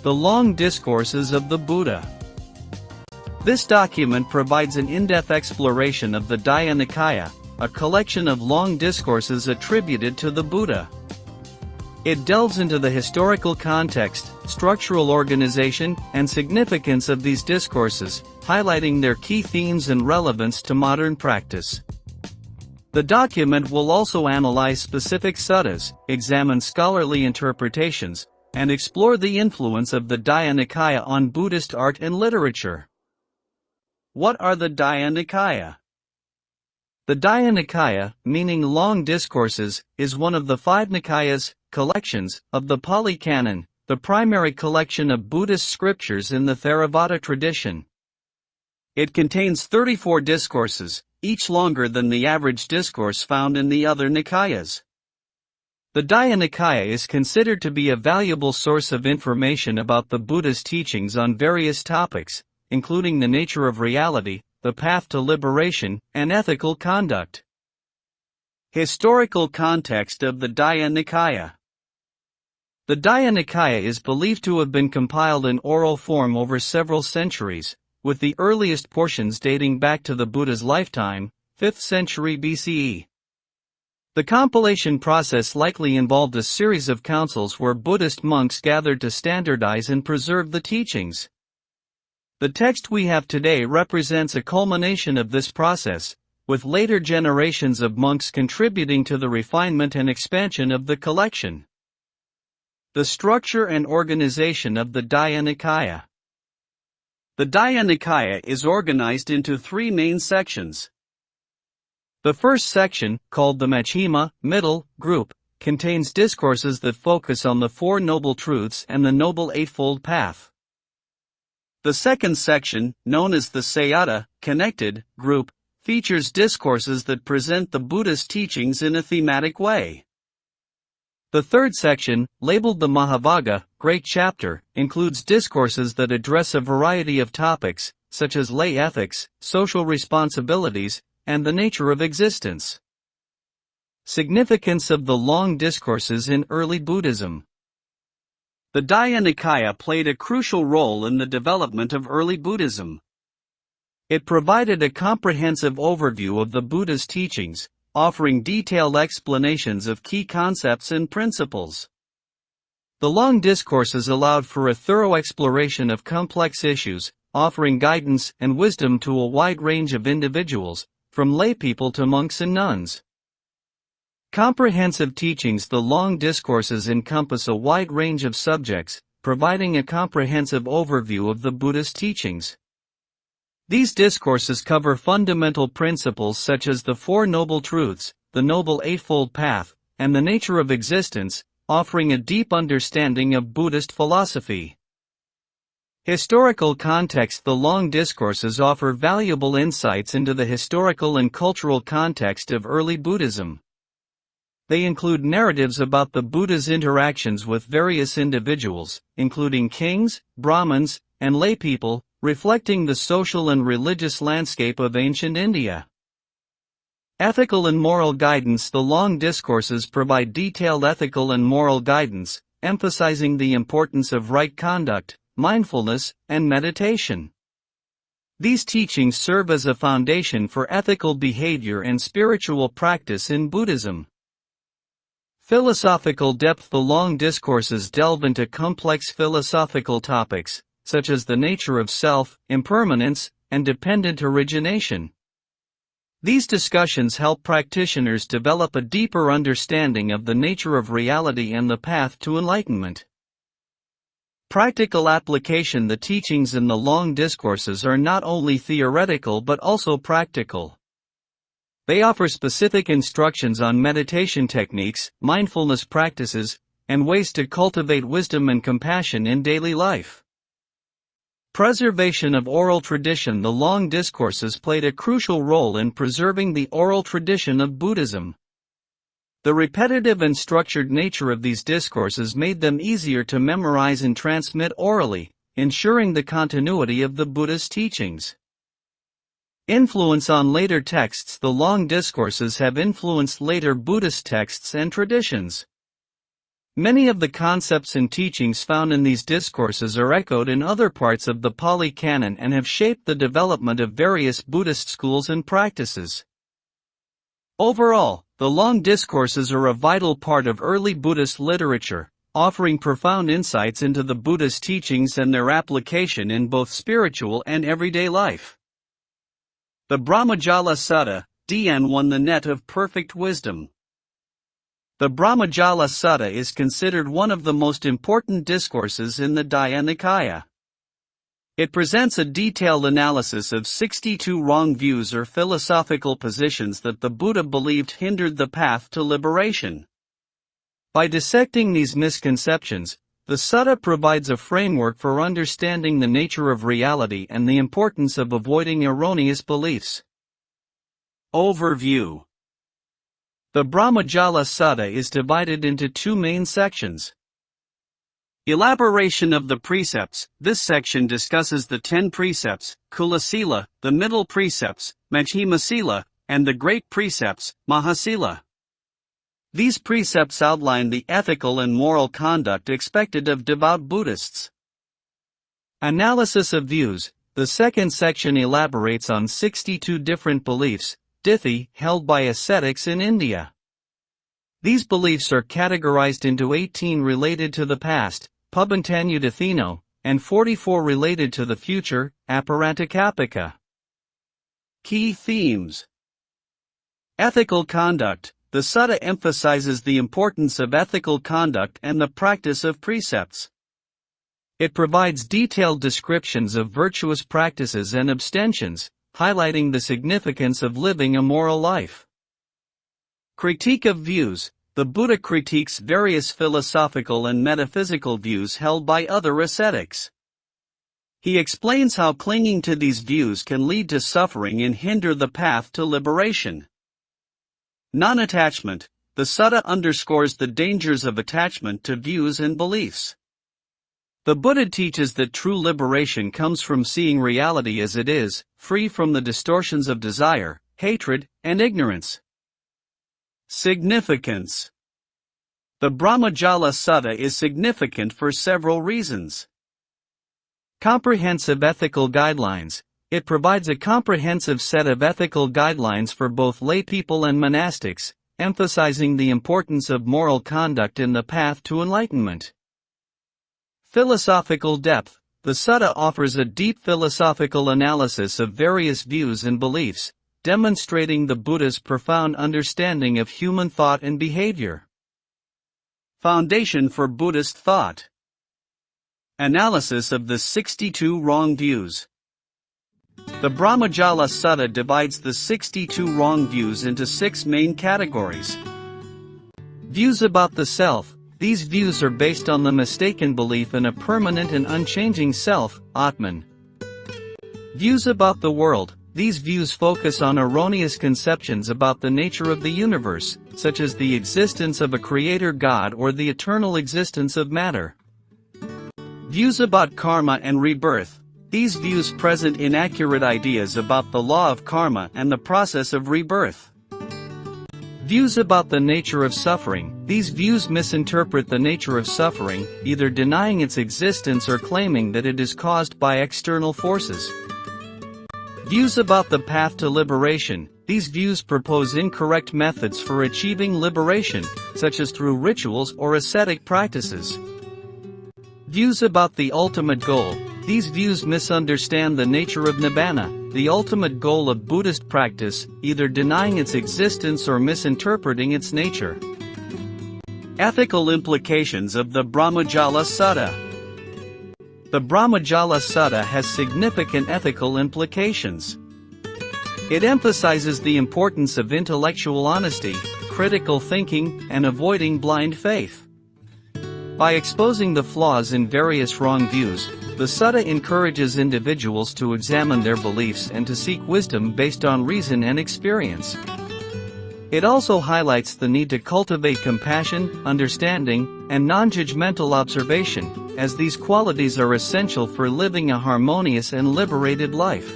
The Long Discourses of the Buddha. This document provides an in-depth exploration of the Dhyana, a collection of long discourses attributed to the Buddha. It delves into the historical context, structural organization, and significance of these discourses, highlighting their key themes and relevance to modern practice. The document will also analyze specific suttas, examine scholarly interpretations, and explore the influence of the Dhyana on Buddhist art and literature. What are the Dhyana? The Dhyana, meaning long discourses, is one of the 5 Nikayas, collections, of the Pali Canon, the primary collection of Buddhist scriptures in the Theravada tradition. It contains 34 discourses, each longer than the average discourse found in the other Nikayas. The Dhyana is considered to be a valuable source of information about the Buddha's teachings on various topics, including the nature of reality, the path to liberation, and ethical conduct. Historical context of the Dhyana. The Dhyana is believed to have been compiled in oral form over several centuries, with the earliest portions dating back to the Buddha's lifetime, 5th century BCE. The compilation process likely involved a series of councils where Buddhist monks gathered to standardize and preserve the teachings. The text we have today represents a culmination of this process, with later generations of monks contributing to the refinement and expansion of the collection. The structure and organization of the Dhyana. The Dhyana is organized into 3 main sections. The first section, called the Majjhima, middle, group, contains discourses that focus on the 4 Noble Truths and the Noble Eightfold Path. The second section, known as the Sayata, connected, group, features discourses that present the Buddha's teachings in a thematic way. The third section, labeled the Mahavagga, Great Chapter, includes discourses that address a variety of topics, such as lay ethics, social responsibilities, and the nature of existence. Significance of the long discourses in early Buddhism. The Dhyana played a crucial role in the development of early Buddhism. It provided a comprehensive overview of the Buddha's teachings, offering detailed explanations of key concepts and principles. The long discourses allowed for a thorough exploration of complex issues, offering guidance and wisdom to a wide range of individuals, from laypeople to monks and nuns. Comprehensive teachings. The long discourses encompass a wide range of subjects, providing a comprehensive overview of the Buddha's teachings. These discourses cover fundamental principles such as the 4 Noble Truths, the Noble Eightfold Path, and the nature of existence, offering a deep understanding of Buddhist philosophy. Historical context. The long discourses offer valuable insights into the historical and cultural context of early Buddhism. They include narratives about the Buddha's interactions with various individuals, including kings, Brahmins, and laypeople, reflecting the social and religious landscape of ancient India. Ethical and moral guidance. The long discourses provide detailed ethical and moral guidance, emphasizing the importance of right conduct, mindfulness, and meditation. These teachings serve as a foundation for ethical behavior and spiritual practice in Buddhism. Philosophical depth. The long discourses delve into complex philosophical topics, such as the nature of self, impermanence, and dependent origination. These discussions help practitioners develop a deeper understanding of the nature of reality and the path to enlightenment. Practical application. The teachings in the long discourses are not only theoretical but also practical. They offer specific instructions on meditation techniques, mindfulness practices, and ways to cultivate wisdom and compassion in daily life. Preservation of oral tradition. The long discourses played a crucial role in preserving the oral tradition of Buddhism. The repetitive and structured nature of these discourses made them easier to memorize and transmit orally, ensuring the continuity of the Buddha's teachings. Influence on later texts. The long discourses have influenced later Buddhist texts and traditions. Many of the concepts and teachings found in these discourses are echoed in other parts of the Pali Canon and have shaped the development of various Buddhist schools and practices. Overall, the long discourses are a vital part of early Buddhist literature, offering profound insights into the Buddha's teachings and their application in both spiritual and everyday life. The Brahmajala Sutta, DN won the net of perfect wisdom. The Brahmajala Sutta is considered one of the most important discourses in the Daya Nikaya. It presents a detailed analysis of 62 wrong views or philosophical positions that the Buddha believed hindered the path to liberation. By dissecting these misconceptions, the Sutta provides a framework for understanding the nature of reality and the importance of avoiding erroneous beliefs. Overview. The Brahmajala Sutta is divided into two main sections. Elaboration of the precepts. This section discusses the 10 precepts, Kulasila, the middle precepts, Majjhimasila, and the great precepts, Mahasila. These precepts outline the ethical and moral conduct expected of devout Buddhists. Analysis of views. The second section elaborates on 62 different beliefs, Dithi, held by ascetics in India. These beliefs are categorized into 18 related to the past, Pubbantanyudathino, and 44 related to the future, Aparantakapika. Key themes. Ethical conduct. The Sutta emphasizes the importance of ethical conduct and the practice of precepts. It provides detailed descriptions of virtuous practices and abstentions, highlighting the significance of living a moral life. Critique of views. The Buddha critiques various philosophical and metaphysical views held by other ascetics. He explains how clinging to these views can lead to suffering and hinder the path to liberation. Non-attachment. The Sutta underscores the dangers of attachment to views and beliefs. The Buddha teaches that true liberation comes from seeing reality as it is, free from the distortions of desire, hatred, and ignorance. Significance. The Brahmajala Sutta is significant for several reasons. Comprehensive ethical guidelines. It provides a comprehensive set of ethical guidelines for both laypeople and monastics, emphasizing the importance of moral conduct in the path to enlightenment. Philosophical depth. The Sutta offers a deep philosophical analysis of various views and beliefs, demonstrating the Buddha's profound understanding of human thought and behavior. Foundation for Buddhist thought. Analysis of the 62 wrong views. The Brahmajala Sutta divides the 62 wrong views into 6 main categories. Views about the self. These views are based on the mistaken belief in a permanent and unchanging self, Atman. Views about the world. These views focus on erroneous conceptions about the nature of the universe, such as the existence of a creator God or the eternal existence of matter. Views about karma and rebirth. These views present inaccurate ideas about the law of karma and the process of rebirth. Views about the nature of suffering. These views misinterpret the nature of suffering, either denying its existence or claiming that it is caused by external forces. Views about the path to liberation. These views propose incorrect methods for achieving liberation, such as through rituals or ascetic practices. Views about the ultimate goal. These views misunderstand the nature of Nibbana, the ultimate goal of Buddhist practice, either denying its existence or misinterpreting its nature. Ethical implications of the Brahmajala Sutta. The Brahmajala Sutta has significant ethical implications. It emphasizes the importance of intellectual honesty, critical thinking, and avoiding blind faith. By exposing the flaws in various wrong views, the Sutta encourages individuals to examine their beliefs and to seek wisdom based on reason and experience. It also highlights the need to cultivate compassion, understanding, and non-judgmental observation, as these qualities are essential for living a harmonious and liberated life.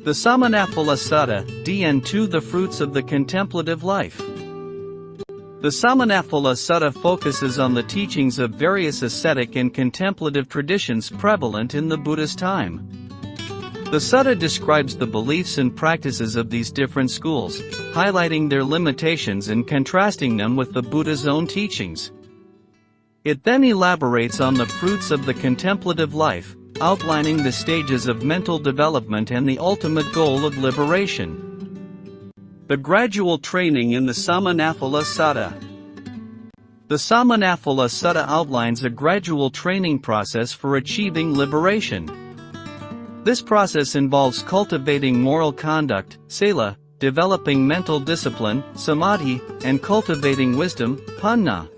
The Samanaphala Sutta, DN2 The Fruits of the Contemplative Life. The Samanaphala Sutta focuses on the teachings of various ascetic and contemplative traditions prevalent in the Buddha's time. The sutta describes the beliefs and practices of these different schools, highlighting their limitations and contrasting them with the Buddha's own teachings. It then elaborates on the fruits of the contemplative life, outlining the stages of mental development and the ultimate goal of liberation. The gradual training in the Samanaphala Sutta. The Samanaphala Sutta outlines a gradual training process for achieving liberation. This process involves cultivating moral conduct, sila, developing mental discipline, samadhi, and cultivating wisdom, panna.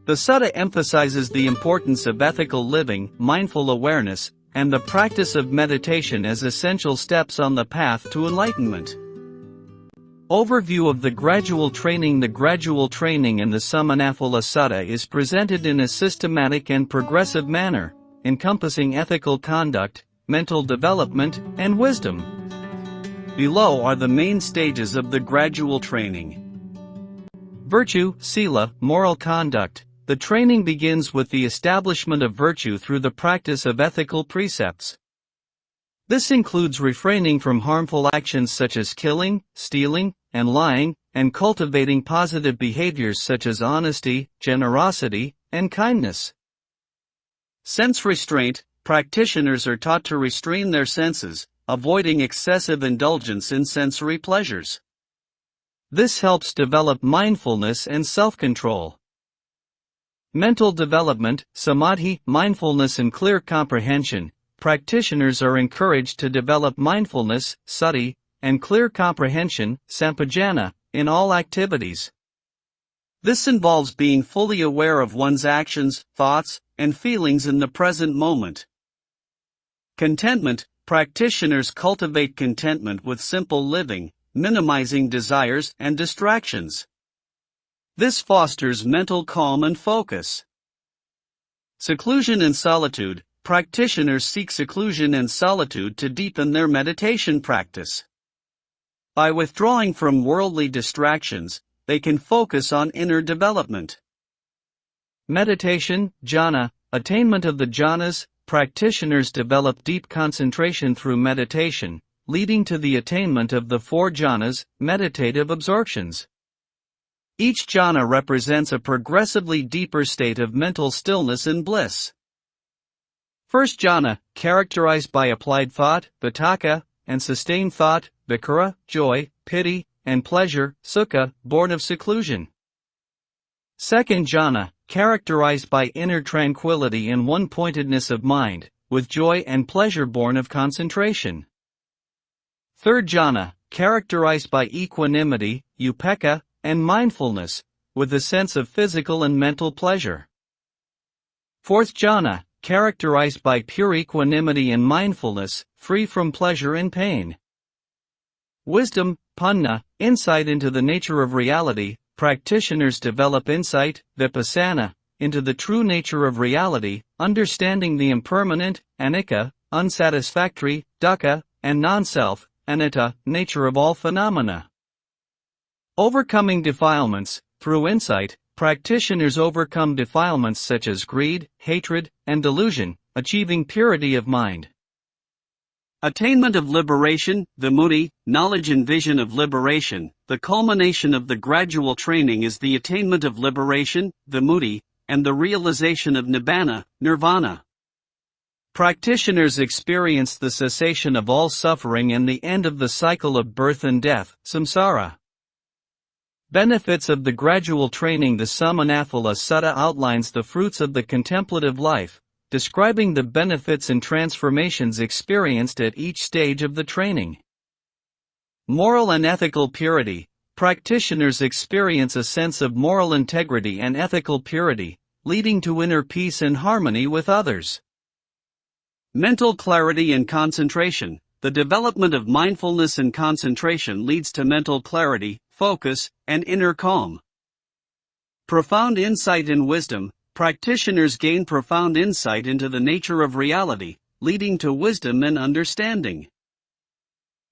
The sutta emphasizes the importance of ethical living, mindful awareness, and the practice of meditation as essential steps on the path to enlightenment. Overview of the gradual training. The gradual training in the Samanaphala Sutta is presented in a systematic and progressive manner, encompassing ethical conduct, mental development, and wisdom. Below are the main stages of the gradual training. Virtue, sila, moral conduct. The training begins with the establishment of virtue through the practice of ethical precepts. This includes refraining from harmful actions such as killing, stealing, and lying, and cultivating positive behaviors such as honesty, generosity, and kindness. Sense restraint. Practitioners are taught to restrain their senses, avoiding excessive indulgence in sensory pleasures. This helps develop mindfulness and self-control. Mental development, samadhi, mindfulness and clear comprehension. Practitioners are encouraged to develop mindfulness, sati, and clear comprehension, sampajana, in all activities. This involves being fully aware of one's actions, thoughts, and feelings in the present moment. Contentment. Practitioners cultivate contentment with simple living, minimizing desires and distractions. This fosters mental calm and focus. Seclusion and solitude. Practitioners seek seclusion and solitude to deepen their meditation practice. By withdrawing from worldly distractions, they can focus on inner development. Meditation, jhana, attainment of the jhanas. Practitioners develop deep concentration through meditation, leading to the attainment of the 4 jhanas, meditative absorptions. Each jhana represents a progressively deeper state of mental stillness and bliss. First jhana, characterized by applied thought, vitakka, and sustained thought, vikara, joy, pity, and pleasure, sukha, born of seclusion. Second jhana, characterized by inner tranquility and one-pointedness of mind, with joy and pleasure born of concentration. Third jhana, characterized by equanimity, upekkha, and mindfulness, with a sense of physical and mental pleasure. Fourth jhana, characterized by pure equanimity and mindfulness, free from pleasure and pain. Wisdom, panna, insight into the nature of reality. Practitioners develop insight, vipassana, into the true nature of reality, understanding the impermanent, anicca, unsatisfactory, dukkha, and non-self, anatta, nature of all phenomena. Overcoming defilements. Through insight, practitioners overcome defilements such as greed, hatred, and delusion, achieving purity of mind. Attainment of liberation, vimutti, knowledge and vision of liberation. The culmination of the gradual training is the attainment of liberation, vimutti, and the realization of nibbana, nirvana. Practitioners experience the cessation of all suffering and the end of the cycle of birth and death, samsara. Benefits of the gradual training. The Samanaphala Sutta outlines the fruits of the contemplative life, describing the benefits and transformations experienced at each stage of the training. Moral and ethical purity. Practitioners experience a sense of moral integrity and ethical purity, leading to inner peace and harmony with others. Mental clarity and concentration. The development of mindfulness and concentration leads to mental clarity, focus, and inner calm. Profound insight and wisdom. Practitioners gain profound insight into the nature of reality, leading to wisdom and understanding.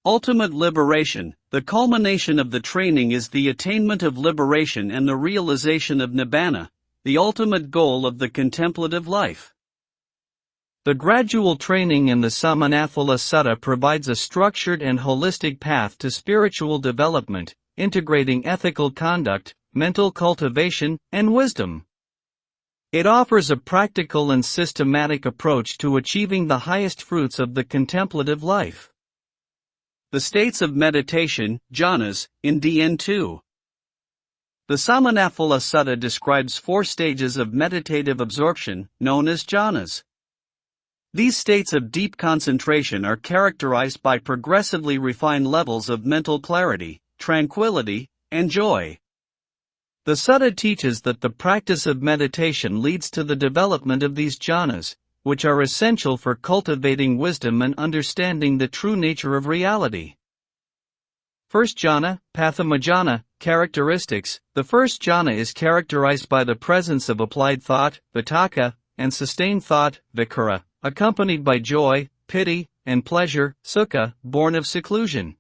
Ultimate liberation. The culmination of the training is the attainment of liberation and the realization of nibbana, the ultimate goal of the contemplative life. The gradual training in the Samanathala Sutta provides a structured and holistic path to spiritual development, integrating ethical conduct, mental cultivation, and wisdom. It offers a practical and systematic approach to achieving the highest fruits of the contemplative life. The states of meditation, jhanas, in DN 2. The Samanathala Sutta describes 4 stages of meditative absorption, known as jhanas. These states of deep concentration are characterized by progressively refined levels of mental clarity, tranquility, and joy. The Sutta teaches that the practice of meditation leads to the development of these jhanas, which are essential for cultivating wisdom and understanding the true nature of reality. First jhana, Pathamajhana, characteristics. The first jhana is characterized by the presence of applied thought, vitakka, and sustained thought, vicara, accompanied by joy, pity, and pleasure, sukha, born of seclusion.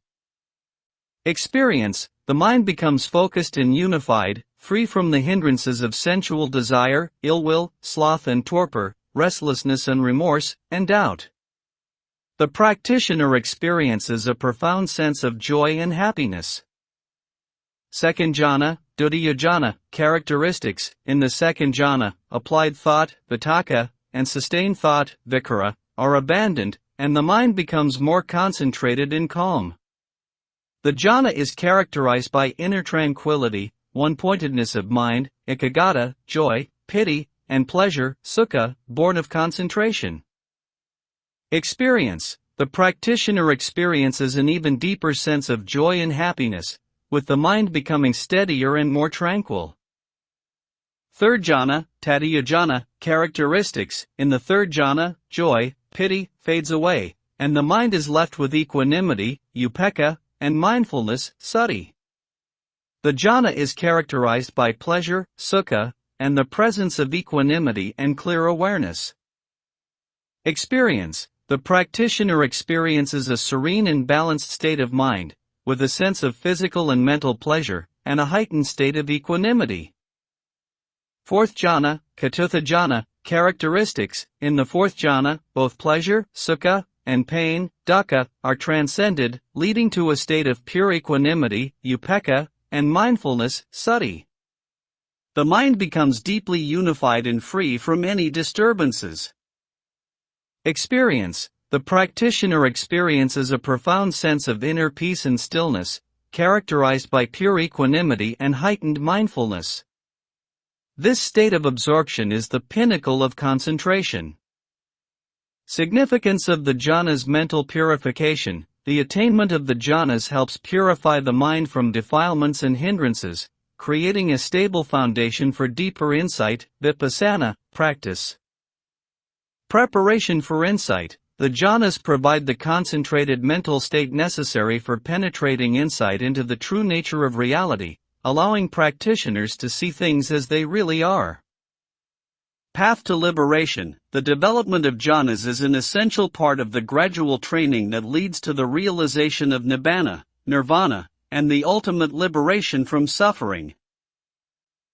Experience. The mind becomes focused and unified, free from the hindrances of sensual desire, ill will, sloth and torpor, restlessness and remorse, and doubt. The practitioner experiences a profound sense of joy and happiness. Second jhana, Dutiya jhana, characteristics. In the second jhana, applied thought, vitakka, and sustained thought, vicara, are abandoned, and the mind becomes more concentrated and calm. The jhana is characterized by inner tranquility, one-pointedness of mind, ekaggata, joy, pity, and pleasure, sukha, born of concentration. Experience. The practitioner experiences an even deeper sense of joy and happiness, with the mind becoming steadier and more tranquil. Third jhana, Tatiya jhana, characteristics. In the third jhana, joy, pity, fades away, and the mind is left with equanimity, upekkha, and mindfulness, sati. The jhana is characterized by pleasure, sukha, and the presence of equanimity and clear awareness. Experience. The practitioner experiences a serene and balanced state of mind, with a sense of physical and mental pleasure, and a heightened state of equanimity. Fourth jhana, Chatutha jhana, characteristics. In the fourth jhana, both pleasure, sukha, and pain, dukkha, are transcended, leading to a state of pure equanimity, upekkha, and mindfulness, sati. The mind becomes deeply unified and free from any disturbances. Experience. The practitioner experiences a profound sense of inner peace and stillness, characterized by pure equanimity and heightened mindfulness. This state of absorption is the pinnacle of concentration. Significance of the jhanas. Mental purification. The attainment of the jhanas helps purify the mind from defilements and hindrances, creating a stable foundation for deeper insight, vipassana, practice. Preparation for insight. The jhanas provide the concentrated mental state necessary for penetrating insight into the true nature of reality, allowing practitioners to see things as they really are. Path to liberation. The development of jhanas is an essential part of the gradual training that leads to the realization of nibbana, nirvana, and the ultimate liberation from suffering.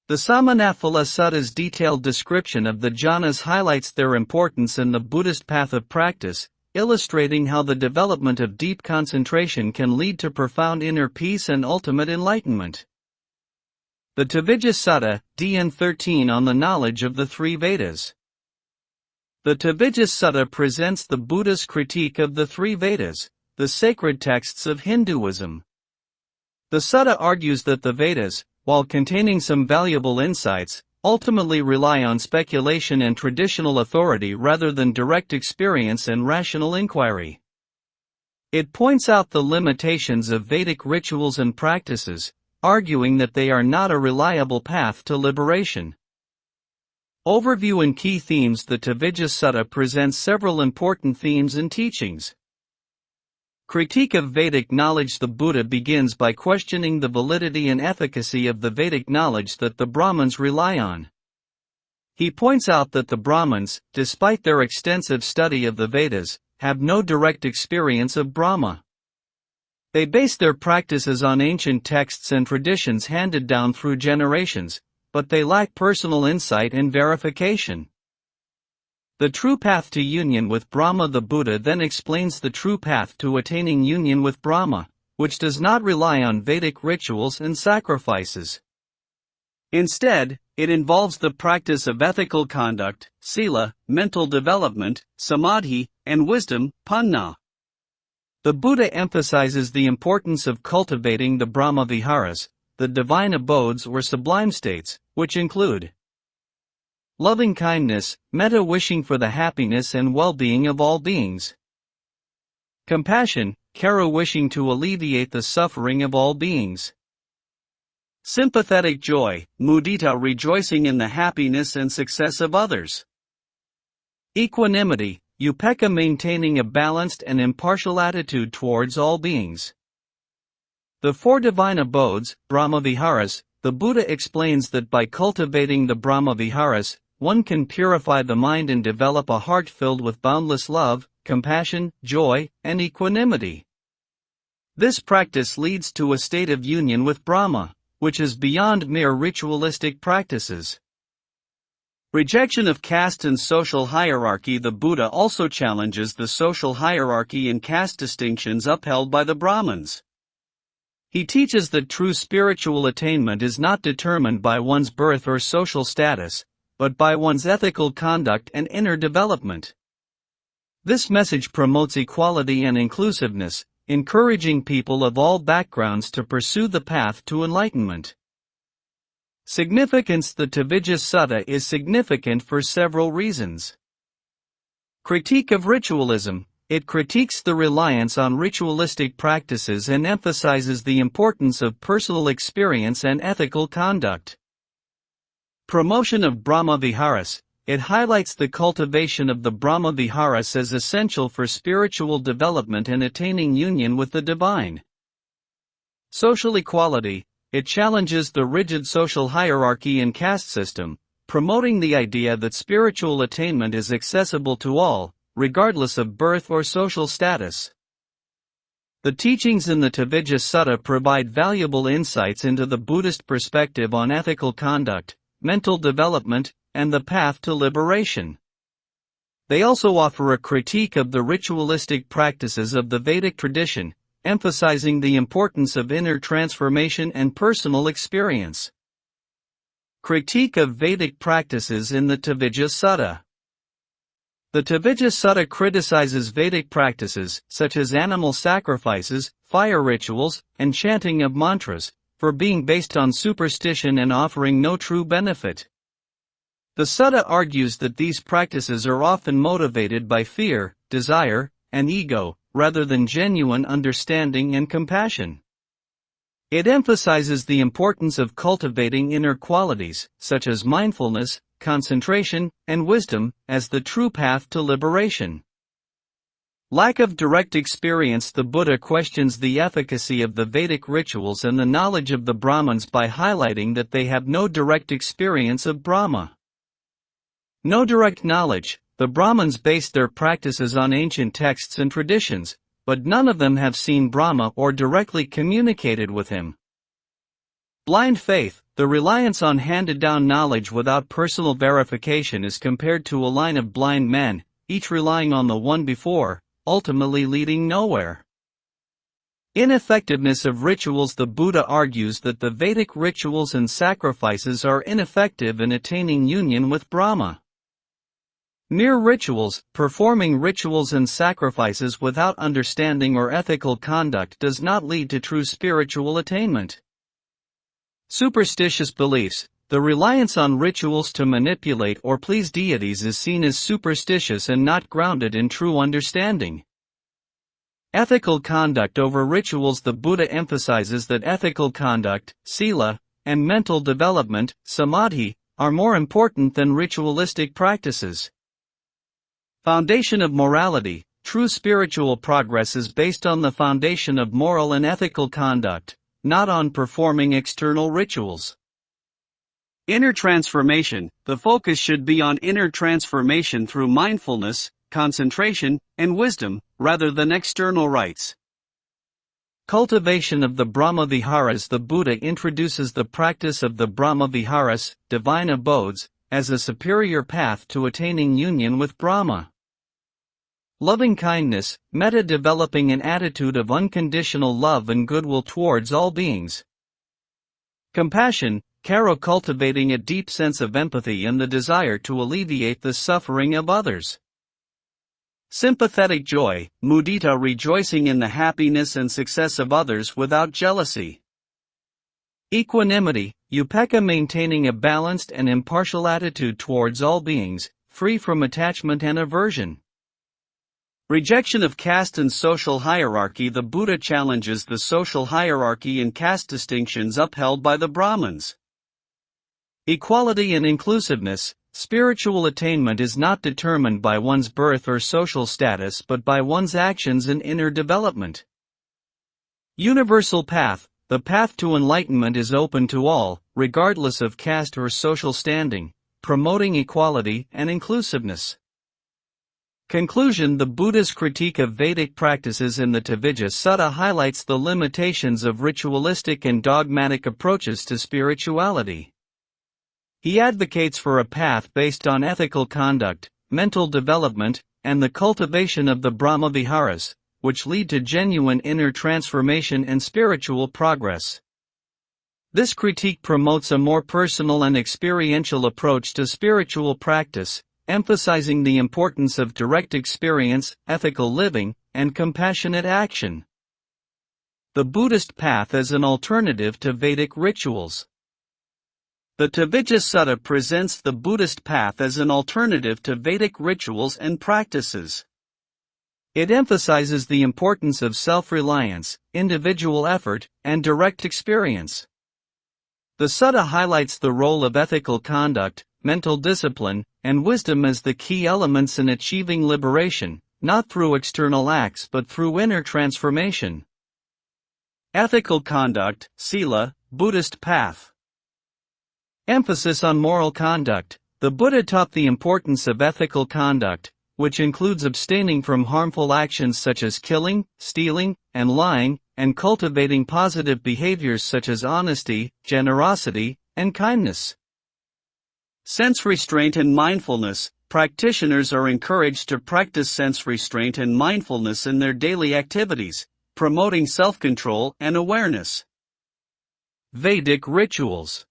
The Samanathala Sutta's detailed description of the jhanas highlights their importance in the Buddhist path of practice, illustrating how the development of deep concentration can lead to profound inner peace and ultimate enlightenment. The Tavijja Sutta, DN 13 on the knowledge of the three Vedas. The Tavijja Sutta presents the Buddha's critique of the three Vedas, the sacred texts of Hinduism. The Sutta argues that the Vedas, while containing some valuable insights, ultimately rely on speculation and traditional authority rather than direct experience and rational inquiry. It points out the limitations of Vedic rituals and practices, arguing that they are not a reliable path to liberation. Overview and key themes. The Tavijja Sutta presents several important themes and teachings. Critique of Vedic knowledge. The Buddha begins by questioning the validity and efficacy of the Vedic knowledge that the Brahmins rely on. He points out that the Brahmins, despite their extensive study of the Vedas, have no direct experience of Brahma. They base their practices on ancient texts and traditions handed down through generations, but they lack personal insight and verification. The true path to union with Brahma. The Buddha then explains the true path to attaining union with Brahma, which does not rely on Vedic rituals and sacrifices. Instead, it involves the practice of ethical conduct, sila, mental development, samadhi, and wisdom, panna. The Buddha emphasizes the importance of cultivating the Brahma viharas, the divine abodes or sublime states, which include loving kindness, metta, wishing for the happiness and well-being of all beings; compassion, kara, wishing to alleviate the suffering of all beings; sympathetic joy, mudita, rejoicing in the happiness and success of others; equanimity, upekkha, maintaining a balanced and impartial attitude towards all beings. The four divine abodes, Brahma viharas. The Buddha explains that by cultivating the Brahma viharas, one can purify the mind and develop a heart filled with boundless love, compassion, joy, and equanimity. This practice leads to a state of union with Brahma, which is beyond mere ritualistic practices. Rejection of caste and social hierarchy. The Buddha also challenges the social hierarchy and caste distinctions upheld by the Brahmins. He teaches that true spiritual attainment is not determined by one's birth or social status, but by one's ethical conduct and inner development. This message promotes equality and inclusiveness, encouraging people of all backgrounds to pursue the path to enlightenment. Significance. The Tavijja Sutta is significant for several reasons. Critique of ritualism. It critiques the reliance on ritualistic practices and emphasizes the importance of personal experience and ethical conduct. Promotion of Brahma viharas. It highlights the cultivation of the Brahma viharas as essential for spiritual development and attaining union with the divine. Social equality. It challenges the rigid social hierarchy and caste system, promoting the idea that spiritual attainment is accessible to all, regardless of birth or social status. The teachings in the Tavijja Sutta provide valuable insights into the Buddhist perspective on ethical conduct, mental development, and the path to liberation. They also offer a critique of the ritualistic practices of the Vedic tradition, emphasizing the importance of inner transformation and personal experience. Critique of Vedic practices in the Tavijja Sutta. The Tavijja Sutta criticizes Vedic practices, such as animal sacrifices, fire rituals, and chanting of mantras, for being based on superstition and offering no true benefit. The Sutta argues that these practices are often motivated by fear, desire, and ego, rather than genuine understanding and compassion. It emphasizes the importance of cultivating inner qualities, such as mindfulness, concentration, and wisdom, as the true path to liberation. Lack of direct experience. The Buddha questions the efficacy of the Vedic rituals and the knowledge of the Brahmins by highlighting that they have no direct experience of Brahma. No direct knowledge. The Brahmins based their practices on ancient texts and traditions, but none of them have seen Brahma or directly communicated with him. Blind faith. The reliance on handed-down knowledge without personal verification is compared to a line of blind men, each relying on the one before, ultimately leading nowhere. Ineffectiveness of rituals. The Buddha argues that the Vedic rituals and sacrifices are ineffective in attaining union with Brahma. Mere rituals, performing rituals and sacrifices without understanding or ethical conduct does not lead to true spiritual attainment. Superstitious beliefs. The reliance on rituals to manipulate or please deities is seen as superstitious and not grounded in true understanding. Ethical conduct over rituals. The Buddha emphasizes that ethical conduct, sila, and mental development, samadhi, are more important than ritualistic practices. Foundation of morality. True spiritual progress is based on the foundation of moral and ethical conduct, not on performing external rituals. Inner transformation. The focus should be on inner transformation through mindfulness, concentration, and wisdom, rather than external rites. Cultivation of the Brahma-viharas. The Buddha introduces the practice of the Brahma-viharas, divine abodes, as a superior path to attaining union with Brahma. Loving-kindness, metta, developing an attitude of unconditional love and goodwill towards all beings. Compassion, karo, cultivating a deep sense of empathy and the desire to alleviate the suffering of others. Sympathetic joy, mudita, rejoicing in the happiness and success of others without jealousy. Equanimity, upekkha, maintaining a balanced and impartial attitude towards all beings, free from attachment and aversion. Rejection of caste and social hierarchy. The Buddha challenges the social hierarchy and caste distinctions upheld by the Brahmins. Equality and inclusiveness. Spiritual attainment is not determined by one's birth or social status but by one's actions and inner development. Universal path. The path to enlightenment is open to all, regardless of caste or social standing, promoting equality and inclusiveness. Conclusion. The Buddha's critique of Vedic practices in the Tavijja Sutta highlights the limitations of ritualistic and dogmatic approaches to spirituality. He advocates for a path based on ethical conduct, mental development, and the cultivation of the Brahma-viharas, which lead to genuine inner transformation and spiritual progress. This critique promotes a more personal and experiential approach to spiritual practice, emphasizing the importance of direct experience, ethical living, and compassionate action. The Buddhist path as an alternative to Vedic rituals. The Tavijja Sutta presents the Buddhist path as an alternative to Vedic rituals and practices. It emphasizes the importance of self-reliance, individual effort, and direct experience. The Sutta highlights the role of ethical conduct, mental discipline, and wisdom as the key elements in achieving liberation, not through external acts but through inner transformation. Ethical conduct, sila, Buddhist path. Emphasis on moral conduct. The Buddha taught the importance of ethical conduct, which includes abstaining from harmful actions such as killing, stealing, and lying, and cultivating positive behaviors such as honesty, generosity, and kindness. Sense restraint and mindfulness. Practitioners are encouraged to practice sense restraint and mindfulness in their daily activities, promoting self-control and awareness. Vedic rituals.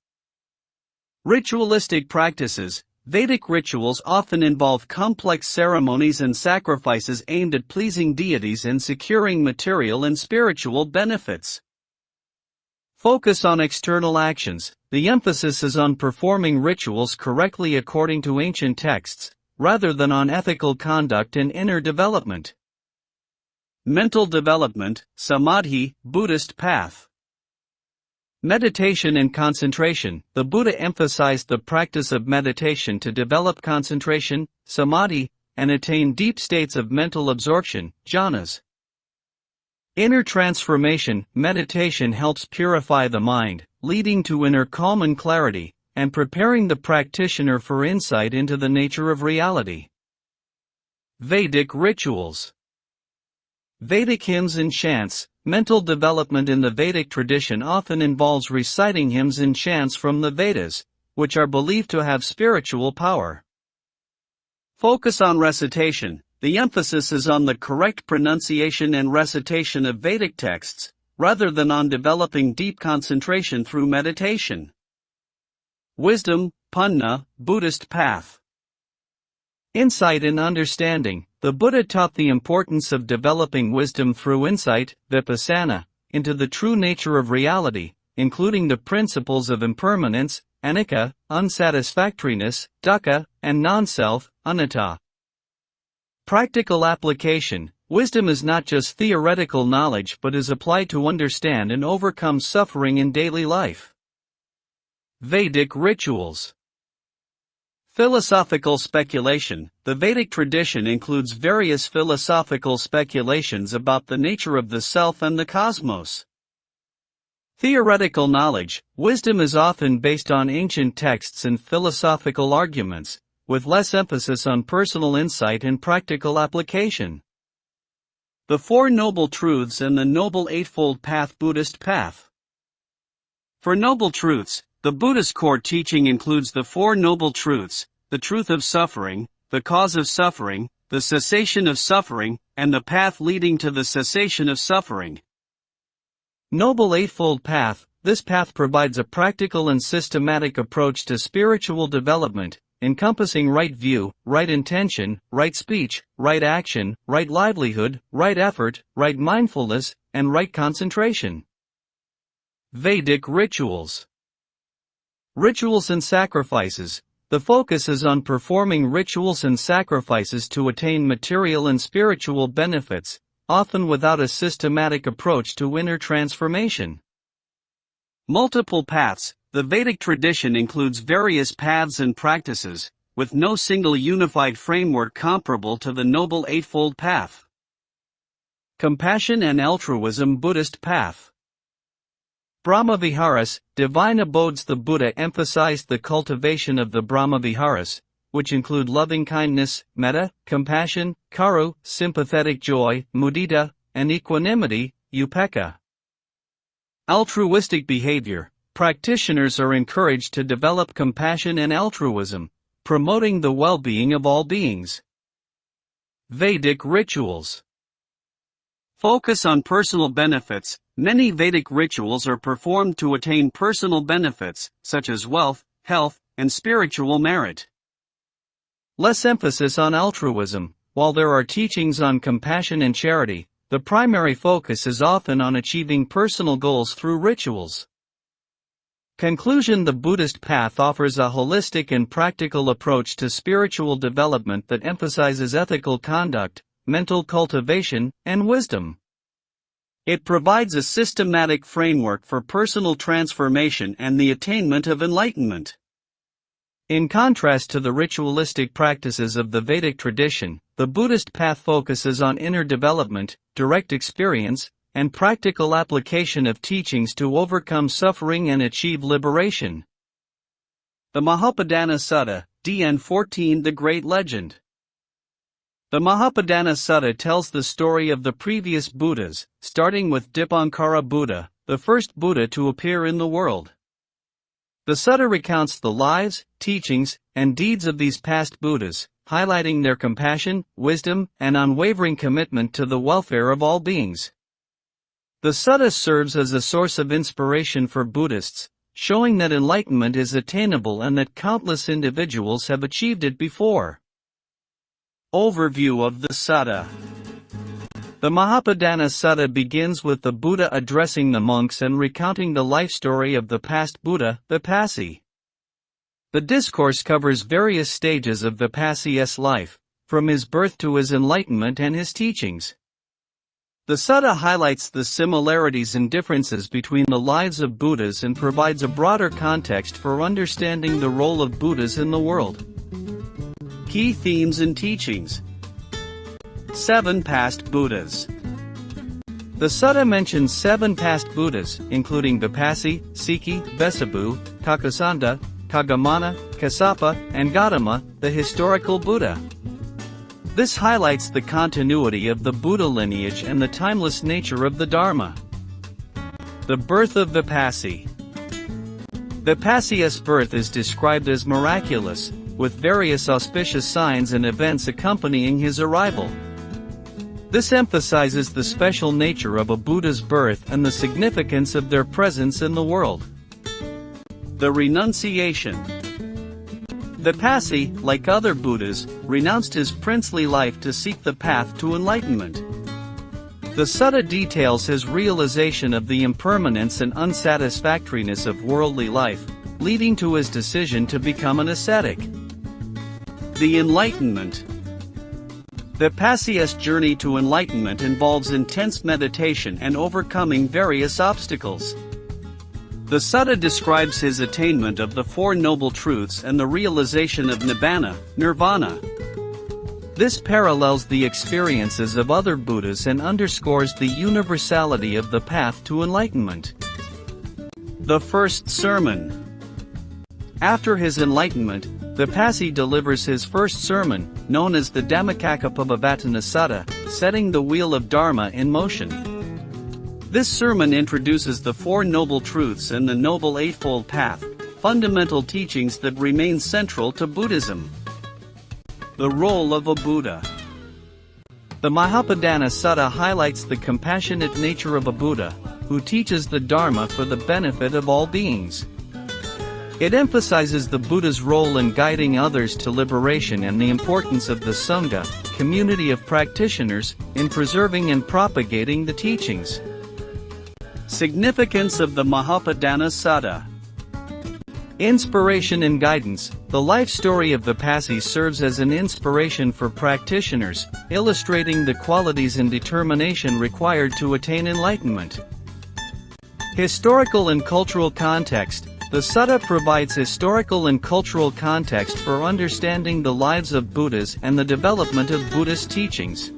Ritualistic practices. Vedic rituals often involve complex ceremonies and sacrifices aimed at pleasing deities and securing material and spiritual benefits. Focus on external actions. The emphasis is on performing rituals correctly according to ancient texts, rather than on ethical conduct and inner development. Mental development, samadhi, Buddhist path. Meditation and concentration. The Buddha emphasized the practice of meditation to develop concentration, samadhi, and attain deep states of mental absorption, jhanas. Inner transformation. Meditation helps purify the mind, leading to inner calm and clarity, and preparing the practitioner for insight into the nature of reality. Vedic rituals. Vedic hymns and chants. Mental development in the Vedic tradition often involves reciting hymns and chants from the Vedas, which are believed to have spiritual power. Focus on recitation. The emphasis is on the correct pronunciation and recitation of Vedic texts, rather than on developing deep concentration through meditation. Wisdom, panna, Buddhist path. Insight and understanding. The Buddha taught the importance of developing wisdom through insight, vipassana, into the true nature of reality, including the principles of impermanence, anicca, unsatisfactoriness, dukkha, and non-self, anatta. Practical application. Wisdom is not just theoretical knowledge but is applied to understand and overcome suffering in daily life. Vedic rituals. Philosophical speculation. The Vedic tradition includes various philosophical speculations about the nature of the self and the cosmos. Theoretical knowledge. Wisdom is often based on ancient texts and philosophical arguments, with less emphasis on personal insight and practical application. The Four Noble Truths and the Noble Eightfold Path Buddhist Path. For Noble Truths, the Buddhist core teaching includes the Four Noble Truths, the truth of suffering, the cause of suffering, the cessation of suffering, and the path leading to the cessation of suffering. Noble Eightfold Path. This path provides a practical and systematic approach to spiritual development, encompassing right view, right intention, right speech, right action, right livelihood, right effort, right mindfulness, and right concentration. Vedic Rituals. Rituals and sacrifices. The focus is on performing rituals and sacrifices to attain material and spiritual benefits, often without a systematic approach to inner transformation. Multiple paths. The Vedic tradition includes various paths and practices, with no single unified framework comparable to the Noble Eightfold Path. Compassion and Altruism Buddhist Path. Brahmaviharas, divine abodes. The Buddha emphasized the cultivation of the Brahmaviharas, which include loving-kindness, metta, compassion, karu, sympathetic joy, mudita, and equanimity, upekkha. Altruistic behavior. Practitioners are encouraged to develop compassion and altruism, promoting the well-being of all beings. Vedic Rituals. Focus on personal benefits. Many Vedic rituals are performed to attain personal benefits, such as wealth, health, and spiritual merit. Less emphasis on altruism. While there are teachings on compassion and charity, the primary focus is often on achieving personal goals through rituals. Conclusion. The Buddhist path offers a holistic and practical approach to spiritual development that emphasizes ethical conduct, mental cultivation, and wisdom. It provides a systematic framework for personal transformation and the attainment of enlightenment. In contrast to the ritualistic practices of the Vedic tradition, the Buddhist path focuses on inner development, direct experience, and practical application of teachings to overcome suffering and achieve liberation. The Mahapadana Sutta, DN 14. The Great Legend. The Mahapadana Sutta tells the story of the previous Buddhas, starting with Dipankara Buddha, the first Buddha to appear in the world. The Sutta recounts the lives, teachings, and deeds of these past Buddhas, highlighting their compassion, wisdom, and unwavering commitment to the welfare of all beings. The Sutta serves as a source of inspiration for Buddhists, showing that enlightenment is attainable and that countless individuals have achieved it before. Overview of the Sutta. The Mahapadana Sutta begins with the Buddha addressing the monks and recounting the life story of the past Buddha, Vipassi. The discourse covers various stages of Vipassi's life, from his birth to his enlightenment and his teachings. The Sutta highlights the similarities and differences between the lives of Buddhas and provides a broader context for understanding the role of Buddhas in the world. Key themes and teachings. 7 past Buddhas. The Sutta mentions 7 past Buddhas, including Vipassi, Sikhi, Vessabhu, Kakusanda, Kagamana, Kassapa, and Gautama, the historical Buddha. This highlights the continuity of the Buddha lineage and the timeless nature of the Dharma. The birth of Vipassi. Vipassi's birth is described as miraculous, with various auspicious signs and events accompanying his arrival. This emphasizes the special nature of a Buddha's birth and the significance of their presence in the world. The renunciation. Vipassi, like other Buddhas, renounced his princely life to seek the path to enlightenment. The Sutta details his realization of the impermanence and unsatisfactoriness of worldly life, leading to his decision to become an ascetic. The Enlightenment. Vipassi's journey to enlightenment involves intense meditation and overcoming various obstacles. The Sutta describes his attainment of the Four Noble Truths and the realization of nibbana, nirvana. This parallels the experiences of other Buddhas and underscores the universality of the path to enlightenment. The First Sermon. After his enlightenment, the Pasi delivers his first sermon, known as the Dhammacakkappavattana Sutta, setting the wheel of Dharma in motion. This sermon introduces the Four Noble Truths and the Noble Eightfold Path, fundamental teachings that remain central to Buddhism. The role of a Buddha. The Mahapadana Sutta highlights the compassionate nature of a Buddha, who teaches the Dharma for the benefit of all beings. It emphasizes the Buddha's role in guiding others to liberation and the importance of the Sangha, community of practitioners, in preserving and propagating the teachings. Significance of the Mahapadana Sutta. Inspiration and guidance. The life story of the Pasi serves as an inspiration for practitioners, illustrating the qualities and determination required to attain enlightenment. Historical and cultural context. The Sutta provides historical and cultural context for understanding the lives of Buddhas and the development of Buddhist teachings.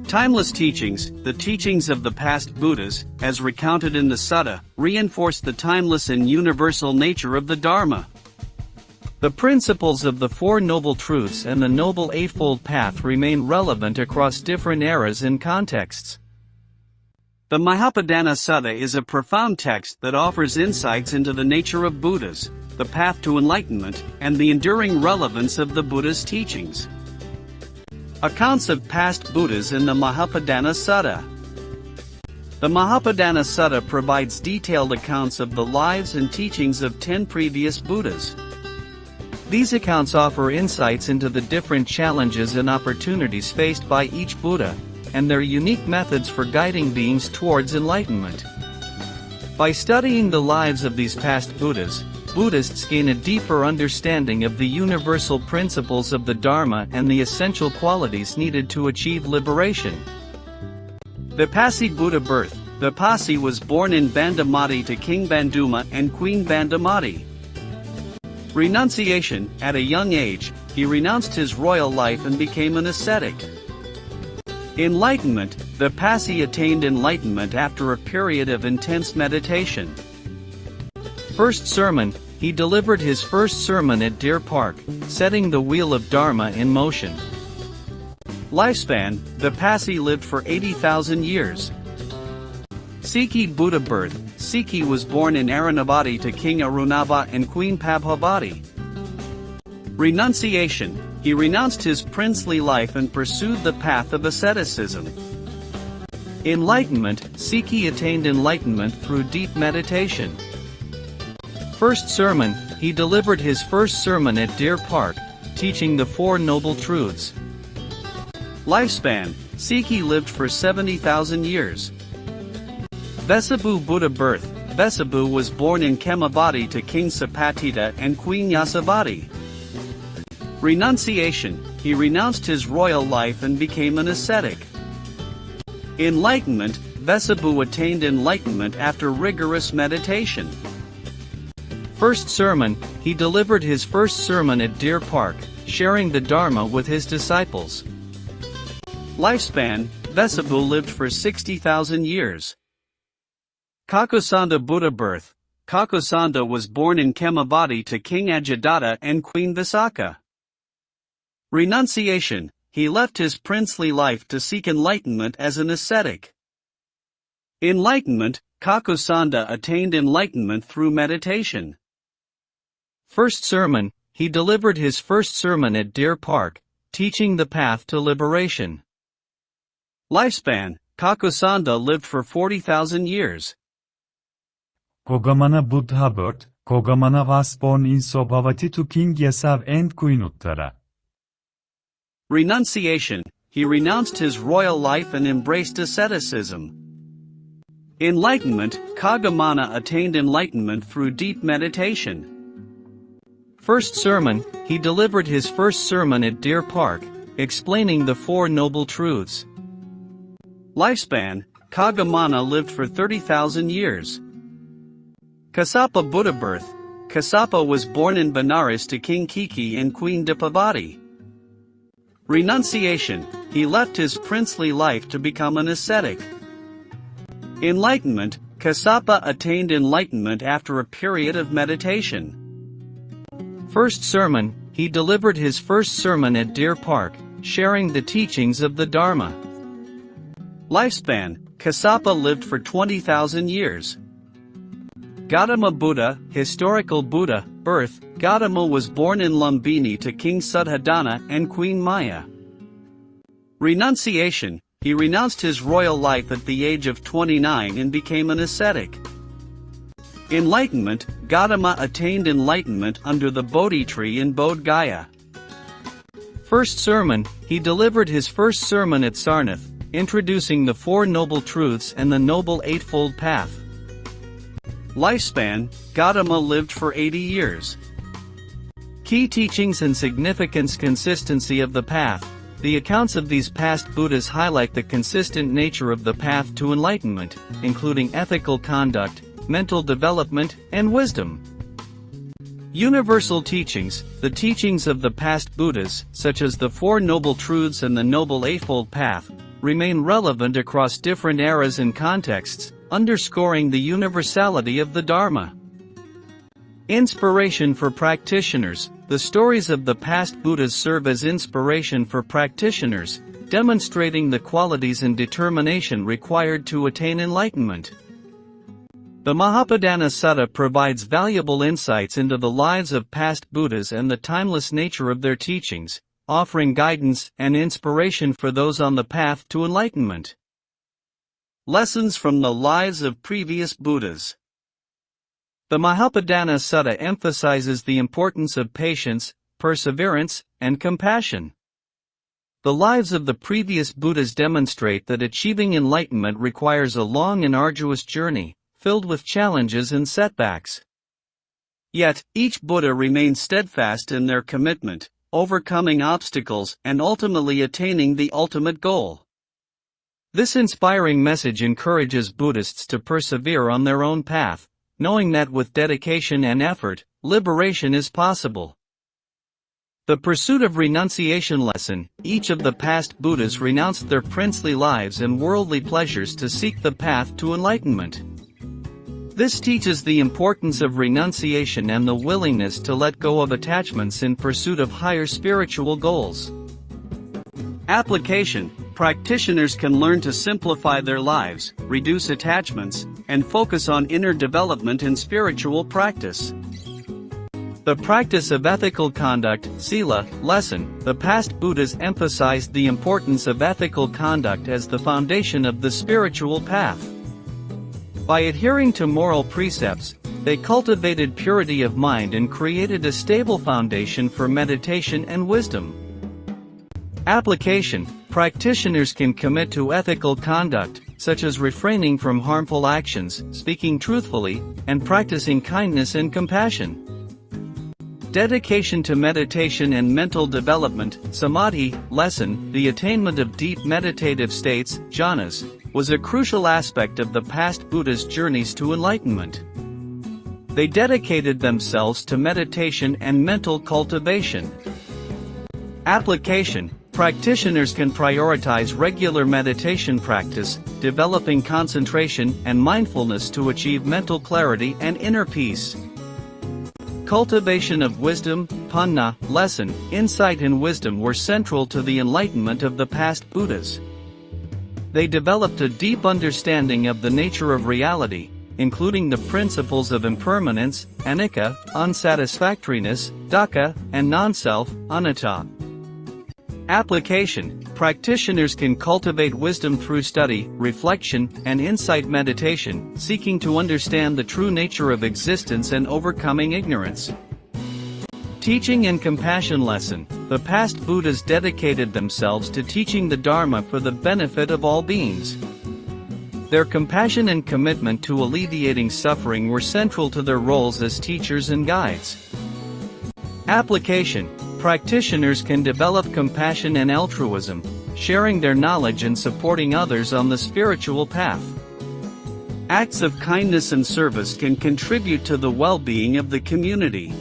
Timeless teachings. The teachings of the past Buddhas, as recounted in the Sutta, reinforce the timeless and universal nature of the Dharma. The principles of the Four Noble Truths and the Noble Eightfold Path remain relevant across different eras and contexts. The Mahapadana Sutta is a profound text that offers insights into the nature of Buddhas, the path to enlightenment, and the enduring relevance of the Buddha's teachings. Accounts of past Buddhas in the Mahapadana Sutta. The Mahapadana Sutta provides detailed accounts of the lives and teachings of 10 previous Buddhas. These accounts offer insights into the different challenges and opportunities faced by each Buddha, and their unique methods for guiding beings towards enlightenment. By studying the lives of these past Buddhas, Buddhists gain a deeper understanding of the universal principles of the Dharma and the essential qualities needed to achieve liberation. The Pasi Buddha birth. The Pasi was born in Bandamati to King Banduma and Queen Bandamati. Renunciation. At a young age, he renounced his royal life and became an ascetic. Enlightenment. The Pasi attained enlightenment after a period of intense meditation. First sermon. He delivered his first sermon at Deer Park, setting the wheel of Dharma in motion. Lifespan. The Pasi lived for 80,000 years. Sikhi Buddha birth. Sikhi was born in Aranavati to King Arunava and Queen Pabhavati. Renunciation. He renounced his princely life and pursued the path of asceticism. Enlightenment. Sikhi attained enlightenment through deep meditation. First sermon. He delivered his first sermon at Deer Park, teaching the Four Noble Truths. Lifespan. Sikhi lived for 70,000 years. Vesabu Buddha birth. Vesabu was born in Kemavati to King Sapatita and Queen Yasavati. Renunciation. He renounced his royal life and became an ascetic. Enlightenment. Vesabu attained enlightenment after rigorous meditation. First sermon. He delivered his first sermon at Deer Park, sharing the Dharma with his disciples. Lifespan. Vesabu lived for 60,000 years. Kakosanda Buddha birth. Kakosanda was born in Kemavati to King Ajadata and Queen Visakha. Renunciation. He left his princely life to seek enlightenment as an ascetic. Enlightenment. Kakosanda attained enlightenment through meditation. First sermon. He delivered his first sermon at Deer Park, teaching the path to liberation. Lifespan. Kakosanda lived for 40,000 years. Kogamana Buddha birth. Kogamana was born in Sobhavati to King Yasav and Queen Uttara. Renunciation. He renounced his royal life and embraced asceticism. Enlightenment. Kagamana attained enlightenment through deep meditation. First sermon. He delivered his first sermon at Deer Park, explaining the Four Noble Truths. Lifespan. Kagamana lived for 30,000 years. Kassapa Buddha birth. Kassapa was born in Benares to King Kiki and Queen Dipavati. Renunciation. He left his princely life to become an ascetic. Enlightenment. Kassapa attained enlightenment after a period of meditation. First sermon, he delivered his first sermon at Deer Park, sharing the teachings of the Dharma. Lifespan, Kassapa lived for 20,000 years. Gautama Buddha, historical Buddha, birth, Gautama was born in Lumbini to King Suddhodana and Queen Maya. Renunciation, he renounced his royal life at the age of 29 and became an ascetic. Enlightenment, Gautama attained enlightenment under the Bodhi tree in Bodh Gaya. First sermon, he delivered his first sermon at Sarnath, introducing the Four Noble Truths and the Noble Eightfold Path. Lifespan, Gautama lived for 80 years. Key teachings and significance. Consistency of the path. The accounts of these past Buddhas highlight the consistent nature of the path to enlightenment, including ethical conduct, mental development, and wisdom. Universal teachings. The teachings of the past Buddhas, such as the Four Noble Truths and the Noble Eightfold Path, remain relevant across different eras and contexts, underscoring the universality of the Dharma. Inspiration for practitioners. The stories of the past Buddhas serve as inspiration for practitioners, demonstrating the qualities and determination required to attain enlightenment. The Mahapadana Sutta provides valuable insights into the lives of past Buddhas and the timeless nature of their teachings, offering guidance and inspiration for those on the path to enlightenment. Lessons from the lives of previous Buddhas. The Mahapadana Sutta emphasizes the importance of patience, perseverance, and compassion. The lives of the previous Buddhas demonstrate that achieving enlightenment requires a long and arduous journey, filled with challenges and setbacks. Yet, each Buddha remained steadfast in their commitment, overcoming obstacles and ultimately attaining the ultimate goal. This inspiring message encourages Buddhists to persevere on their own path, knowing that with dedication and effort, liberation is possible. The pursuit of renunciation lesson. Each of the past Buddhas renounced their princely lives and worldly pleasures to seek the path to enlightenment. This teaches the importance of renunciation and the willingness to let go of attachments in pursuit of higher spiritual goals. Application. Practitioners can learn to simplify their lives, reduce attachments, and focus on inner development in spiritual practice. The practice of ethical conduct, sila, lesson. The past Buddhas emphasized the importance of ethical conduct as the foundation of the spiritual path. By adhering to moral precepts, they cultivated purity of mind and created a stable foundation for meditation and wisdom. Application. Practitioners can commit to ethical conduct, such as refraining from harmful actions, speaking truthfully, and practicing kindness and compassion. Dedication to meditation and mental development, samadhi, lesson. The attainment of deep meditative states, jhanas, was a crucial aspect of the past Buddhas' journeys to enlightenment. They dedicated themselves to meditation and mental cultivation. Application. Practitioners can prioritize regular meditation practice, developing concentration and mindfulness to achieve mental clarity and inner peace. Cultivation of wisdom, panna, lesson. Insight and wisdom were central to the enlightenment of the past Buddhas. They developed a deep understanding of the nature of reality, including the principles of impermanence, anicca, unsatisfactoriness, dukkha, and non-self, anatta. Application. Practitioners can cultivate wisdom through study, reflection, and insight meditation, seeking to understand the true nature of existence and overcoming ignorance. Teaching and compassion lesson. The past Buddhas dedicated themselves to teaching the Dharma for the benefit of all beings. Their compassion and commitment to alleviating suffering were central to their roles as teachers and guides. Application. Practitioners can develop compassion and altruism, sharing their knowledge and supporting others on the spiritual path. Acts of kindness and service can contribute to the well-being of the community.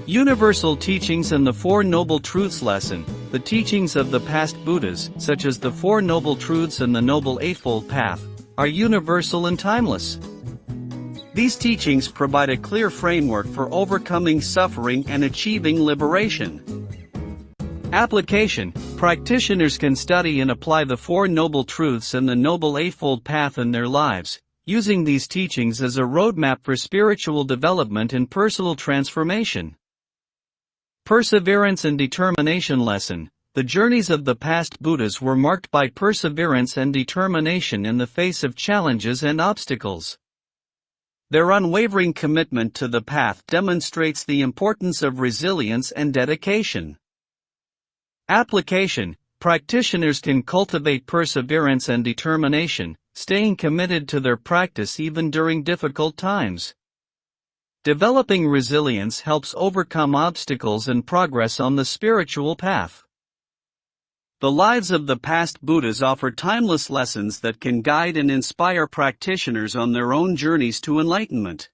Universal teachings and the Four Noble Truths lesson. The teachings of the past Buddhas, such as the Four Noble Truths and the Noble Eightfold Path, are universal and timeless. These teachings provide a clear framework for overcoming suffering and achieving liberation. Application: practitioners can study and apply the Four Noble Truths and the Noble Eightfold Path in their lives, using these teachings as a roadmap for spiritual development and personal transformation. Perseverance and determination lesson: the journeys of the past Buddhas were marked by perseverance and determination in the face of challenges and obstacles. Their unwavering commitment to the path demonstrates the importance of resilience and dedication. Application: practitioners can cultivate perseverance and determination, staying committed to their practice even during difficult times. Developing resilience helps overcome obstacles and progress on the spiritual path. The lives of the past Buddhas offer timeless lessons that can guide and inspire practitioners on their own journeys to enlightenment.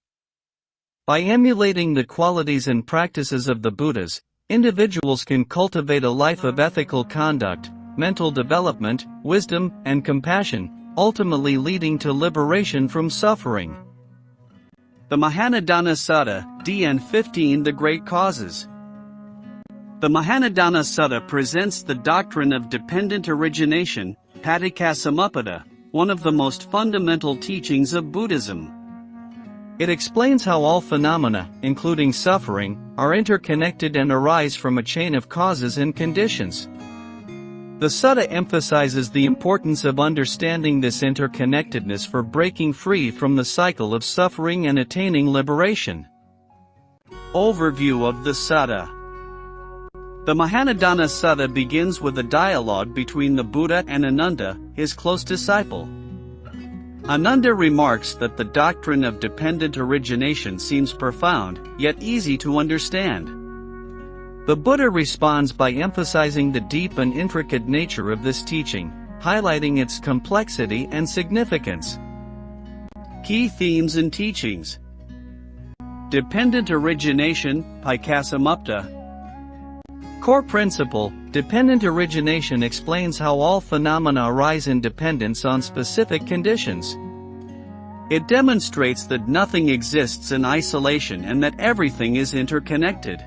By emulating the qualities and practices of the Buddhas, individuals can cultivate a life of ethical conduct, mental development, wisdom, and compassion, ultimately leading to liberation from suffering. The Mahanidana Sutta, DN 15 The Great Causes. The Mahanidana Sutta presents the doctrine of dependent origination, Paticcasamuppada, one of the most fundamental teachings of Buddhism. It explains how all phenomena, including suffering, are interconnected and arise from a chain of causes and conditions. The Sutta emphasizes the importance of understanding this interconnectedness for breaking free from the cycle of suffering and attaining liberation. Overview of the Sutta. The Mahanidana Sutta begins with a dialogue between the Buddha and Ananda, his close disciple. Ananda remarks that the doctrine of dependent origination seems profound, yet easy to understand. The Buddha responds by emphasizing the deep and intricate nature of this teaching, highlighting its complexity and significance. Key themes and teachings. Dependent origination, Paticcasamuppada. Core principle: dependent origination explains how all phenomena arise in dependence on specific conditions. It demonstrates that nothing exists in isolation and that everything is interconnected.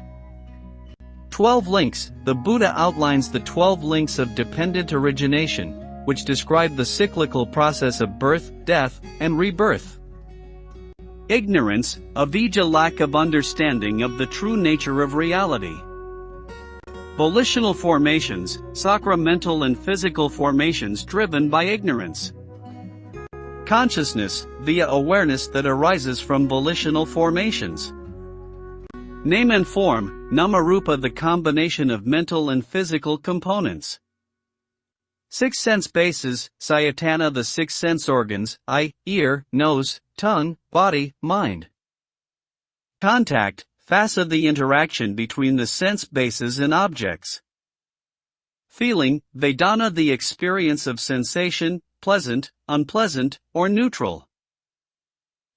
12 links: the Buddha outlines the 12 links of dependent origination, which describe the cyclical process of birth, death, and rebirth. Ignorance, avijja, lack of understanding of the true nature of reality. Volitional formations, sacramental and physical formations driven by ignorance. Consciousness, via awareness that arises from volitional formations. Name and form, namarupa, the combination of mental and physical components. Six sense bases, sayatana, the six sense organs, eye, ear, nose, tongue, body, mind. Contact, phassa, the interaction between the sense bases and objects. Feeling, vedana, the experience of sensation, pleasant, unpleasant, or neutral.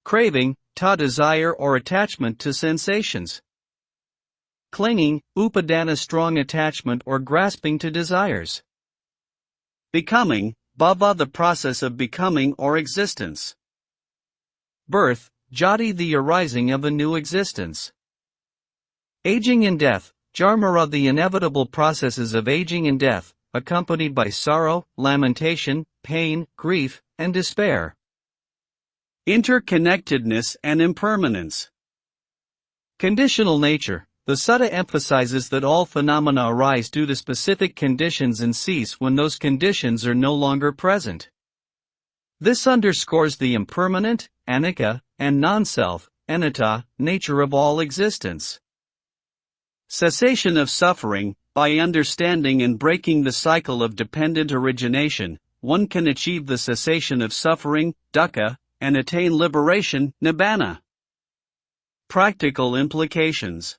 Craving, ta, desire or attachment to sensations. Clinging, upadana, strong attachment or grasping to desires. Becoming, bhava, the process of becoming or existence. Birth, jati, the arising of a new existence. Aging and death, jarmara, the inevitable processes of aging and death, accompanied by sorrow, lamentation, pain, grief, and despair. Interconnectedness and impermanence. Conditional nature. The Sutta emphasizes that all phenomena arise due to specific conditions and cease when those conditions are no longer present. This underscores the impermanent, anicca, and non-self, anatta, nature of all existence. Cessation of suffering. By understanding and breaking the cycle of dependent origination, one can achieve the cessation of suffering, dukkha, and attain liberation, nibbana. Practical implications.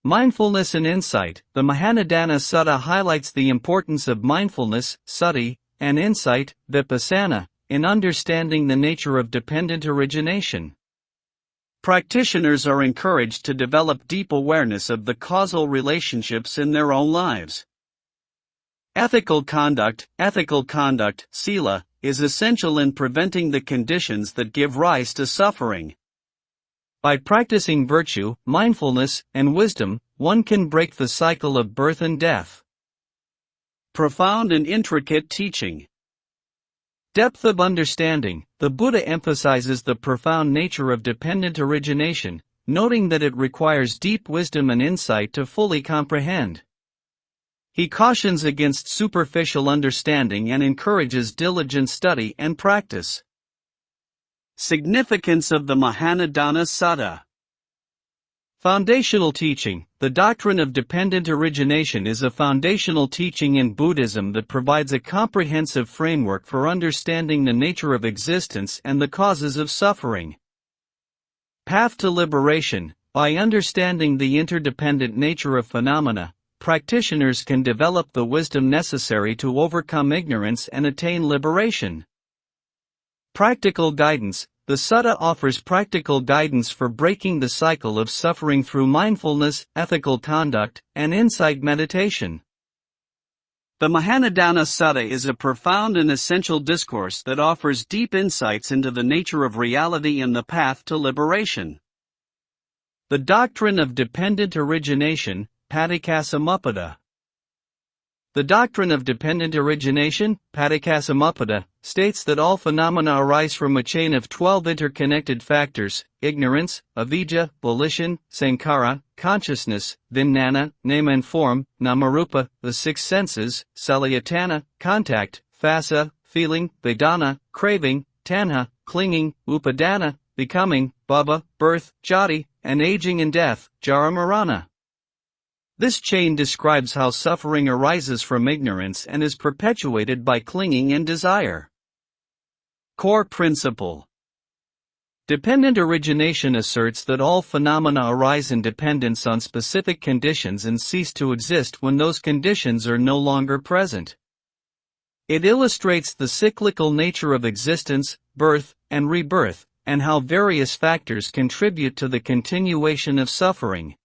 Mindfulness and insight. The Mahanidana Sutta highlights the importance of mindfulness, sati, and insight, vipassana, in understanding the nature of dependent origination. Practitioners are encouraged to develop deep awareness of the causal relationships in their own lives. Ethical conduct, sila, is essential in preventing the conditions that give rise to suffering. By practicing virtue, mindfulness, and wisdom, one can break the cycle of birth and death. Profound and intricate teaching. Depth of understanding. The Buddha emphasizes the profound nature of dependent origination, noting that it requires deep wisdom and insight to fully comprehend. He cautions against superficial understanding and encourages diligent study and practice. Significance of the Mahanidana Sutta. Foundational teaching. The doctrine of dependent origination is a foundational teaching in Buddhism that provides a comprehensive framework for understanding the nature of existence and the causes of suffering. Path to liberation. By understanding the interdependent nature of phenomena, practitioners can develop the wisdom necessary to overcome ignorance and attain liberation. Practical guidance. The Sutta offers practical guidance for breaking the cycle of suffering through mindfulness, ethical conduct, and insight meditation. The Mahanidana Sutta is a profound and essential discourse that offers deep insights into the nature of reality and the path to liberation. The doctrine of dependent origination, Paticassamuppada. The doctrine of dependent origination, Paticassamuppada, states that all phenomena arise from a chain of 12 interconnected factors: ignorance, avijja, volition, sankhara, consciousness, vijnana, name and form, namarupa, the six senses, salayatana, contact, phassa, feeling, vedana, craving, tanha, clinging, upadana, becoming, bhava, birth, jati, and aging and death, jara marana. This chain describes how suffering arises from ignorance and is perpetuated by clinging and desire. Core principle. Dependent origination asserts that all phenomena arise in dependence on specific conditions and cease to exist when those conditions are no longer present. It illustrates the cyclical nature of existence, birth, and rebirth, and how various factors contribute to the continuation of suffering.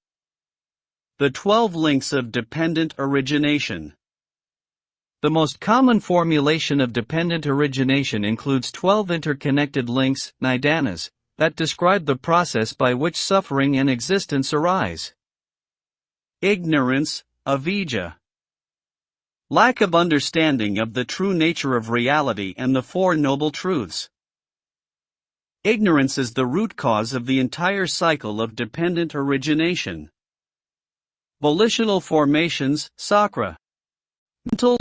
The 12 links of dependent origination. The most common formulation of dependent origination includes 12 interconnected links, nidanas, that describe the process by which suffering and existence arise. Ignorance, avijja. Lack of understanding of the true nature of reality and the Four Noble Truths. Ignorance is the root cause of the entire cycle of dependent origination. Volitional formations, sakra. Mental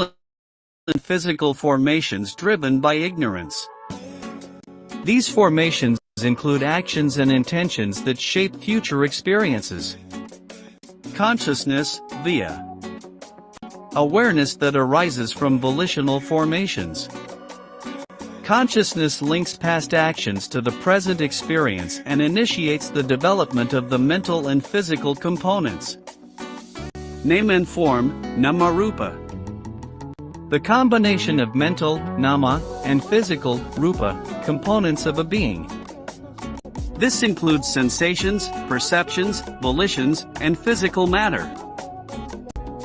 and physical formations driven by ignorance. These formations include actions and intentions that shape future experiences. Consciousness, via. Awareness that arises from volitional formations. Consciousness links past actions to the present experience and initiates the development of the mental and physical components. Name and form, namarupa. The combination of mental, nama, and physical, rupa, components of a being. This includes sensations, perceptions, volitions, and physical matter.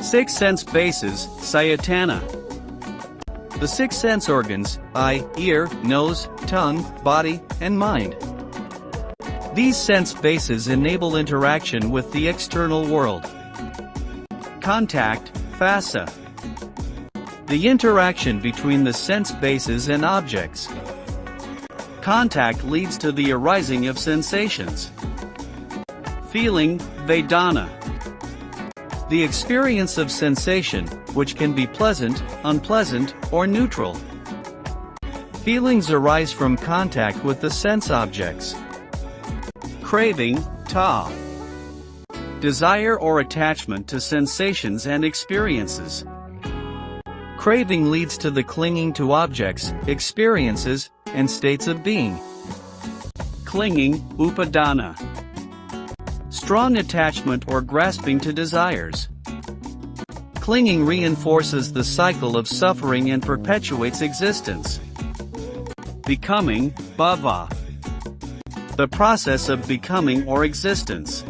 6 sense bases, sayatana. The 6 sense organs, eye, ear, nose, tongue, body, and mind. These sense bases enable interaction with the external world. Contact, phassa. The interaction between the sense bases and objects. Contact leads to the arising of sensations. Feeling, vedana. The experience of sensation, which can be pleasant, unpleasant, or neutral. Feelings arise from contact with the sense objects. Craving, ta. Desire or attachment to sensations and experiences. Craving leads to the clinging to objects, experiences, and states of being. Clinging, upadana. Strong attachment or grasping to desires. Clinging reinforces the cycle of suffering and perpetuates existence. Becoming, bhava. The process of becoming or existence.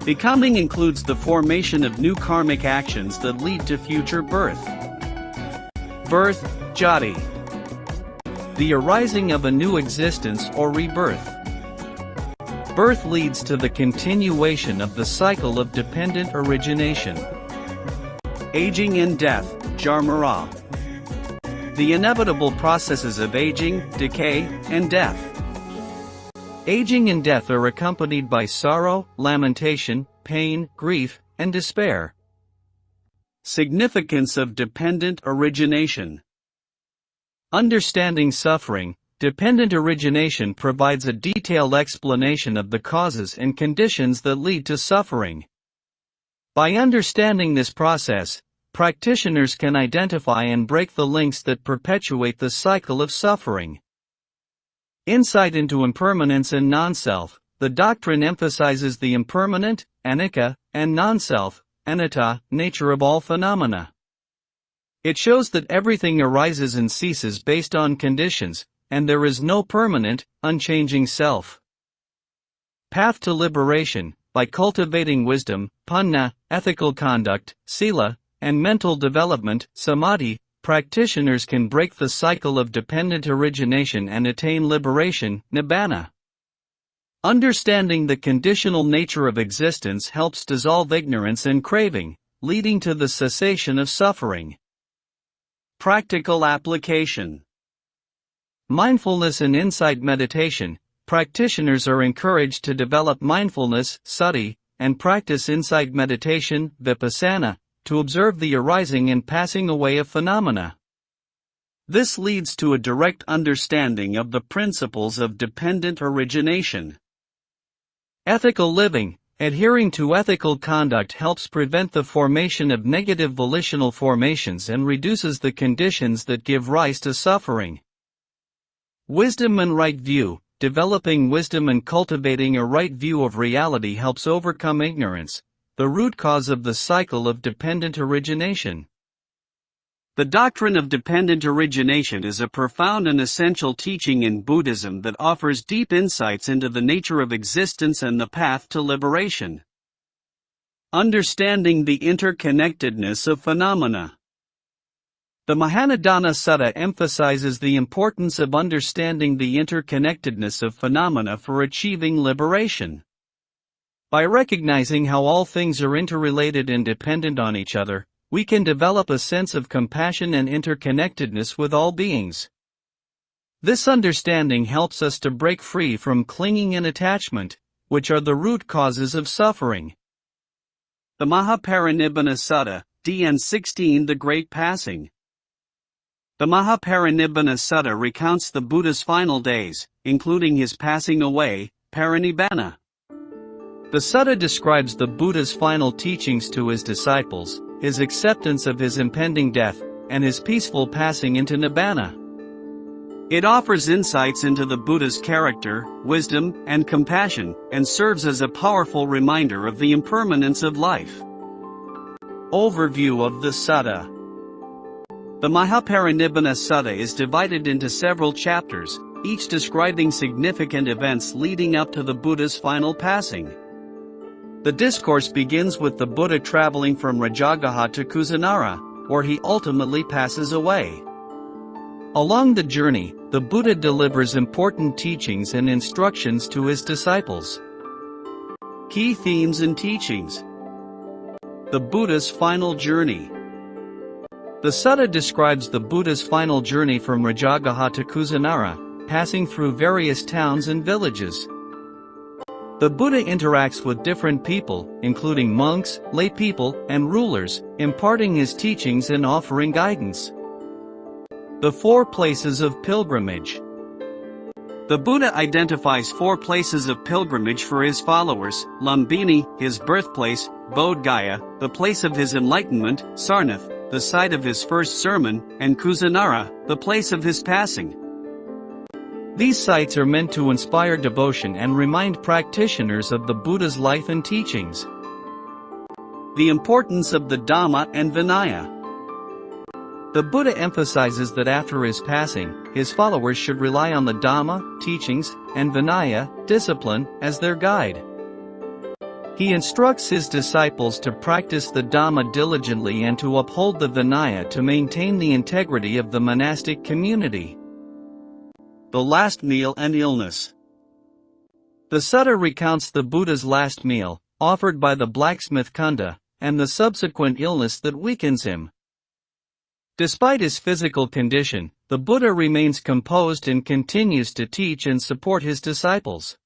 Becoming includes the formation of new karmic actions that lead to future birth. Birth, jati. the arising of a new existence or rebirth. Birth leads to the continuation of the cycle of dependent origination. Aging and death, Jarmara. The inevitable processes of aging, decay, and death. Aging and death are accompanied by sorrow, lamentation, pain, grief, and despair. Significance of dependent origination. Understanding suffering, dependent origination provides a detailed explanation of the causes and conditions that lead to suffering. By understanding this process, practitioners can identify and break the links that perpetuate the cycle of suffering. Insight into impermanence and non-self. The doctrine emphasizes the impermanent, anicca, and non-self, anatta, nature of all phenomena. It shows that everything arises and ceases based on conditions, and there is no permanent, unchanging self. Path to liberation. By cultivating wisdom, panna, ethical conduct, sila, and mental development, samadhi, practitioners can break the cycle of dependent origination and attain liberation, nibbana. Understanding the conditional nature of existence helps dissolve ignorance and craving, leading to the cessation of suffering. Practical application. Mindfulness and insight meditation. Practitioners are encouraged to develop mindfulness, sati, and practice insight meditation, vipassana, to observe the arising and passing away of phenomena. This leads to a direct understanding of the principles of dependent origination. Ethical living. Adhering to ethical conduct helps prevent the formation of negative volitional formations and reduces the conditions that give rise to suffering. Wisdom and right view. Developing wisdom and cultivating a right view of reality helps overcome ignorance, the root cause of the cycle of dependent origination. The doctrine of dependent origination is a profound and essential teaching in Buddhism that offers deep insights into the nature of existence and the path to liberation. Understanding the interconnectedness of phenomena. The Mahanidana Sutta emphasizes the importance of understanding the interconnectedness of phenomena for achieving liberation. By recognizing how all things are interrelated and dependent on each other, we can develop a sense of compassion and interconnectedness with all beings. This understanding helps us to break free from clinging and attachment, which are the root causes of suffering. The Mahaparinibbana Sutta, DN 16, The Great Passing. The Mahaparinibbana Sutta recounts the Buddha's final days, including his passing away, parinibbana. The sutta describes the Buddha's final teachings to his disciples, his acceptance of his impending death, and his peaceful passing into nibbana. It offers insights into the Buddha's character, wisdom, and compassion, and serves as a powerful reminder of the impermanence of life. Overview of the sutta. The Mahaparinibbana Sutta is divided into several chapters, each describing significant events leading up to the Buddha's final passing. The discourse begins with the Buddha traveling from Rajagaha to Kusinara, where he ultimately passes away. Along the journey, the Buddha delivers important teachings and instructions to his disciples. Key themes and teachings. The Buddha's final journey. The sutta describes the Buddha's final journey from Rajagaha to Kusinara, passing through various towns and villages. The Buddha interacts with different people, including monks, lay people, and rulers, imparting his teachings and offering guidance. The 4 places of pilgrimage. The Buddha identifies 4 places of pilgrimage for his followers: Lumbini, his birthplace; Bodh Gaya, the place of his enlightenment; Sarnath, the site of his first sermon; and Kusinara, the place of his passing. These sites are meant to inspire devotion and remind practitioners of the Buddha's life and teachings. The importance of the Dhamma and Vinaya. The Buddha emphasizes that after his passing, his followers should rely on the Dhamma, teachings, and Vinaya, discipline, as their guide. He instructs his disciples to practice the Dhamma diligently and to uphold the Vinaya to maintain the integrity of the monastic community. The last meal and illness. The sutta recounts the Buddha's last meal, offered by the blacksmith Kunda, and the subsequent illness that weakens him. Despite his physical condition, the Buddha remains composed and continues to teach and support his disciples.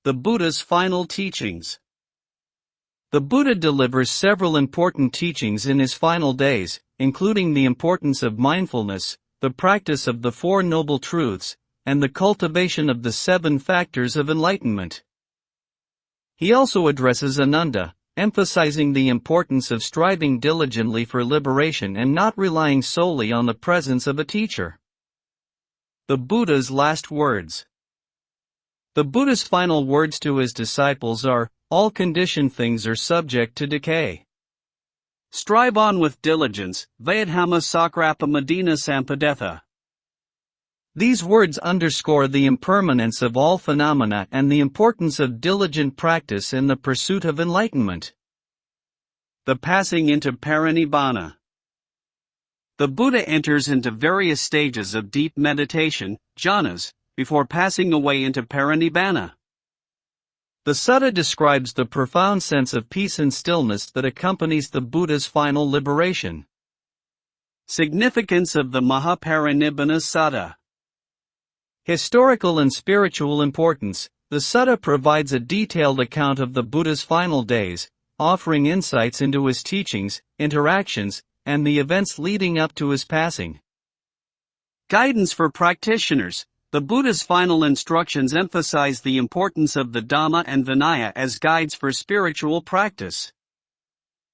The Buddha's final teachings. The Buddha delivers several important teachings in his final days, including the importance of mindfulness, the practice of the Four Noble Truths, and the cultivation of the 7 factors of enlightenment. He also addresses Ananda, emphasizing the importance of striving diligently for liberation and not relying solely on the presence of a teacher. The Buddha's last words. The Buddha's final words to his disciples are, "All conditioned things are subject to decay. Strive on with diligence, Vayadhama Sakrapa Medina Sampadetha." These words underscore the impermanence of all phenomena and the importance of diligent practice in the pursuit of enlightenment. The passing into parinibbana. The Buddha enters into various stages of deep meditation, jhanas, before passing away into parinibbana. The sutta describes the profound sense of peace and stillness that accompanies the Buddha's final liberation. Significance of the Mahaparinibbana Sutta. Historical and spiritual importance. The sutta provides a detailed account of the Buddha's final days, offering insights into his teachings, interactions, and the events leading up to his passing. Guidance for practitioners. The Buddha's final instructions emphasize the importance of the Dhamma and Vinaya as guides for spiritual practice.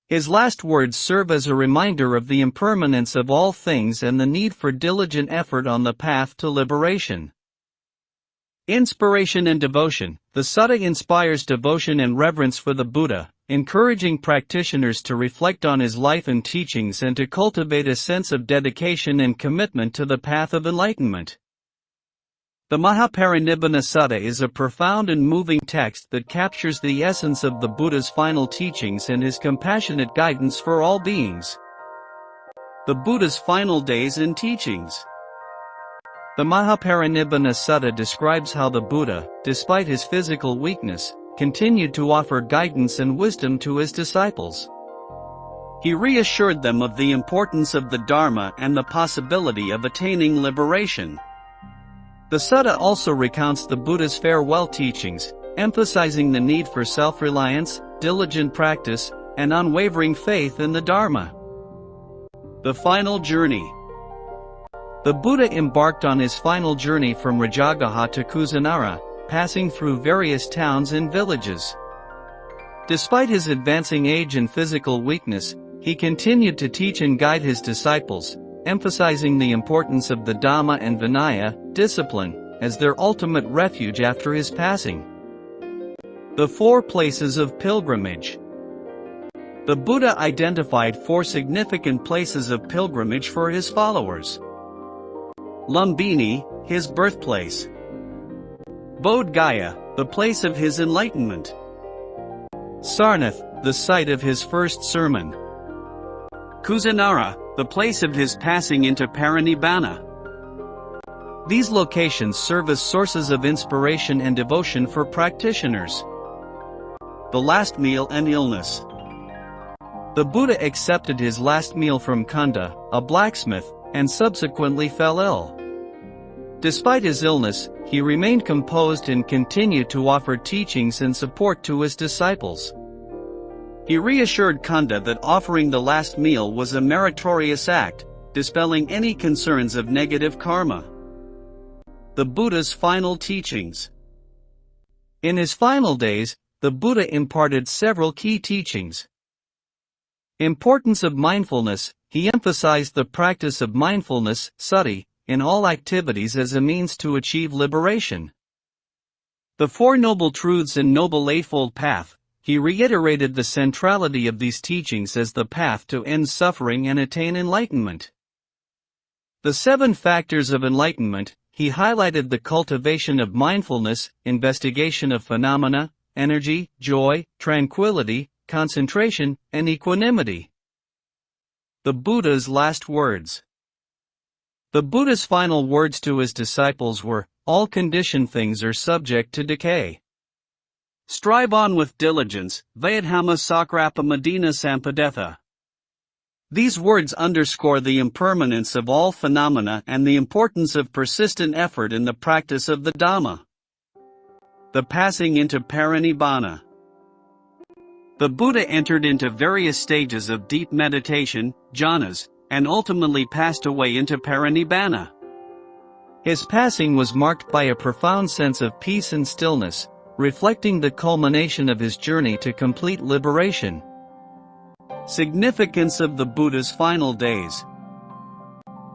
His last words serve as a reminder of the impermanence of all things and the need for diligent effort on the path to liberation. Inspiration and devotion. The sutta inspires devotion and reverence for the Buddha, encouraging practitioners to reflect on his life and teachings and to cultivate a sense of dedication and commitment to the path of enlightenment. The Mahaparinibbana Sutta is a profound and moving text that captures the essence of the Buddha's final teachings and his compassionate guidance for all beings. The Buddha's final days and teachings. The Mahaparinibbana Sutta describes how the Buddha, despite his physical weakness, continued to offer guidance and wisdom to his disciples. He reassured them of the importance of the Dharma and the possibility of attaining liberation. The sutta also recounts the Buddha's farewell teachings, emphasizing the need for self-reliance, diligent practice, and unwavering faith in the Dharma. The final journey. The Buddha embarked on his final journey from Rajagaha to Kusinara, passing through various towns and villages. Despite his advancing age and physical weakness, he continued to teach and guide his disciples, emphasizing the importance of the Dhamma and Vinaya, discipline, as their ultimate refuge after his passing. The 4 places of pilgrimage. The Buddha identified 4 significant places of pilgrimage for his followers. Lumbini, his birthplace. Bodh Gaya, the place of his enlightenment. Sarnath, the site of his first sermon. Kusinara, the place of his passing into parinibbana. These locations serve as sources of inspiration and devotion for practitioners. The last meal and illness. The Buddha accepted his last meal from Kunda, a blacksmith, and subsequently fell ill. Despite his illness, he remained composed and continued to offer teachings and support to his disciples. He reassured Kunda that offering the last meal was a meritorious act, dispelling any concerns of negative karma. The Buddha's final teachings. In his final days, the Buddha imparted several key teachings. Importance of mindfulness. He emphasized the practice of mindfulness, sati, in all activities as a means to achieve liberation. The Four Noble Truths and Noble Eightfold Path. He reiterated the centrality of these teachings as the path to end suffering and attain enlightenment. The 7 factors of enlightenment. He highlighted the cultivation of mindfulness, investigation of phenomena, energy, joy, tranquility, concentration, and equanimity. The Buddha's last words. The Buddha's final words to his disciples were, "All conditioned things are subject to decay. Strive on with diligence, Vayadhama Sakrapa Medina Sampadetha." These words underscore the impermanence of all phenomena and the importance of persistent effort in the practice of the Dhamma. The passing into parinibbana. The Buddha entered into various stages of deep meditation, jhanas, and ultimately passed away into parinibbana. His passing was marked by a profound sense of peace and stillness, reflecting the culmination of his journey to complete liberation. Significance of the Buddha's final days.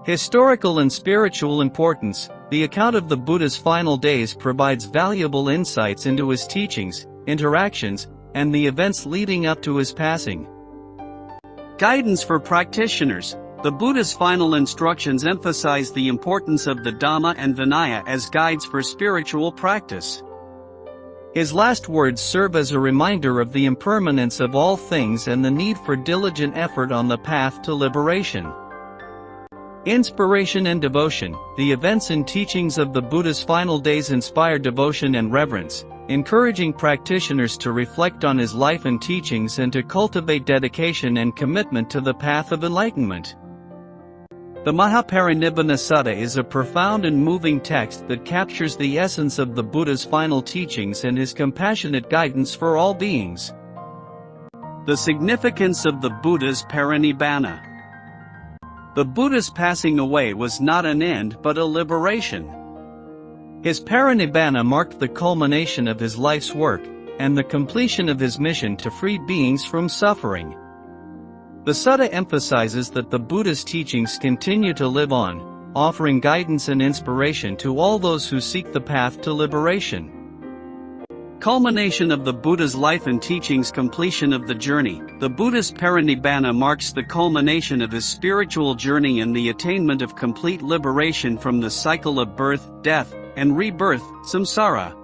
Historical and spiritual importance. The account of the Buddha's final days provides valuable insights into his teachings, interactions, and the events leading up to his passing. Guidance for practitioners. The Buddha's final instructions emphasize the importance of the Dhamma and Vinaya as guides for spiritual practice. His last words serve as a reminder of the impermanence of all things and the need for diligent effort on the path to liberation. Inspiration and devotion. The events and teachings of the Buddha's final days inspire devotion and reverence, encouraging practitioners to reflect on his life and teachings and to cultivate dedication and commitment to the path of enlightenment. The Mahaparinibbana Sutta is a profound and moving text that captures the essence of the Buddha's final teachings and his compassionate guidance for all beings. The significance of the Buddha's parinibbana. The Buddha's passing away was not an end but a liberation. His parinibbana marked the culmination of his life's work, and the completion of his mission to free beings from suffering. The Sutta emphasizes that the Buddha's teachings continue to live on, offering guidance and inspiration to all those who seek the path to liberation. Culmination of the Buddha's life and teachings. Completion of the journey. The Buddha's parinibbana marks the culmination of his spiritual journey and the attainment of complete liberation from the cycle of birth, death, and rebirth, samsara.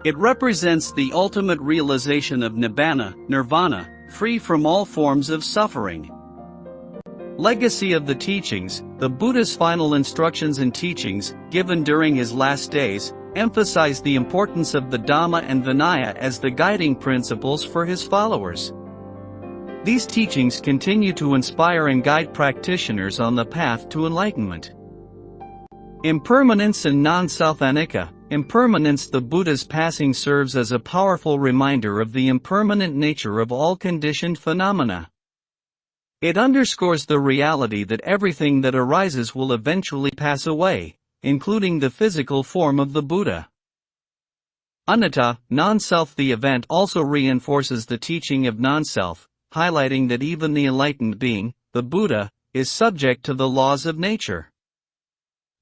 It represents the ultimate realization of nibbana, nirvana, free from all forms of suffering. Legacy of the teachings. The Buddha's final instructions and teachings, given during his last days, emphasize the importance of the Dhamma and Vinaya as the guiding principles for his followers. These teachings continue to inspire and guide practitioners on the path to enlightenment. Impermanence and non-self anicca. Impermanence. The Buddha's passing serves as a powerful reminder of the impermanent nature of all conditioned phenomena. It underscores the reality that everything that arises will eventually pass away, including the physical form of the Buddha. Anatta, non-self. The event also reinforces the teaching of non-self, highlighting that even the enlightened being, the Buddha, is subject to the laws of nature.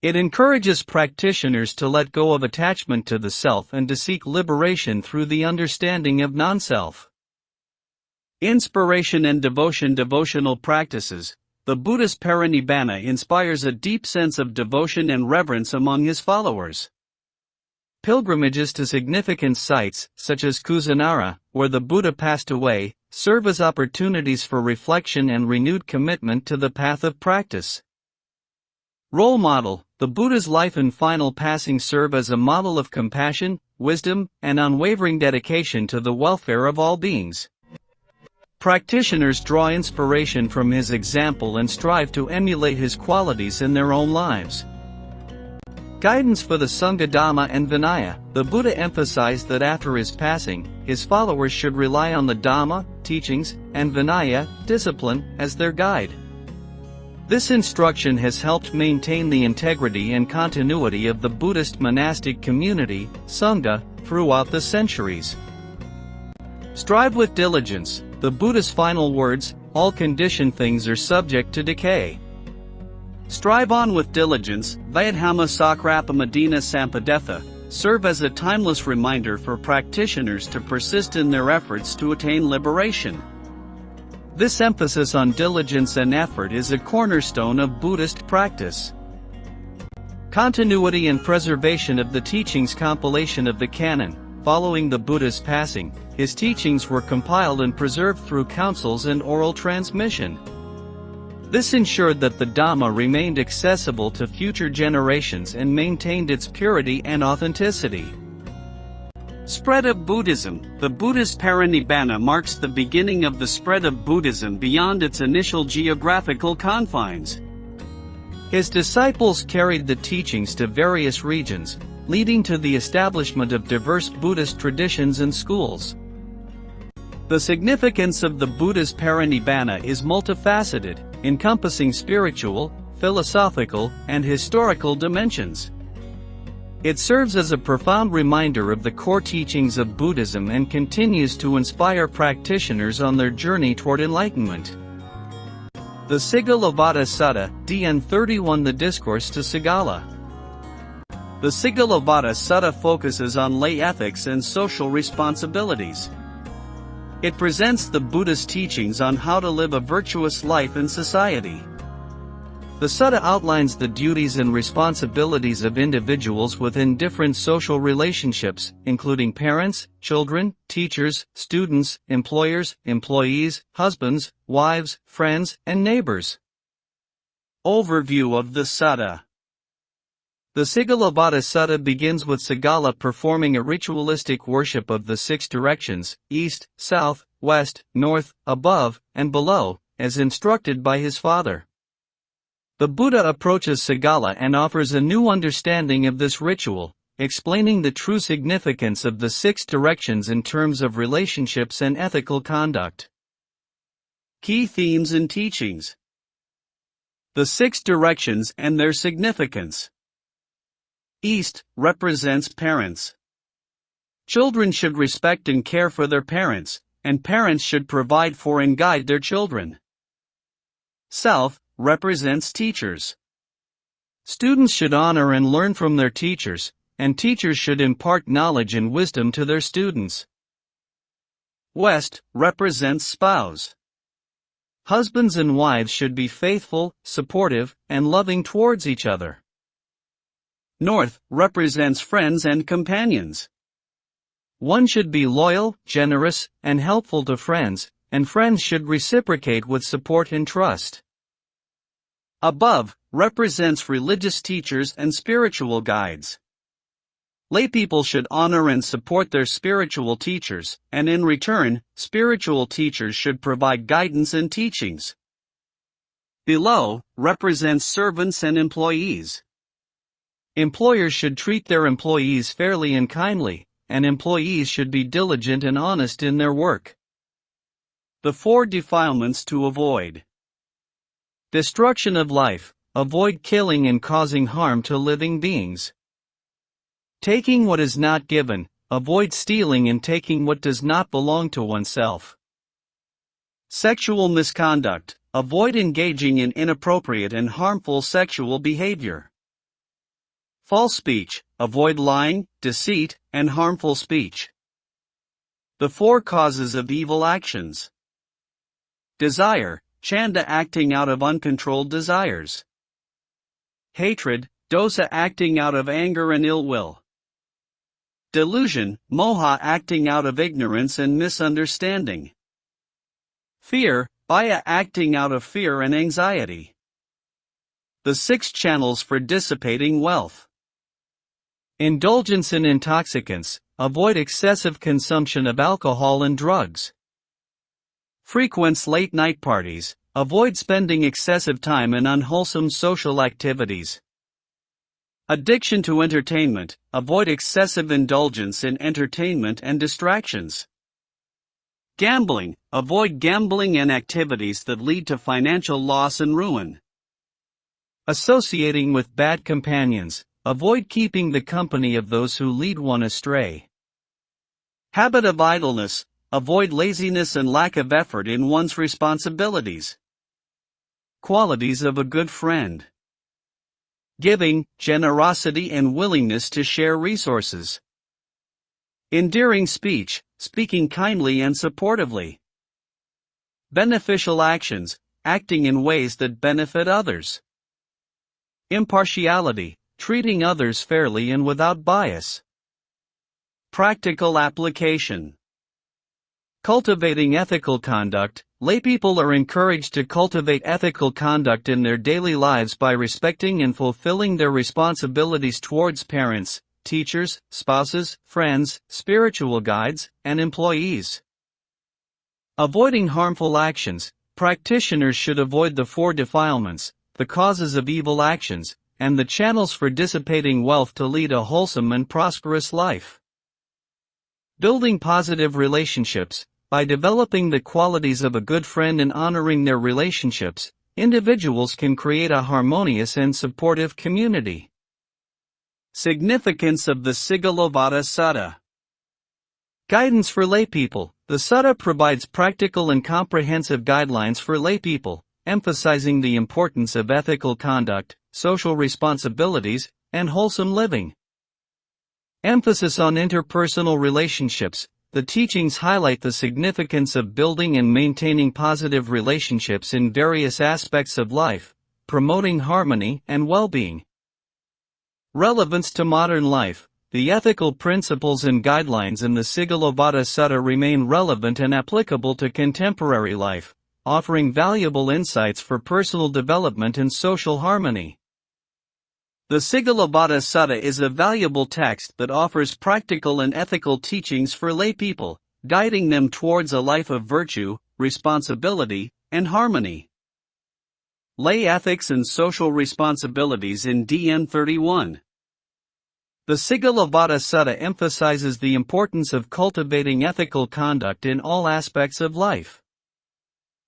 It encourages practitioners to let go of attachment to the self and to seek liberation through the understanding of non-self. Inspiration and devotion. Devotional practices. The Buddha's parinibbana inspires a deep sense of devotion and reverence among his followers. Pilgrimages to significant sites, such as Kusinara, where the Buddha passed away, serve as opportunities for reflection and renewed commitment to the path of practice. Role model. The Buddha's life and final passing serve as a model of compassion, wisdom, and unwavering dedication to the welfare of all beings. Practitioners draw inspiration from his example and strive to emulate his qualities in their own lives. Guidance for the Sangha, Dhamma and Vinaya. The Buddha emphasized that after his passing, his followers should rely on the Dhamma, teachings, and Vinaya, discipline, as their guide. This instruction has helped maintain the integrity and continuity of the Buddhist monastic community, Sangha, throughout the centuries. Strive with diligence. The Buddha's final words, all conditioned things are subject to decay. Strive on with diligence, Vayadhama Sakrapa Medina Sampadetha, serve as a timeless reminder for practitioners to persist in their efforts to attain liberation. This emphasis on diligence and effort is a cornerstone of Buddhist practice. Continuity and preservation of the teachings. Compilation of the canon. Following the Buddha's passing, his teachings were compiled and preserved through councils and oral transmission. This ensured that the Dhamma remained accessible to future generations and maintained its purity and authenticity. Spread of Buddhism. The Buddha's parinibbana marks the beginning of the spread of Buddhism beyond its initial geographical confines. His disciples carried the teachings to various regions, leading to the establishment of diverse Buddhist traditions and schools. The significance of the Buddha's parinibbana is multifaceted, encompassing spiritual, philosophical, and historical dimensions. It serves as a profound reminder of the core teachings of Buddhism and continues to inspire practitioners on their journey toward enlightenment. The Sigalovada Sutta, DN 31. The Discourse to Sigala. The Sigalovada Sutta focuses on lay ethics and social responsibilities. It presents the Buddha's teachings on how to live a virtuous life in society. The sutta outlines the duties and responsibilities of individuals within different social relationships, including parents, children, teachers, students, employers, employees, husbands, wives, friends, and neighbors. Overview of the sutta. The Sigalovada Sutta begins with Sigala performing a ritualistic worship of the six directions, east, south, west, north, above, and below, as instructed by his father. The Buddha approaches Sigala and offers a new understanding of this ritual, explaining the true significance of the six directions in terms of relationships and ethical conduct. Key themes and teachings. The six directions and their significance. East represents parents. Children should respect and care for their parents, and parents should provide for and guide their children. South represents teachers. Students should honor and learn from their teachers, and teachers should impart knowledge and wisdom to their students. West represents spouse. Husbands and wives should be faithful, supportive, and loving towards each other. North represents friends and companions. One should be loyal, generous, and helpful to friends, and friends should reciprocate with support and trust. Above represents religious teachers and spiritual guides. Laypeople should honor and support their spiritual teachers, and in return, spiritual teachers should provide guidance and teachings. Below represents servants and employees. Employers should treat their employees fairly and kindly, and employees should be diligent and honest in their work. The four defilements to avoid. Destruction of life. Avoid killing and causing harm to living beings. Taking what is not given. Avoid stealing and taking what does not belong to oneself. Sexual misconduct. Avoid engaging in inappropriate and harmful sexual behavior. False speech. Avoid lying, deceit, and harmful speech. The four causes of evil actions. Desire. Chanda, acting out of uncontrolled desires. Hatred. Dosa, acting out of anger and ill will. Delusion. Moha, acting out of ignorance and misunderstanding. Fear. Bhaya, acting out of fear and anxiety. The six channels for dissipating wealth. Indulgence in intoxicants. Avoid excessive consumption of alcohol and drugs. Frequents late-night parties. Avoid spending excessive time in unwholesome social activities. Addiction to entertainment. Avoid excessive indulgence in entertainment and distractions. Gambling. Avoid gambling and activities that lead to financial loss and ruin. Associating with bad companions. Avoid keeping the company of those who lead one astray. Habit of idleness. Avoid laziness and lack of effort in one's responsibilities. Qualities of a good friend. Giving, generosity and willingness to share resources. Endearing speech, speaking kindly and supportively. Beneficial actions, acting in ways that benefit others. Impartiality, treating others fairly and without bias. Practical application. Cultivating ethical conduct. Laypeople are encouraged to cultivate ethical conduct in their daily lives by respecting and fulfilling their responsibilities towards parents, teachers, spouses, friends, spiritual guides, and employees. Avoiding harmful actions. Practitioners should avoid the four defilements, the causes of evil actions, and the channels for dissipating wealth to lead a wholesome and prosperous life. Building positive relationships. By developing the qualities of a good friend and honoring their relationships, individuals can create a harmonious and supportive community. Significance of the Sigalovada Sutta. Guidance for laypeople. The Sutta provides practical and comprehensive guidelines for laypeople, emphasizing the importance of ethical conduct, social responsibilities, and wholesome living. Emphasis on interpersonal relationships. The teachings highlight the significance of building and maintaining positive relationships in various aspects of life, promoting harmony and well-being. Relevance to modern life. The ethical principles and guidelines in the Sigalovada Sutta remain relevant and applicable to contemporary life, offering valuable insights for personal development and social harmony. The Sigalovada Sutta is a valuable text that offers practical and ethical teachings for laypeople, guiding them towards a life of virtue, responsibility, and harmony. Lay ethics and social responsibilities in DN 31. The Sigalovada Sutta emphasizes the importance of cultivating ethical conduct in all aspects of life.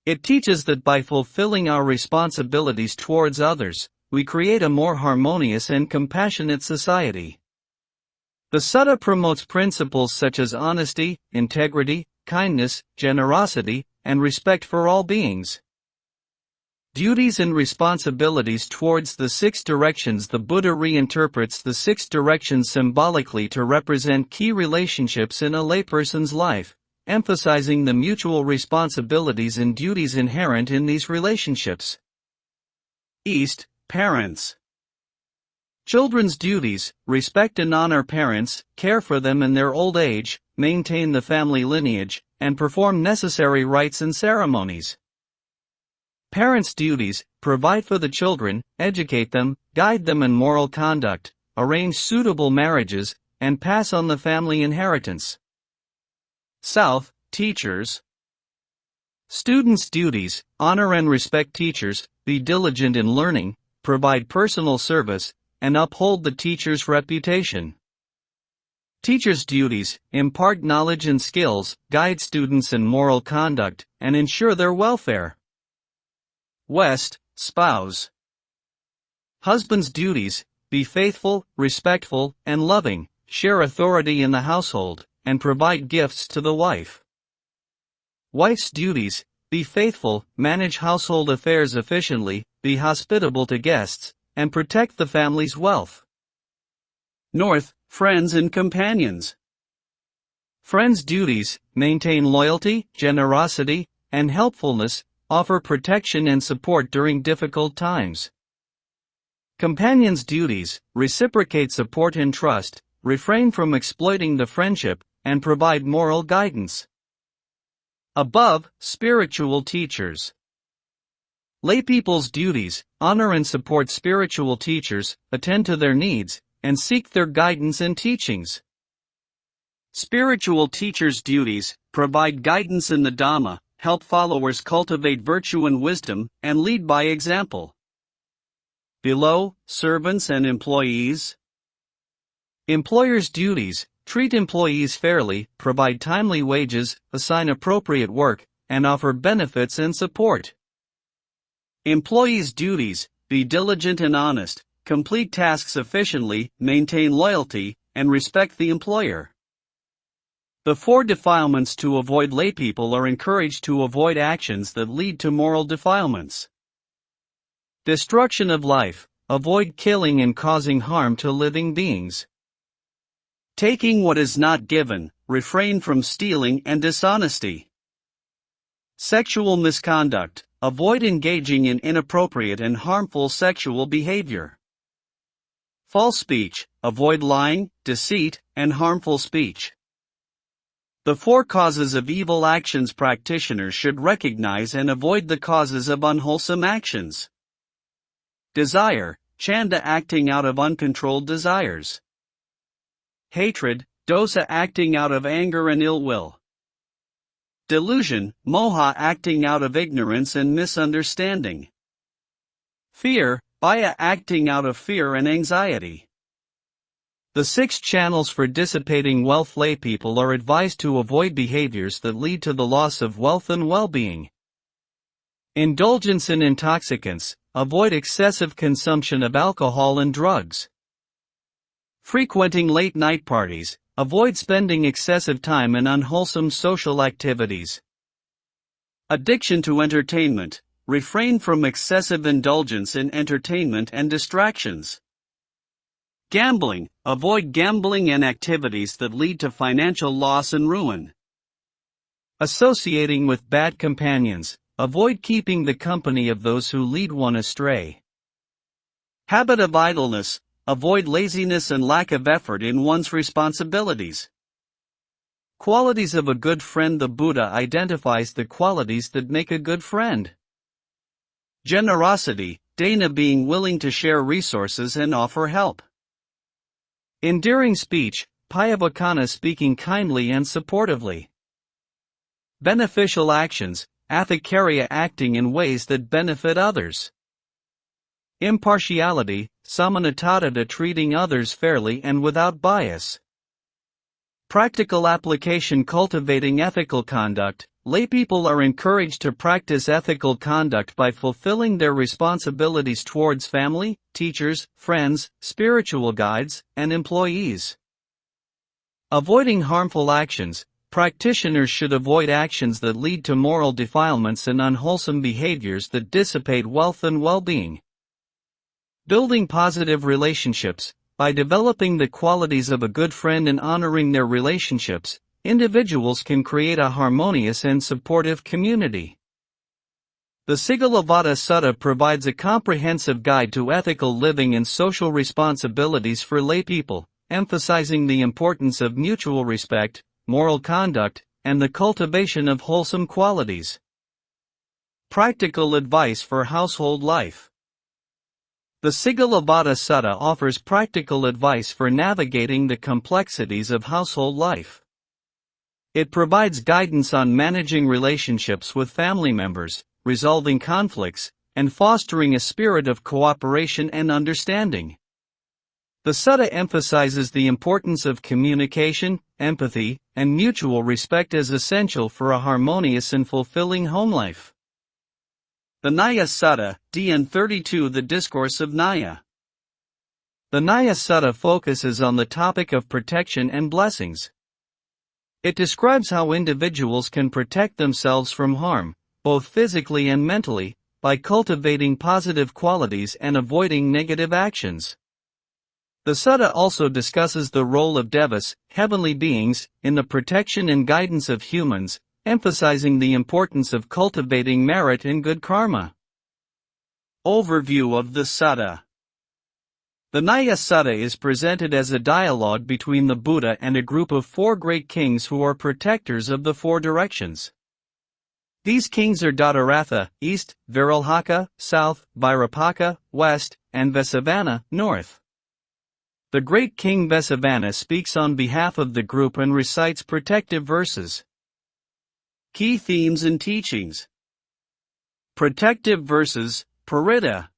It teaches that by fulfilling our responsibilities towards others, we create a more harmonious and compassionate society. The Sutta promotes principles such as honesty, integrity, kindness, generosity, and respect for all beings. Duties and responsibilities towards the six directions. The Buddha reinterprets the six directions symbolically to represent key relationships in a layperson's life, emphasizing the mutual responsibilities and duties inherent in these relationships. East, parents. Children's duties: respect and honor parents, care for them in their old age, maintain the family lineage, and perform necessary rites and ceremonies. Parents' duties: provide for the children, educate them, guide them in moral conduct, arrange suitable marriages, and pass on the family inheritance. South, teachers. Students' duties: honor and respect teachers, be diligent in learning, provide personal service, and uphold the teacher's reputation. Teachers' duties: impart knowledge and skills, guide students in moral conduct, and ensure their welfare. West, spouse. Husband's duties: be faithful, respectful, and loving, share authority in the household, and provide gifts to the wife. Wife's duties: be faithful, manage household affairs efficiently, be hospitable to guests, and protect the family's wealth. North, friends and companions. Friends' duties: maintain loyalty, generosity, and helpfulness, offer protection and support during difficult times. Companions' duties: reciprocate support and trust, refrain from exploiting the friendship, and provide moral guidance. Above, spiritual teachers. Laypeople's duties: honor and support spiritual teachers, attend to their needs, and seek their guidance and teachings. Spiritual teachers' duties: provide guidance in the Dhamma, help followers cultivate virtue and wisdom, and lead by example. Below, servants and employees. Employers' duties: treat employees fairly, provide timely wages, assign appropriate work, and offer benefits and support. Employees' duties: be diligent and honest, complete tasks efficiently, maintain loyalty, and respect the employer. The four defilements to avoid. Laypeople are encouraged to avoid actions that lead to moral defilements. Destruction of life: avoid killing and causing harm to living beings. Taking what is not given: refrain from stealing and dishonesty. Sexual misconduct: avoid engaging in inappropriate and harmful sexual behavior. False speech: avoid lying, deceit, and harmful speech. The 4 causes of evil actions practitioners should recognize and avoid the causes of unwholesome actions. Desire, chanda acting out of uncontrolled desires. Hatred, dosa acting out of anger and ill will. Delusion, moha acting out of ignorance and misunderstanding. Fear, bhaya acting out of fear and anxiety. The 6 channels for dissipating wealth. Laypeople are advised to avoid behaviors that lead to the loss of wealth and well-being. Indulgence in intoxicants, avoid excessive consumption of alcohol and drugs. Frequenting late-night parties, avoid spending excessive time in unwholesome social activities. Addiction to entertainment, refrain from excessive indulgence in entertainment and distractions. Gambling, avoid gambling and activities that lead to financial loss and ruin. Associating with bad companions, avoid keeping the company of those who lead one astray. Habit of idleness, avoid laziness and lack of effort in one's responsibilities. Qualities of a good friend. The Buddha identifies the qualities that make a good friend. Generosity, dana being willing to share resources and offer help. Endearing speech, payavakana speaking kindly and supportively. Beneficial actions, athakarya acting in ways that benefit others. Impartiality, samanatadata treating others fairly and without bias. Practical application cultivating ethical conduct. Laypeople are encouraged to practice ethical conduct by fulfilling their responsibilities towards family, teachers, friends, spiritual guides, and employees. Avoiding harmful actions. Practitioners should avoid actions that lead to moral defilements and unwholesome behaviors that dissipate wealth and well-being. Building positive relationships. By developing the qualities of a good friend and honoring their relationships, individuals can create a harmonious and supportive community. The Sigalovada Sutta provides a comprehensive guide to ethical living and social responsibilities for laypeople, emphasizing the importance of mutual respect, moral conduct, and the cultivation of wholesome qualities. Practical advice for household life. The Sigalovada Sutta offers practical advice for navigating the complexities of household life. It provides guidance on managing relationships with family members, resolving conflicts, and fostering a spirit of cooperation and understanding. The Sutta emphasizes the importance of communication, empathy, and mutual respect as essential for a harmonious and fulfilling home life. The Nyaya Sutta, DN 32. The Discourse of Nyaya. The Nyaya Sutta focuses on the topic of protection and blessings. It describes how individuals can protect themselves from harm, both physically and mentally, by cultivating positive qualities and avoiding negative actions. The Sutta also discusses the role of devas, heavenly beings, in the protection and guidance of humans, emphasizing the importance of cultivating merit and good karma. Overview of the Sutta. The Nyaya Sutta is presented as a dialogue between the Buddha and a group of 4 great kings who are protectors of the 4 directions. These kings are Dhataratha, east, Virulhaka, south, Vairapaka, west, and Vesavana, north. The great king Vesavana speaks on behalf of the group and recites protective verses. Key themes and teachings. Protective verses, Paritta.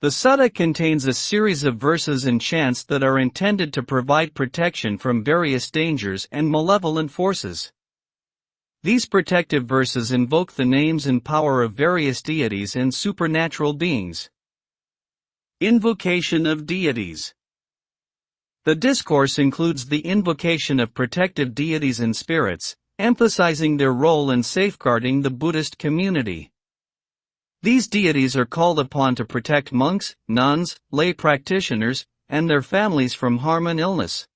The Sutta contains a series of verses and chants that are intended to provide protection from various dangers and malevolent forces. These protective verses invoke the names and power of various deities and supernatural beings. Invocation of deities. The discourse includes the invocation of protective deities and spirits, emphasizing their role in safeguarding the Buddhist community. These deities are called upon to protect monks, nuns, lay practitioners, and their families from harm and illness.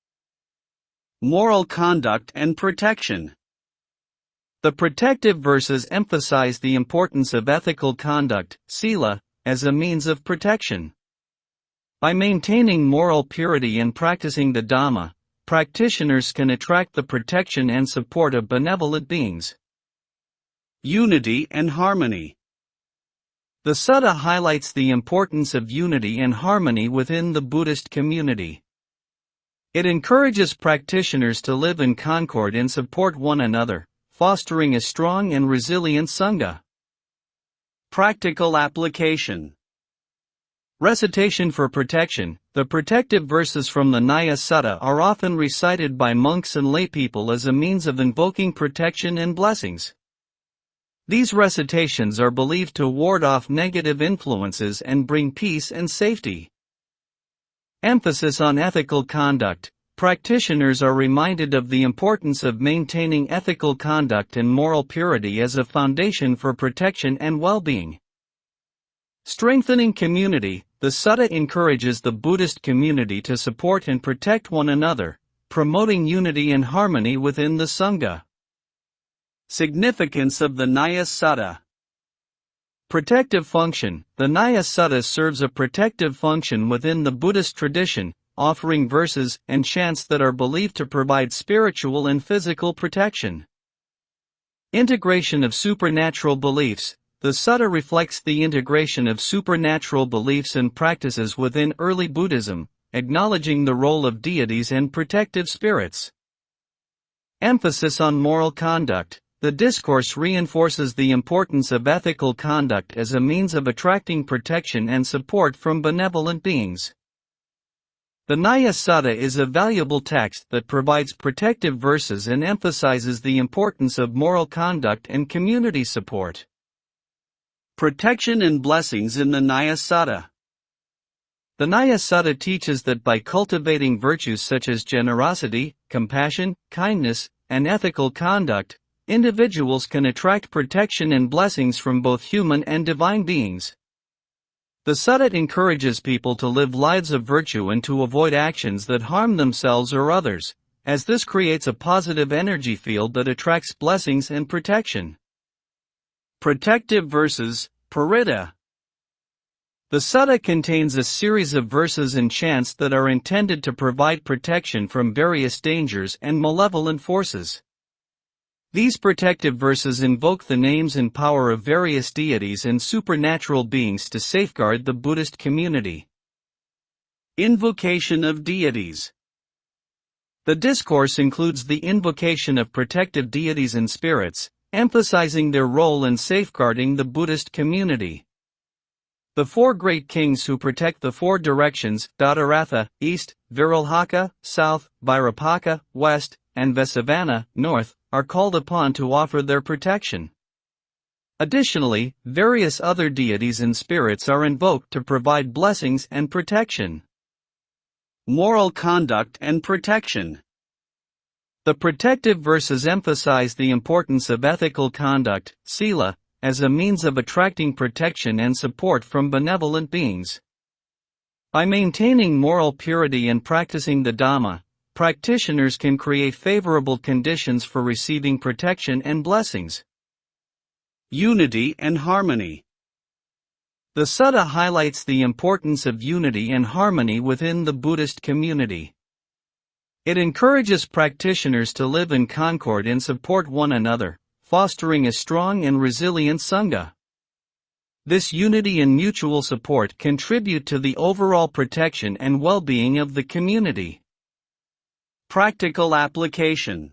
Moral conduct and protection. The protective verses emphasize the importance of ethical conduct, sila, as a means of protection. By maintaining moral purity and practicing the Dhamma, practitioners can attract the protection and support of benevolent beings. Unity and harmony. The sutta highlights the importance of unity and harmony within the Buddhist community. It encourages practitioners to live in concord and support one another, fostering a strong and resilient Sangha. Practical application. Recitation for protection. The protective verses from the Nyaya Sutta are often recited by monks and laypeople as a means of invoking protection and blessings. These recitations are believed to ward off negative influences and bring peace and safety. Emphasis on ethical conduct. Practitioners are reminded of the importance of maintaining ethical conduct and moral purity as a foundation for protection and well-being. Strengthening community. The sutta encourages the Buddhist community to support and protect one another, promoting unity and harmony within the Sangha. Significance of the Nyaya Sutta. Protective function. The Nyaya Sutta serves a protective function within the Buddhist tradition, offering verses and chants that are believed to provide spiritual and physical protection. Integration of supernatural beliefs. The sutta reflects the integration of supernatural beliefs and practices within early Buddhism, acknowledging the role of deities and protective spirits. Emphasis on moral conduct. The discourse reinforces the importance of ethical conduct as a means of attracting protection and support from benevolent beings. The Nyaya Sutta is a valuable text that provides protective verses and emphasizes the importance of moral conduct and community support. Protection and blessings in the Nyaya Sutta. The Nyaya Sutta teaches that by cultivating virtues such as generosity, compassion, kindness, and ethical conduct, individuals can attract protection and blessings from both human and divine beings. The sutta encourages people to live lives of virtue and to avoid actions that harm themselves or others, as this creates a positive energy field that attracts blessings and protection. Protective verses, Paritta. The sutta contains a series of verses and chants that are intended to provide protection from various dangers and malevolent forces. These protective verses invoke the names and power of various deities and supernatural beings to safeguard the Buddhist community. Invocation of deities. The discourse includes the invocation of protective deities and spirits, emphasizing their role in safeguarding the Buddhist community. The four great kings who protect the four directions, Dhataratha, east, Virulhaka, south, Vairapaka, west, and Vesavana, north, are called upon to offer their protection. Additionally, various other deities and spirits are invoked to provide blessings and protection. Moral conduct and protection. The protective verses emphasize the importance of ethical conduct, sila, as a means of attracting protection and support from benevolent beings. By maintaining moral purity and practicing the Dhamma, practitioners can create favorable conditions for receiving protection and blessings. Unity and harmony. The sutta highlights the importance of unity and harmony within the Buddhist community. It encourages practitioners to live in concord and support one another, fostering a strong and resilient Sangha. This unity and mutual support contribute to the overall protection and well-being of the community. Practical application.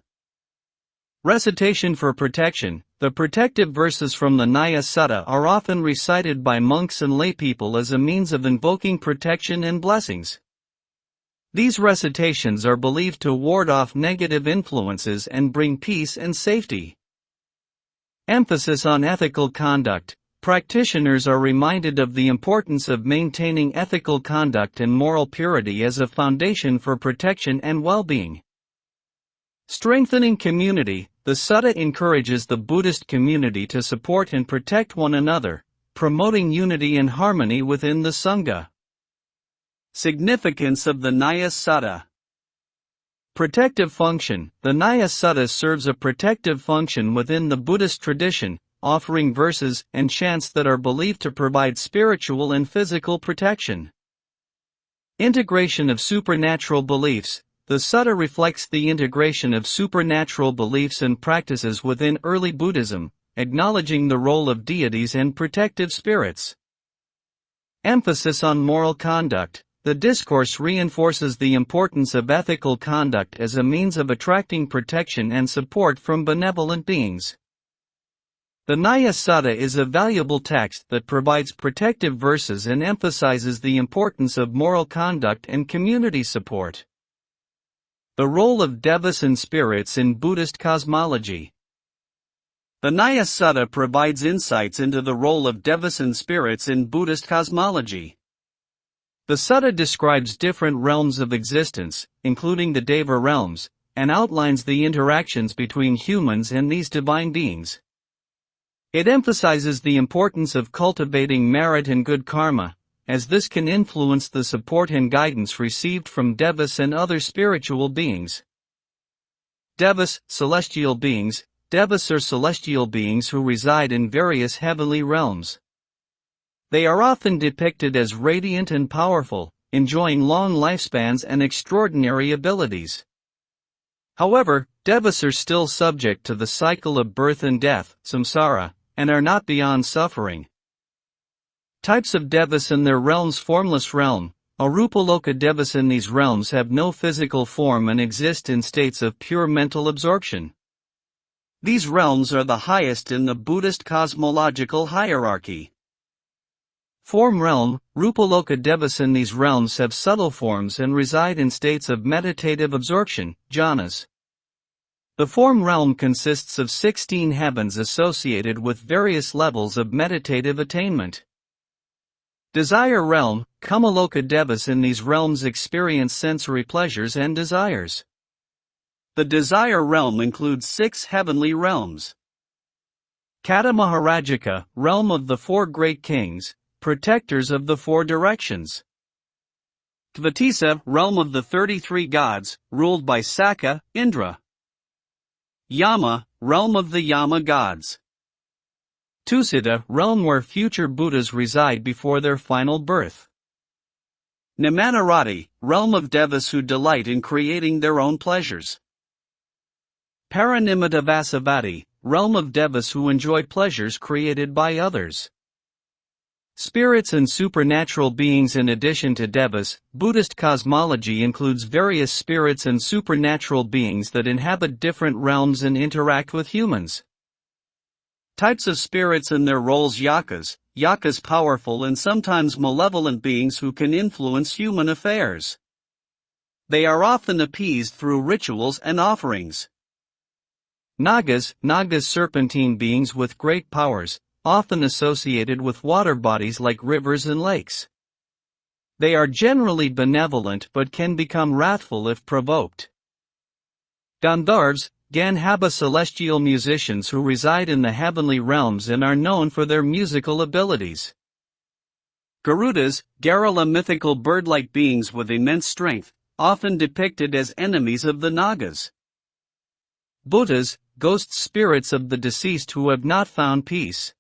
Recitation for protection. The protective verses from the Nyaya Sutta are often recited by monks and laypeople as a means of invoking protection and blessings. These recitations are believed to ward off negative influences and bring peace and safety. Emphasis on ethical conduct. Practitioners are reminded of the importance of maintaining ethical conduct and moral purity as a foundation for protection and well-being. Strengthening community. The sutta encourages the Buddhist community to support and protect one another, promoting unity and harmony within the Sangha. Significance of the Nyaya Sutta. Protective function. The Nyaya Sutta serves a protective function within the Buddhist tradition, offering verses and chants that are believed to provide spiritual and physical protection. Integration of supernatural beliefs. the sutta reflects the integration of supernatural beliefs and practices within early Buddhism, acknowledging the role of deities and protective spirits. Emphasis on moral conduct. The discourse reinforces the importance of ethical conduct as a means of attracting protection and support from benevolent beings. The Nyaya Sutta is a valuable text that provides protective verses and emphasizes the importance of moral conduct and community support. The role of devas and spirits in Buddhist cosmology. The Nyaya Sutta provides insights into the role of devas and spirits in Buddhist cosmology. The sutta describes different realms of existence, including the Deva realms, and outlines the interactions between humans and these divine beings. It emphasizes the importance of cultivating merit and good karma, as this can influence the support and guidance received from devas and other spiritual beings. Devas, celestial beings. Devas are celestial beings who reside in various heavenly realms. They are often depicted as radiant and powerful, enjoying long lifespans and extraordinary abilities. However, devas are still subject to the cycle of birth and death, samsara, and are not beyond suffering. Types of devas in their realms. Formless realm. Arupaloka devas in these realms have no physical form and exist in states of pure mental absorption. These realms are the highest in the Buddhist cosmological hierarchy. Form realm. Rupaloka devas in these realms have subtle forms and reside in states of meditative absorption, jhanas. The form realm consists of 16 heavens associated with various levels of meditative attainment. Desire realm. Kamaloka devas in these realms experience sensory pleasures and desires. The desire realm includes 6 heavenly realms. Kata Maharajika, realm of the 4 great kings, protectors of the 4 directions. Tvatisa, realm of the 33 gods, ruled by Sakka, Indra. Yama, realm of the Yama gods. Tusita, realm where future Buddhas reside before their final birth. Nimanarati, realm of devas who delight in creating their own pleasures. Paranimata Vasavati, realm of devas who enjoy pleasures created by others. Spirits and supernatural beings. In addition to devas, Buddhist cosmology includes various spirits and supernatural beings that inhabit different realms and interact with humans. Types of spirits and their roles. Yakas. Yakas, powerful and sometimes malevolent beings who can influence human affairs. They are often appeased through rituals and offerings. Nagas. Nagas, serpentine beings with great powers, often associated with water bodies like rivers and lakes. They are generally benevolent but can become wrathful if provoked. Gandharvas. Gandhava, celestial musicians who reside in the heavenly realms and are known for their musical abilities. Garudas. Garula, mythical bird-like beings with immense strength, often depicted as enemies of the Nagas. Bhutas. Ghost spirits of the deceased who have not found peace.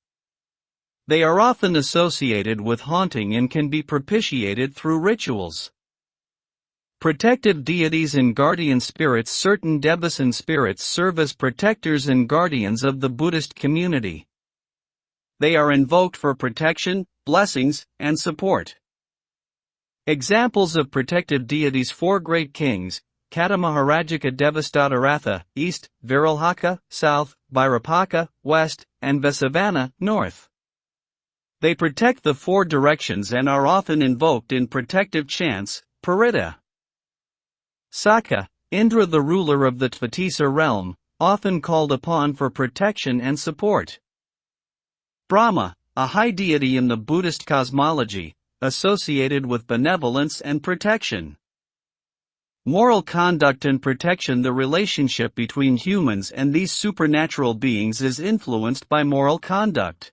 They are often associated with haunting and can be propitiated through rituals. Protective deities and guardian spirits. Certain devas and spirits serve as protectors and guardians of the Buddhist community. They are invoked for protection, blessings, and support. Examples of protective deities. 4 great kings. Kata Maharajika Devastaratha, east, Viralhaka, south, Bhairapaka, west, and Vasavana, north. They protect the 4 directions and are often invoked in protective chants, Parita. Sakka, Indra, the ruler of the Tvatisa realm, often called upon for protection and support. Brahma, a high deity in the Buddhist cosmology, associated with benevolence and protection. Moral conduct and protection. The relationship between humans and these supernatural beings is influenced by moral conduct.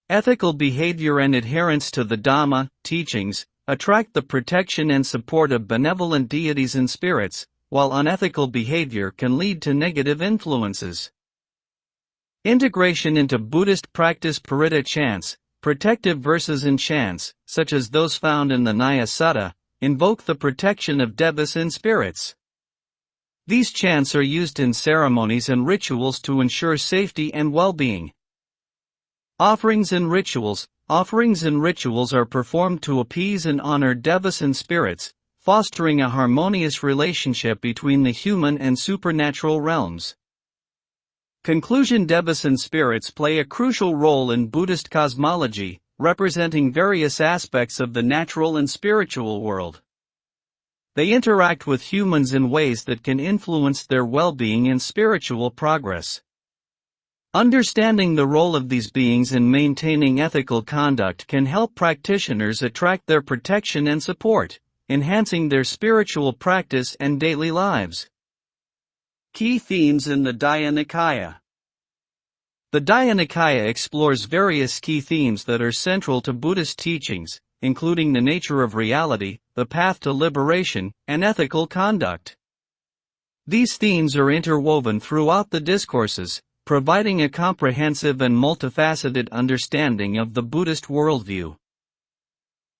Ethical behavior and adherence to the Dhamma, teachings, attract the protection and support of benevolent deities and spirits, while unethical behavior can lead to negative influences. Integration into Buddhist practice. Parita chants, protective verses and chants, such as those found in the Nyaya Sutta, invoke the protection of devas and spirits. These chants are used in ceremonies and rituals to ensure safety and well-being. Offerings and rituals. Offerings and rituals are performed to appease and honor devas and spirits, fostering a harmonious relationship between the human and supernatural realms. Conclusion. Devas and spirits play a crucial role in Buddhist cosmology, representing various aspects of the natural and spiritual world. They interact with humans in ways that can influence their well-being and spiritual progress. Understanding the role of these beings in maintaining ethical conduct can help practitioners attract their protection and support, enhancing their spiritual practice and daily lives. Key themes in the Dhyana. The Dhyana explores various key themes that are central to Buddhist teachings, including the nature of reality, the path to liberation, and ethical conduct. These themes are interwoven throughout the discourses, providing a comprehensive and multifaceted understanding of the Buddhist worldview.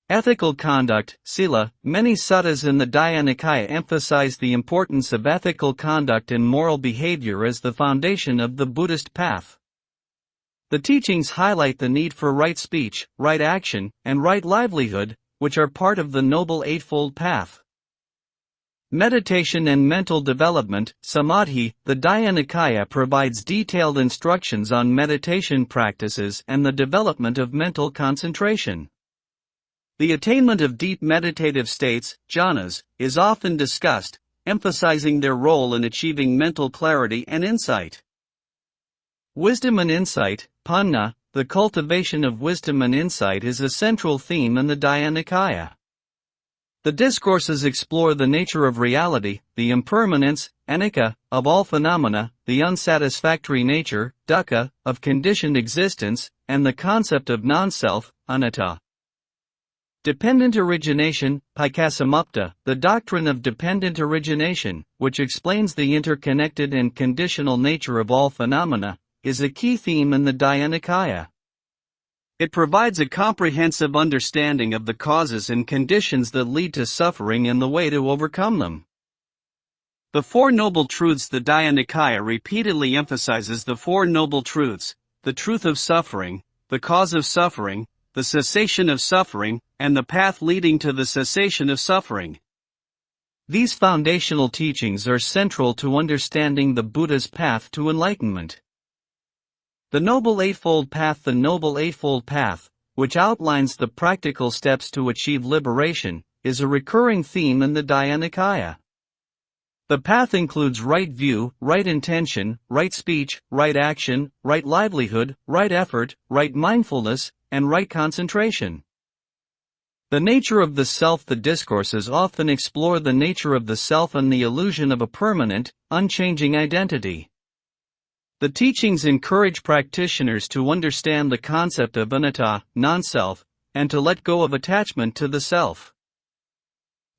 Ethical conduct, sila. Many suttas in the Dhyana emphasize the importance of ethical conduct and moral behavior as the foundation of the Buddhist path. The teachings highlight the need for right speech, right action, and right livelihood, which are part of the Noble Eightfold Path. Meditation and mental development, samadhi. The Dhyana provides detailed instructions on meditation practices and the development of mental concentration. The attainment of deep meditative states, jhanas, is often discussed, emphasizing their role in achieving mental clarity and insight. Wisdom and insight, panna. The cultivation of wisdom and insight is a central theme in the Dhyana. The discourses explore the nature of reality, the impermanence, anicca, of all phenomena, the unsatisfactory nature, dukkha, of conditioned existence, and the concept of non-self, anatta. Dependent origination, paikasamupta. The doctrine of dependent origination, which explains the interconnected and conditional nature of all phenomena, is a key theme in the Dhyana. It provides a comprehensive understanding of the causes and conditions that lead to suffering and the way to overcome them. The Four Noble Truths. The Dhyana repeatedly emphasizes the Four Noble Truths: the truth of suffering, the cause of suffering, the cessation of suffering, and the path leading to the cessation of suffering. These foundational teachings are central to understanding the Buddha's path to enlightenment. The Noble Eightfold Path. The Noble Eightfold Path, which outlines the practical steps to achieve liberation, is a recurring theme in the Dhyana. The path includes right view, right intention, right speech, right action, right livelihood, right effort, right mindfulness, and right concentration. The nature of the self. The discourses often explore the nature of the self and the illusion of a permanent, unchanging identity. The teachings encourage practitioners to understand the concept of anatta, non-self, and to let go of attachment to the self.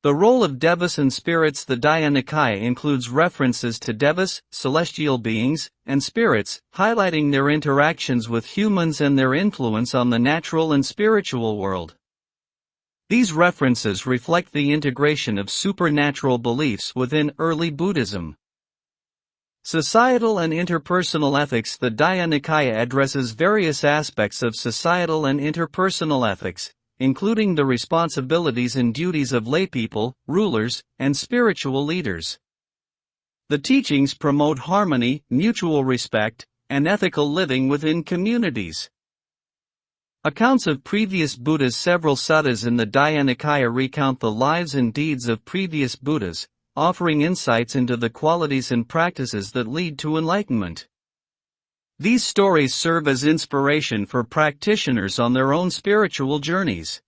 The role of devas and spirits. The Dhyana includes references to devas, celestial beings, and spirits, highlighting their interactions with humans and their influence on the natural and spiritual world. These references reflect the integration of supernatural beliefs within early Buddhism. Societal and interpersonal ethics. The Dhyana addresses various aspects of societal and interpersonal ethics, including the responsibilities and duties of laypeople, rulers, and spiritual leaders. The teachings promote harmony, mutual respect, and ethical living within communities. Accounts of previous Buddhas. Several suttas in the Dhyana recount the lives and deeds of previous Buddhas, offering insights into the qualities and practices that lead to enlightenment. These stories serve as inspiration for practitioners on their own spiritual journeys.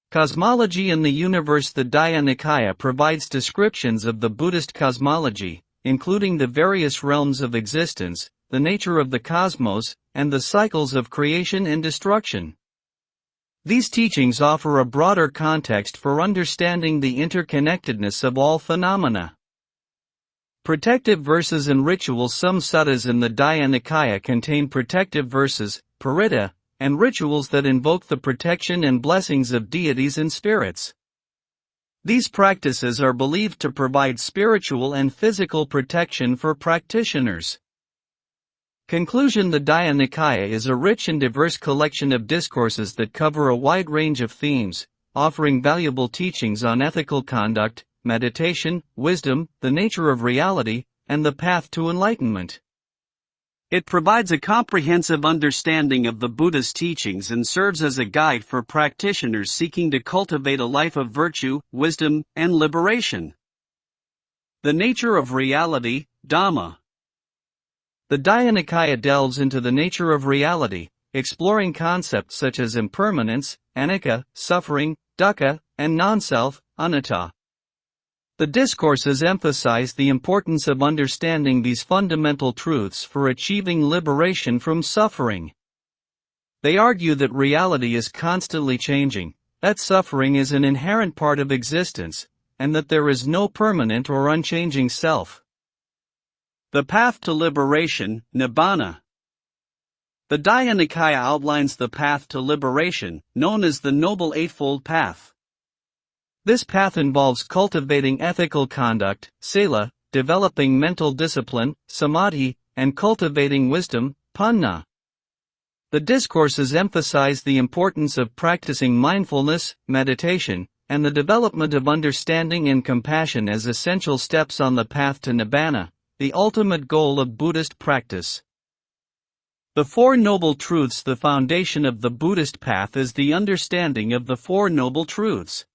Cosmology and the universe. The Dhyana provides descriptions of the Buddhist cosmology, including the various realms of existence, the nature of the cosmos, and the cycles of creation and destruction. These teachings offer a broader context for understanding the interconnectedness of all phenomena. Protective verses and rituals. Some suttas in the Dhyana contain protective verses, paritta, and rituals that invoke the protection and blessings of deities and spirits. These practices are believed to provide spiritual and physical protection for practitioners. Conclusion: the Daya Nikaya is a rich and diverse collection of discourses that cover a wide range of themes, offering valuable teachings on ethical conduct, meditation, wisdom, the nature of reality, and the path to enlightenment. It provides a comprehensive understanding of the Buddha's teachings and serves as a guide for practitioners seeking to cultivate a life of virtue, wisdom, and liberation. The nature of reality, Dhamma. The Daya Nikaya delves into the nature of reality, exploring concepts such as impermanence, anicca, suffering, dukkha, and non-self, anatta. The discourses emphasize the importance of understanding these fundamental truths for achieving liberation from suffering. They argue that reality is constantly changing, that suffering is an inherent part of existence, and that there is no permanent or unchanging self. The path to liberation, Nibbana. The Daya Nikaya outlines the path to liberation, known as the Noble Eightfold Path. This path involves cultivating ethical conduct, sila, developing mental discipline, samadhi, and cultivating wisdom, panna. The discourses emphasize the importance of practicing mindfulness, meditation, and the development of understanding and compassion as essential steps on the path to Nibbana, the ultimate goal of Buddhist practice. The Four Noble Truths. The foundation of the Buddhist path is the understanding of the Four Noble Truths.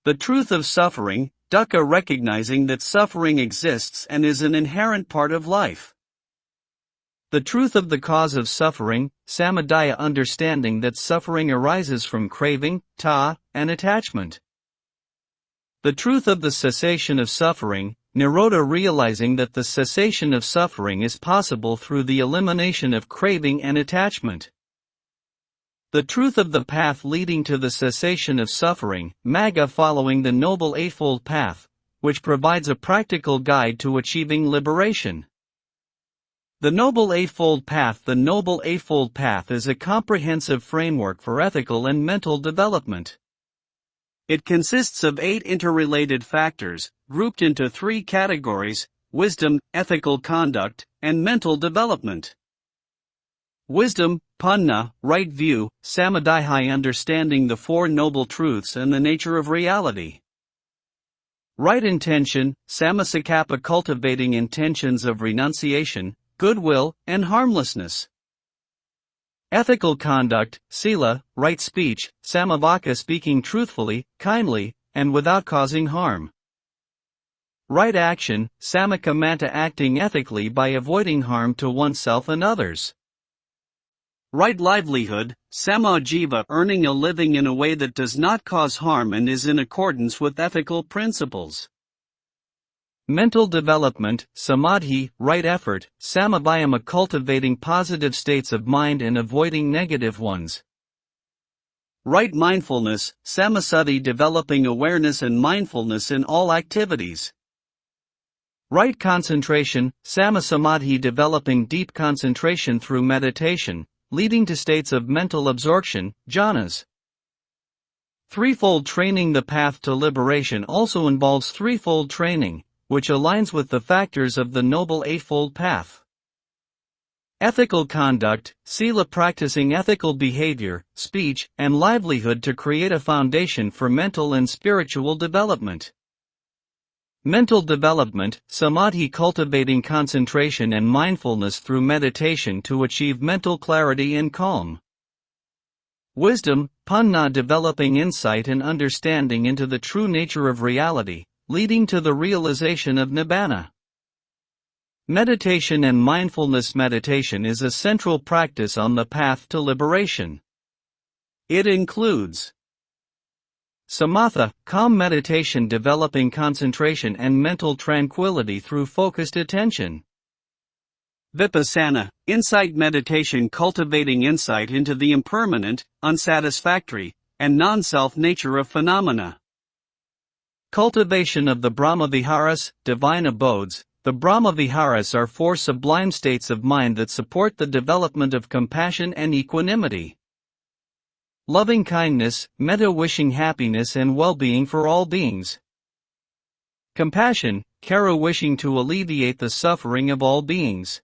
The truth of suffering, dukkha, recognizing that suffering exists and is an inherent part of life. The truth of the cause of suffering, samadaya, understanding that suffering arises from craving, ta, and attachment. The truth of the cessation of suffering, nirodha, realizing that the cessation of suffering is possible through the elimination of craving and attachment. The truth of the path leading to the cessation of suffering, magga, following the Noble Eightfold Path, which provides a practical guide to achieving liberation. The Noble Eightfold Path. The Noble Eightfold Path is a comprehensive framework for ethical and mental development. It consists of 8 interrelated factors, grouped into 3 categories: wisdom, ethical conduct, and mental development. Wisdom, panna, right view; samadhi, understanding the Four Noble Truths and the nature of reality. Right intention, sammasakappa, cultivating intentions of renunciation, goodwill, and harmlessness. Ethical conduct, sila, right speech, samavaka, speaking truthfully, kindly, and without causing harm. Right action, sammakamanta, acting ethically by avoiding harm to oneself and others. Right livelihood, samajiva, earning a living in a way that does not cause harm and is in accordance with ethical principles. Mental development, samadhi, right effort, samavayama, cultivating positive states of mind and avoiding negative ones. Right mindfulness, samasati, developing awareness and mindfulness in all activities. Right concentration, samasamadhi, developing deep concentration through meditation, leading to states of mental absorption, jhanas. Threefold training. The path to liberation also involves threefold training, which aligns with the factors of the Noble Eightfold Path. Ethical conduct, sila, practicing ethical behavior, speech, and livelihood to create a foundation for mental and spiritual development. Mental development, samadhi, cultivating concentration and mindfulness through meditation to achieve mental clarity and calm. Wisdom, panna, developing insight and understanding into the true nature of reality, leading to the realization of nibbana. Meditation and mindfulness. Meditation is a central practice on the path to liberation. It includes samatha, calm meditation, developing concentration and mental tranquility through focused attention. Vipassana, insight meditation, cultivating insight into the impermanent, unsatisfactory, and non-self nature of phenomena. Cultivation of the Brahmaviharas, divine abodes. The Brahmaviharas are 4 sublime states of mind that support the development of compassion and equanimity. loving kindness, metta wishing happiness and well-being for all beings. Compassion, kara wishing to alleviate the suffering of all beings.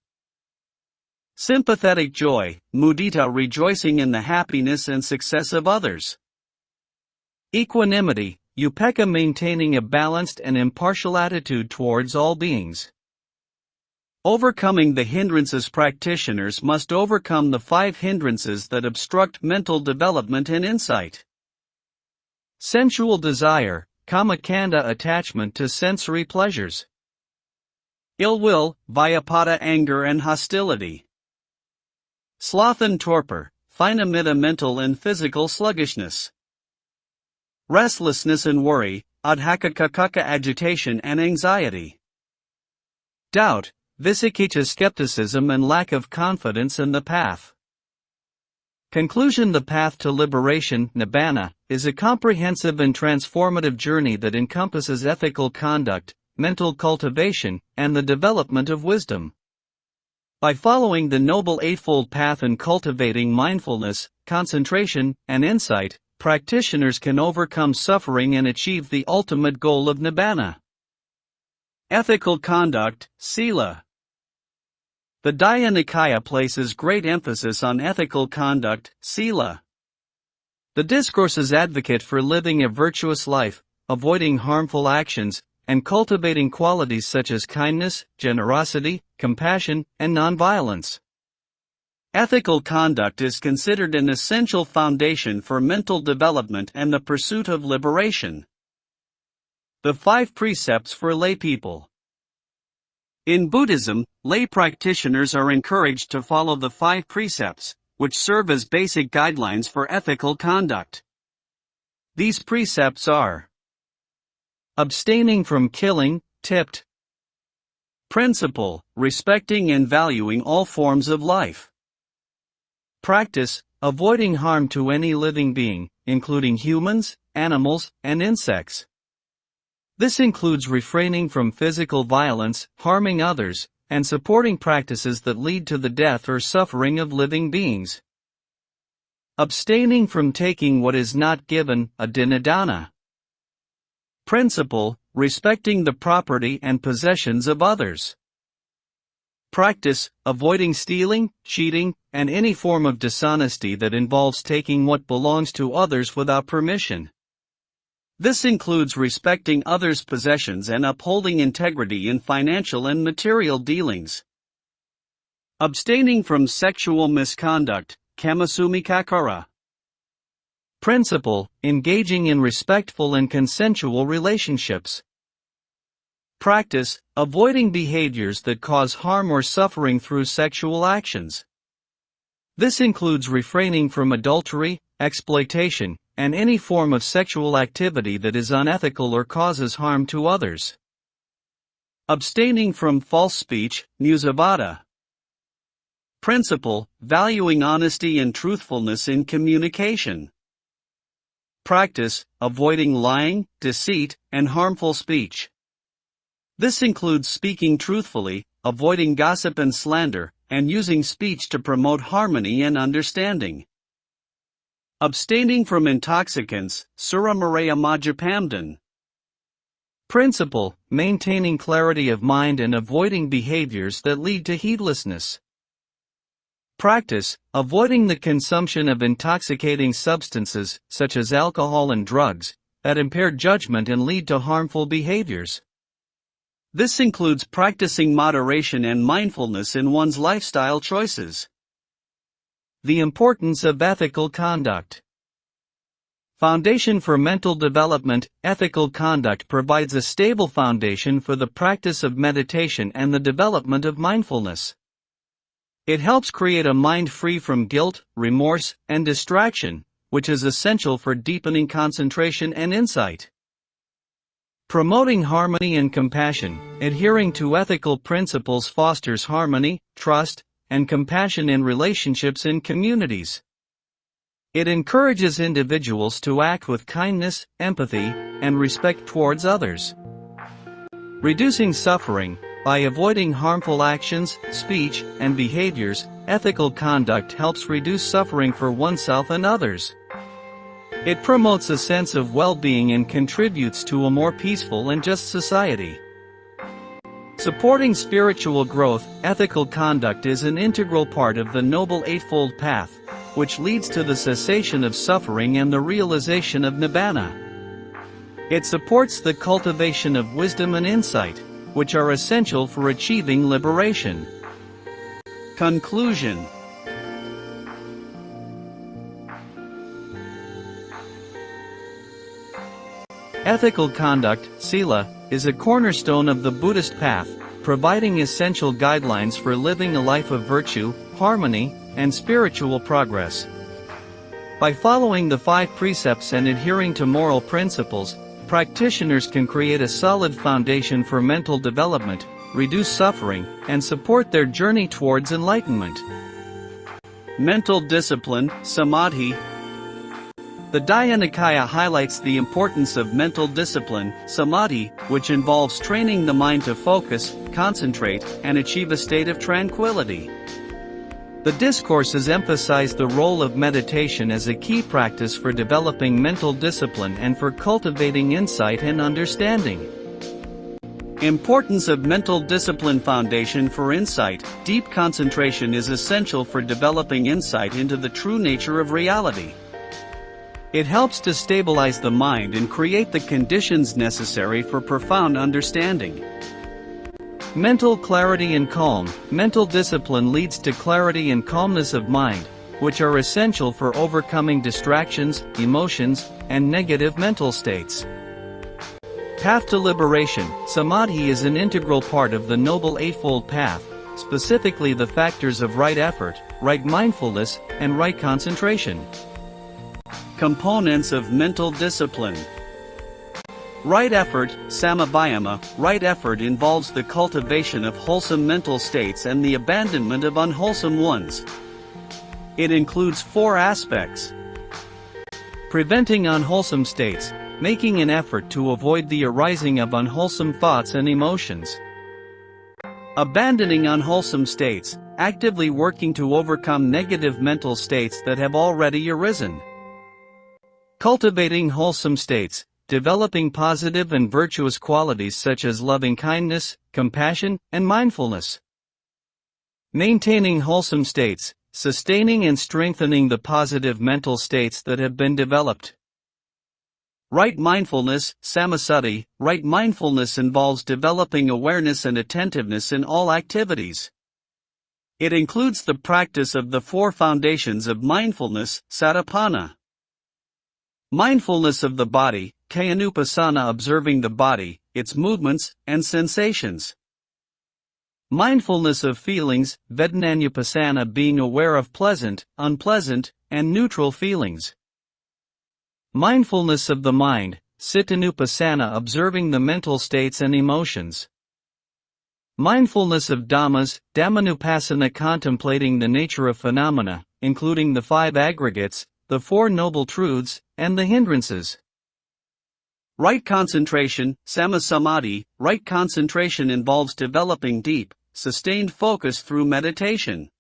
Sympathetic joy, mudita rejoicing in the happiness and success of others. Equanimity, upekkha maintaining a balanced and impartial attitude towards all beings. Overcoming the hindrances. Practitioners must overcome the 5 hindrances that obstruct mental development and insight. Sensual desire, kamakanda attachment to sensory pleasures. Ill will, vyapada anger and hostility. Sloth and torpor, thinamitta mental and physical sluggishness. Restlessness and worry, adhakakakaka agitation and anxiety. Doubt, visikita skepticism and lack of confidence in the path. Conclusion. The path to liberation, nibbana, is a comprehensive and transformative journey that encompasses ethical conduct, mental cultivation, and the development of wisdom. By following the Noble Eightfold Path and cultivating mindfulness, concentration, and insight, practitioners can overcome suffering and achieve the ultimate goal of nibbana. Ethical conduct, sila. The Daya Nikaya places great emphasis on ethical conduct, sila. The Discourses advocate for living a virtuous life, avoiding harmful actions, and cultivating qualities such as kindness, generosity, compassion, and nonviolence. Ethical conduct is considered an essential foundation for mental development and the pursuit of liberation. The 5 precepts for laypeople. In Buddhism, lay practitioners are encouraged to follow the 5 precepts, which serve as basic guidelines for ethical conduct. These precepts are: abstaining from killing, tipped. Principle, respecting and valuing all forms of life. Practice, avoiding harm to any living being, including humans, animals, and insects. This includes refraining from physical violence, harming others, and supporting practices that lead to the death or suffering of living beings. Abstaining from taking what is not given, adinadana. Principle, respecting the property and possessions of others. Practice, avoiding stealing, cheating, and any form of dishonesty that involves taking what belongs to others without permission. This includes respecting others' possessions and upholding integrity in financial and material dealings. Abstaining from sexual misconduct, kamasumikakara. Principle, engaging in respectful and consensual relationships. Practice, avoiding behaviors that cause harm or suffering through sexual actions. This includes refraining from adultery, exploitation, and any form of sexual activity that is unethical or causes harm to others. Abstaining from false speech, musavada. Principle, valuing honesty and truthfulness in communication. Practice, avoiding lying, deceit, and harmful speech. This includes speaking truthfully, avoiding gossip and slander, and using speech to promote harmony and understanding. Abstaining from intoxicants, suramaraya majapamdan. Principle, maintaining clarity of mind and avoiding behaviors that lead to heedlessness. Practice, avoiding the consumption of intoxicating substances, such as alcohol and drugs, that impair judgment and lead to harmful behaviors. This includes practicing moderation and mindfulness in one's lifestyle choices. The importance of ethical conduct. Foundation for mental development. Ethical conduct provides a stable foundation for the practice of meditation and the development of mindfulness. It helps create a mind free from guilt, remorse, and distraction, which is essential for deepening concentration and insight. Promoting harmony and compassion. Adhering to ethical principles fosters harmony, trust, and compassion in relationships in communities. It encourages individuals to act with kindness, empathy, and respect towards others. Reducing suffering. By avoiding harmful actions, speech, and behaviors, ethical conduct helps reduce suffering for oneself and others. It promotes a sense of well-being and contributes to a more peaceful and just society. Supporting spiritual growth, ethical conduct is an integral part of the Noble Eightfold Path, which leads to the cessation of suffering and the realization of Nibbana. It supports the cultivation of wisdom and insight, which are essential for achieving liberation. Conclusion. Ethical conduct, sila, is a cornerstone of the Buddhist path, providing essential guidelines for living a life of virtue, harmony, and spiritual progress. By following the 5 precepts and adhering to moral principles, practitioners can create a solid foundation for mental development, reduce suffering, and support their journey towards enlightenment. Mental discipline, samadhi. The Dhyana highlights the importance of mental discipline, samadhi, which involves training the mind to focus, concentrate, and achieve a state of tranquility. The Discourses emphasize the role of meditation as a key practice for developing mental discipline and for cultivating insight and understanding. Importance of mental discipline. Foundation for insight. Deep concentration is essential for developing insight into the true nature of reality. It helps to stabilize the mind and create the conditions necessary for profound understanding. Mental clarity and calm. Mental discipline leads to clarity and calmness of mind, which are essential for overcoming distractions, emotions, and negative mental states. Path to liberation. Samadhi is an integral part of the Noble Eightfold Path, specifically the factors of right effort, right mindfulness, and right concentration. Components of mental discipline. Right effort, samabhayama. Right effort involves the cultivation of wholesome mental states and the abandonment of unwholesome ones. It includes 4 aspects. Preventing unwholesome states, making an effort to avoid the arising of unwholesome thoughts and emotions. Abandoning unwholesome states, actively working to overcome negative mental states that have already arisen. Cultivating wholesome states, developing positive and virtuous qualities such as loving-kindness, compassion, and mindfulness. Maintaining wholesome states, sustaining and strengthening the positive mental states that have been developed. Right mindfulness, samasati. Right mindfulness involves developing awareness and attentiveness in all activities. It includes the practice of the 4 foundations of mindfulness, satipana. Mindfulness of the body, kayanupassana. Observing the body, its movements, and sensations. Mindfulness of feelings, vedananyupassana. Being aware of pleasant, unpleasant, and neutral feelings. Mindfulness of the mind, cittanupassana. Observing the mental states and emotions. Mindfulness of dhammas, dhammanupassana. Contemplating the nature of phenomena, including the 5 aggregates, the 4 noble truths, and the hindrances. Right concentration, samasamadhi. Right concentration involves developing deep, sustained focus through meditation.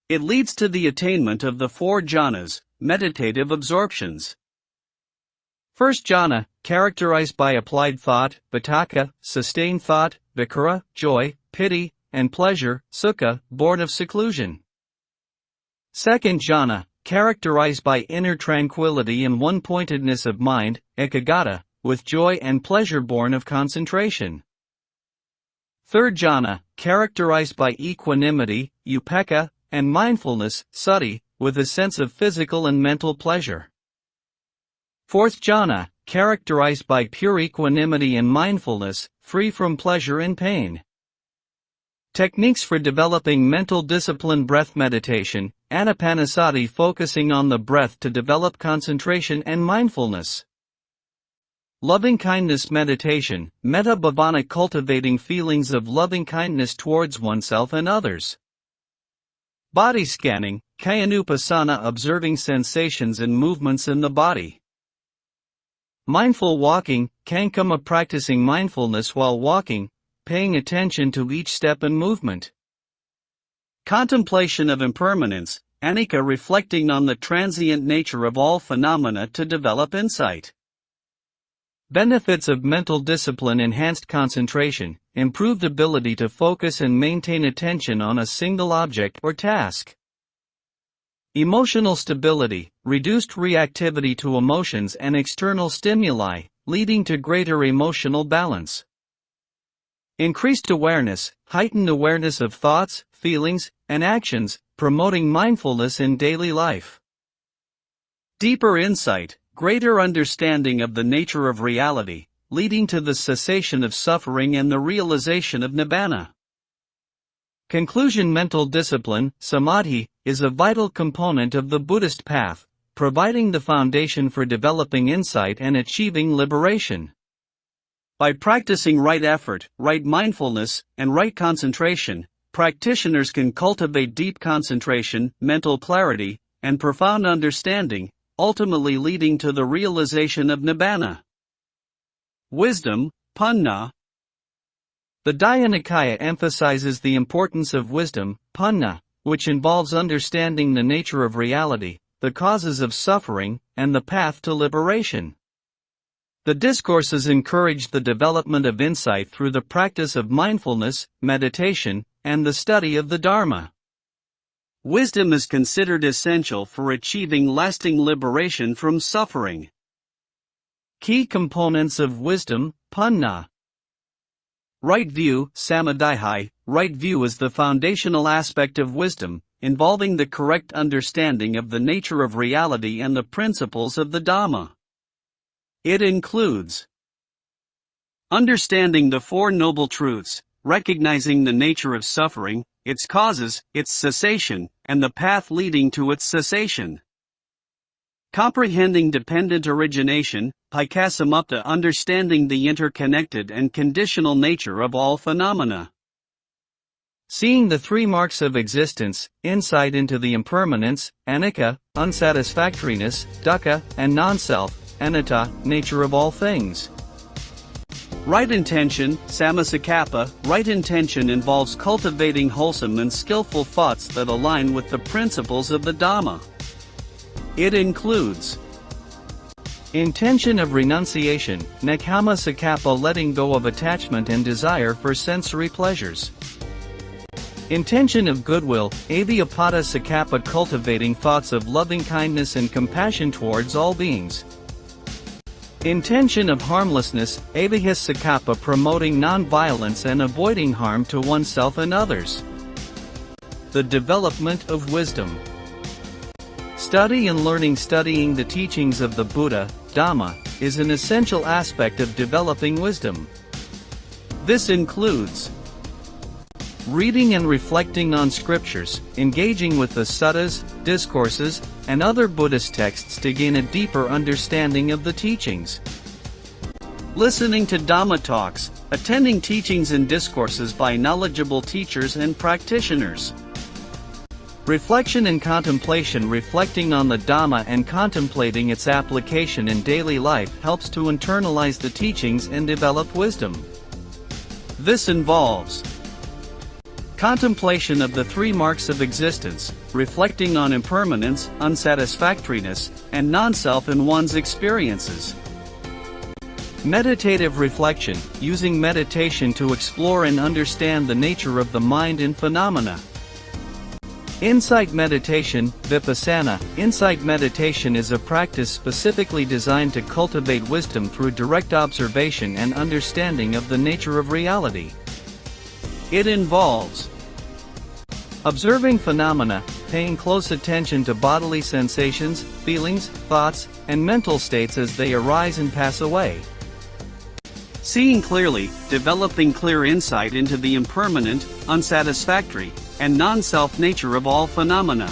It leads to the attainment of the 4 jhanas, meditative absorptions. First jhana, characterized by applied thought, vitakka, sustained thought, vikara, joy, pity, and pleasure, sukha, born of seclusion. Second jhana, characterized by inner tranquility and one-pointedness of mind, ekaggata, with joy and pleasure born of concentration. Third jhana, characterized by equanimity, upekkha, and mindfulness, sati, with a sense of physical and mental pleasure. Fourth jhana, characterized by pure equanimity and mindfulness, free from pleasure and pain. Techniques for developing mental discipline. Breath meditation, anapanasati. Focusing on the breath to develop concentration and mindfulness. Loving-kindness meditation, metta bhavana. Cultivating feelings of loving-kindness towards oneself and others. Body scanning, kayanupassana. Observing sensations and movements in the body. Mindful walking, kankama. Practicing mindfulness while walking, paying attention to each step and movement. Contemplation of impermanence, Anicca reflecting on the transient nature of all phenomena to develop insight. Benefits of mental discipline: enhanced concentration, improved ability to focus and maintain attention on a single object or task. Emotional stability, reduced reactivity to emotions and external stimuli, leading to greater emotional balance. Increased awareness, heightened awareness of thoughts, feelings, and actions, promoting mindfulness in daily life. Deeper insight, greater understanding of the nature of reality, leading to the cessation of suffering and the realization of nibbana. Conclusion: mental discipline, samadhi, is a vital component of the Buddhist path, providing the foundation for developing insight and achieving liberation. By practicing right effort, right mindfulness, and right concentration, practitioners can cultivate deep concentration, mental clarity, and profound understanding, ultimately leading to the realization of nibbana. Wisdom, panna. The Dhyana emphasizes the importance of wisdom, panna, which involves understanding the nature of reality, the causes of suffering, and the path to liberation. The Discourses encourage the development of insight through the practice of mindfulness, meditation, and the study of the Dharma. Wisdom is considered essential for achieving lasting liberation from suffering. Key components of wisdom, panna. Right view, samadhi. Right view is the foundational aspect of wisdom, involving the correct understanding of the nature of reality and the principles of the Dhamma. It includes understanding the Four Noble Truths, recognizing the nature of suffering, its causes, its cessation, and the path leading to its cessation. Comprehending dependent origination, Pikasamupta, understanding the interconnected and conditional nature of all phenomena. Seeing the three marks of existence, insight into the impermanence, anicca, unsatisfactoriness, dukkha, and non-self, anatta, nature of all things. Right intention, sammasakappa. Right intention involves cultivating wholesome and skillful thoughts that align with the principles of the Dhamma. It includes intention of renunciation, nekkhamma sakappa, letting go of attachment and desire for sensory pleasures. Intention of goodwill, avyapada sakappa, cultivating thoughts of loving kindness and compassion towards all beings. Intention of harmlessness, avihis sakappa, promoting non-violence and avoiding harm to oneself and others. The development of wisdom. Study and learning. Studying the teachings of the Buddha, Dhamma, is an essential aspect of developing wisdom. This includes reading and reflecting on scriptures, engaging with the suttas, discourses, and other Buddhist texts to gain a deeper understanding of the teachings. Listening to Dhamma talks, attending teachings and discourses by knowledgeable teachers and practitioners. Reflection and contemplation. Reflecting on the Dhamma and contemplating its application in daily life helps to internalize the teachings and develop wisdom. This involves contemplation of the three marks of existence, reflecting on impermanence, unsatisfactoriness, and non-self in one's experiences. Meditative reflection, using meditation to explore and understand the nature of the mind and phenomena. Insight meditation, vipassana. Insight meditation is a practice specifically designed to cultivate wisdom through direct observation and understanding of the nature of reality. It involves observing phenomena, paying close attention to bodily sensations, feelings, thoughts, and mental states as they arise and pass away. Seeing clearly, developing clear insight into the impermanent, unsatisfactory, and non-self nature of all phenomena.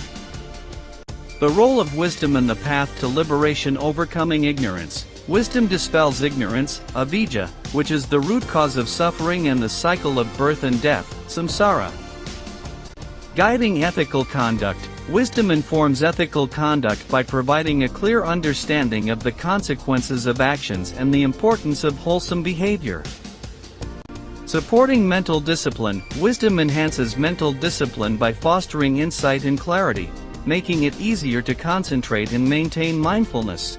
The role of wisdom in the path to liberation. Overcoming ignorance. Wisdom dispels ignorance, avidya, which is the root cause of suffering and the cycle of birth and death, samsara. Guiding ethical conduct. Wisdom informs ethical conduct by providing a clear understanding of the consequences of actions and the importance of wholesome behavior. Supporting mental discipline. Wisdom enhances mental discipline by fostering insight and clarity, making it easier to concentrate and maintain mindfulness.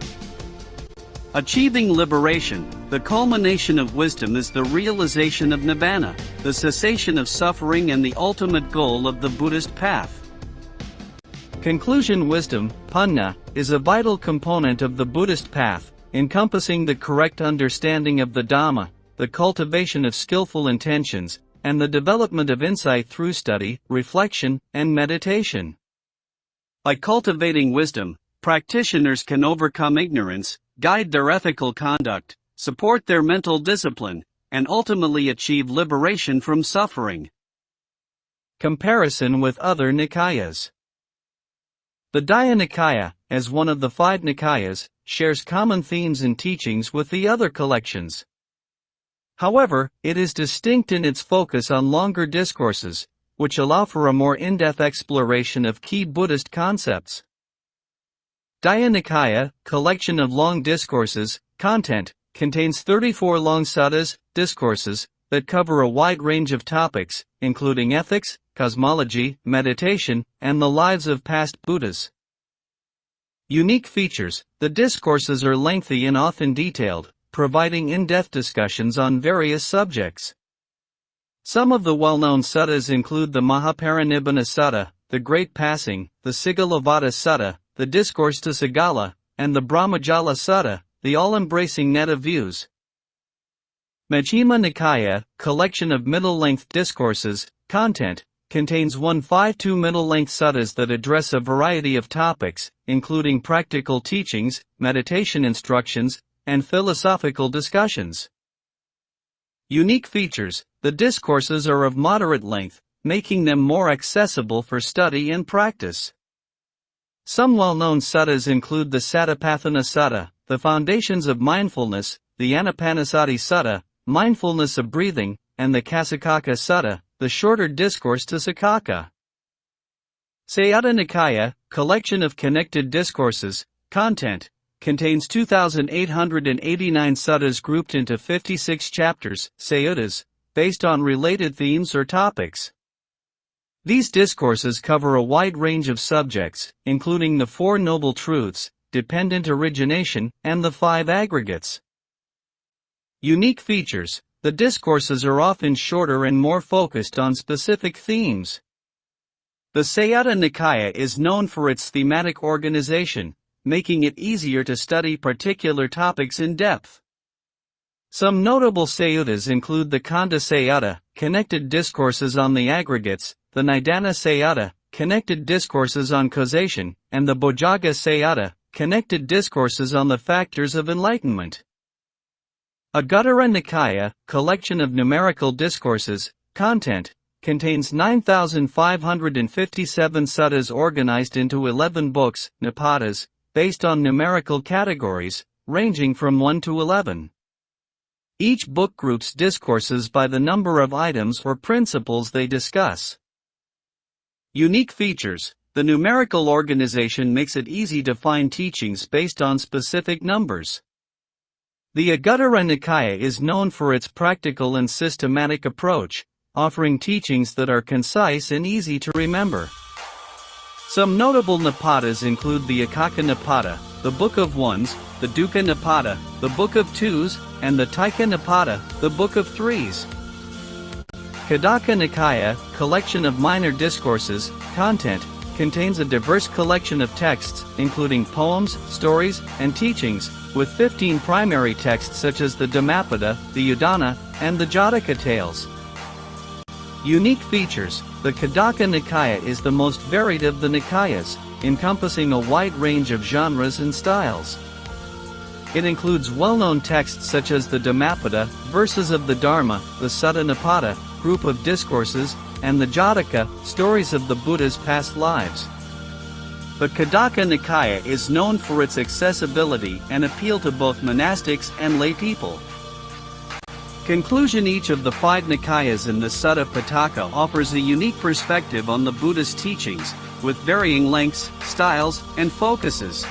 Achieving liberation, the culmination of wisdom is the realization of nibbana, the cessation of suffering and the ultimate goal of the Buddhist path. Conclusion wisdom, panna, is a vital component of the Buddhist path, encompassing the correct understanding of the Dhamma, the cultivation of skillful intentions, and the development of insight through study, reflection, and meditation. By cultivating wisdom, practitioners can overcome ignorance, guide their ethical conduct, support their mental discipline, and ultimately achieve liberation from suffering. Comparison with other Nikayas. The Daya Nikaya, as one of the 5 Nikayas, shares common themes and teachings with the other collections. However, it is distinct in its focus on longer discourses, which allow for a more in-depth exploration of key Buddhist concepts. Daya Nikaya, collection of long discourses, content, contains 34 long suttas, discourses, that cover a wide range of topics, including ethics, cosmology, meditation, and the lives of past Buddhas. Unique features: the discourses are lengthy and often detailed, providing in-depth discussions on various subjects. Some of the well-known suttas include the Mahaparinibbana Sutta, the Great Passing, the Sigalovada Sutta, the Discourse to Sagala, and the Brahmajala Sutta, the all-embracing net of views. Majjhima Nikaya, collection of middle-length discourses, content, contains 152 middle-length suttas that address a variety of topics, including practical teachings, meditation instructions, and philosophical discussions. Unique features: the discourses are of moderate length, making them more accessible for study and practice. Some well-known suttas include the Satipatthana Sutta, the Foundations of Mindfulness, the Anapanasati Sutta, Mindfulness of Breathing, and the Kasakaka Sutta, the shorter Discourse to Sakaka. Sayutta Nikaya, collection of connected discourses, content, contains 2,889 suttas grouped into 56 chapters, sayuttas, based on related themes or topics. These discourses cover a wide range of subjects, including the 4 Noble Truths, dependent origination, and the 5 aggregates. Unique features: the discourses are often shorter and more focused on specific themes. The Sayutta Nikaya is known for its thematic organization, making it easier to study particular topics in depth. Some notable sayuttas include the Kanda Sayutta, connected discourses on the aggregates, the Nidana Sayutta, connected discourses on causation, and the Bojjhanga Sayutta, connected discourses on the factors of enlightenment. Anguttara Nikaya, collection of numerical discourses, content, contains 9,557 suttas organized into 11 books, nipatas, based on numerical categories, ranging from 1 to 11. Each book groups discourses by the number of items or principles they discuss. Unique features: the numerical organization makes it easy to find teachings based on specific numbers. The Anguttara Nikaya is known for its practical and systematic approach, offering teachings that are concise and easy to remember. Some notable nipatas include the Ekaka Nipata, the Book of Ones, the Dukkha Nipata, the Book of Twos, and the Taika Nipata, the Book of Threes. Khaddaka Nikaya, collection of minor discourses, content, contains a diverse collection of texts, including poems, stories, and teachings, with 15 primary texts such as the Dhammapada, the Udana, and the Jataka tales. Unique features: the Khaddaka Nikaya is the most varied of the Nikayas, encompassing a wide range of genres and styles. It includes well-known texts such as the Dhammapada, verses of the Dharma, the Sutta Nipata, group of discourses, and the Jataka, stories of the Buddha's past lives. The Khaddaka Nikaya is known for its accessibility and appeal to both monastics and lay people. Conclusion: each of the 5 Nikayas in the Sutta Pitaka offers a unique perspective on the Buddha's teachings, with varying lengths, styles, and focuses.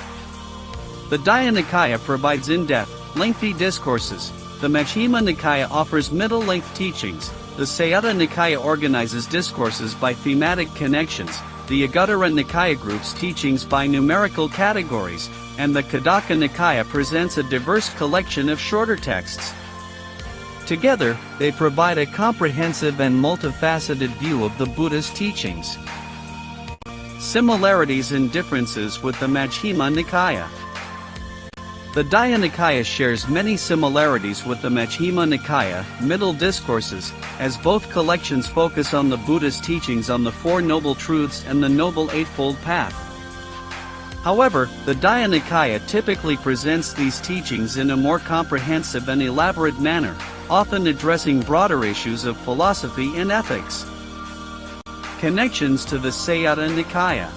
The Daya Nikaya provides in-depth, lengthy discourses. The Majjhima Nikaya offers middle-length teachings. The Sayutta Nikaya organizes discourses by thematic connections, the Agutara Nikaya groups teachings by numerical categories, and the Khataka Nikaya presents a diverse collection of shorter texts. Together, they provide a comprehensive and multifaceted view of the Buddha's teachings. Similarities and differences with the Majjhima Nikaya. The Dhyana shares many similarities with the Majjhima Nikaya, Middle Discourses, as both collections focus on the Buddha's teachings on the Four Noble Truths and the Noble Eightfold Path. However, the Dhyana typically presents these teachings in a more comprehensive and elaborate manner, often addressing broader issues of philosophy and ethics. Connections to the Sayutta Nikaya.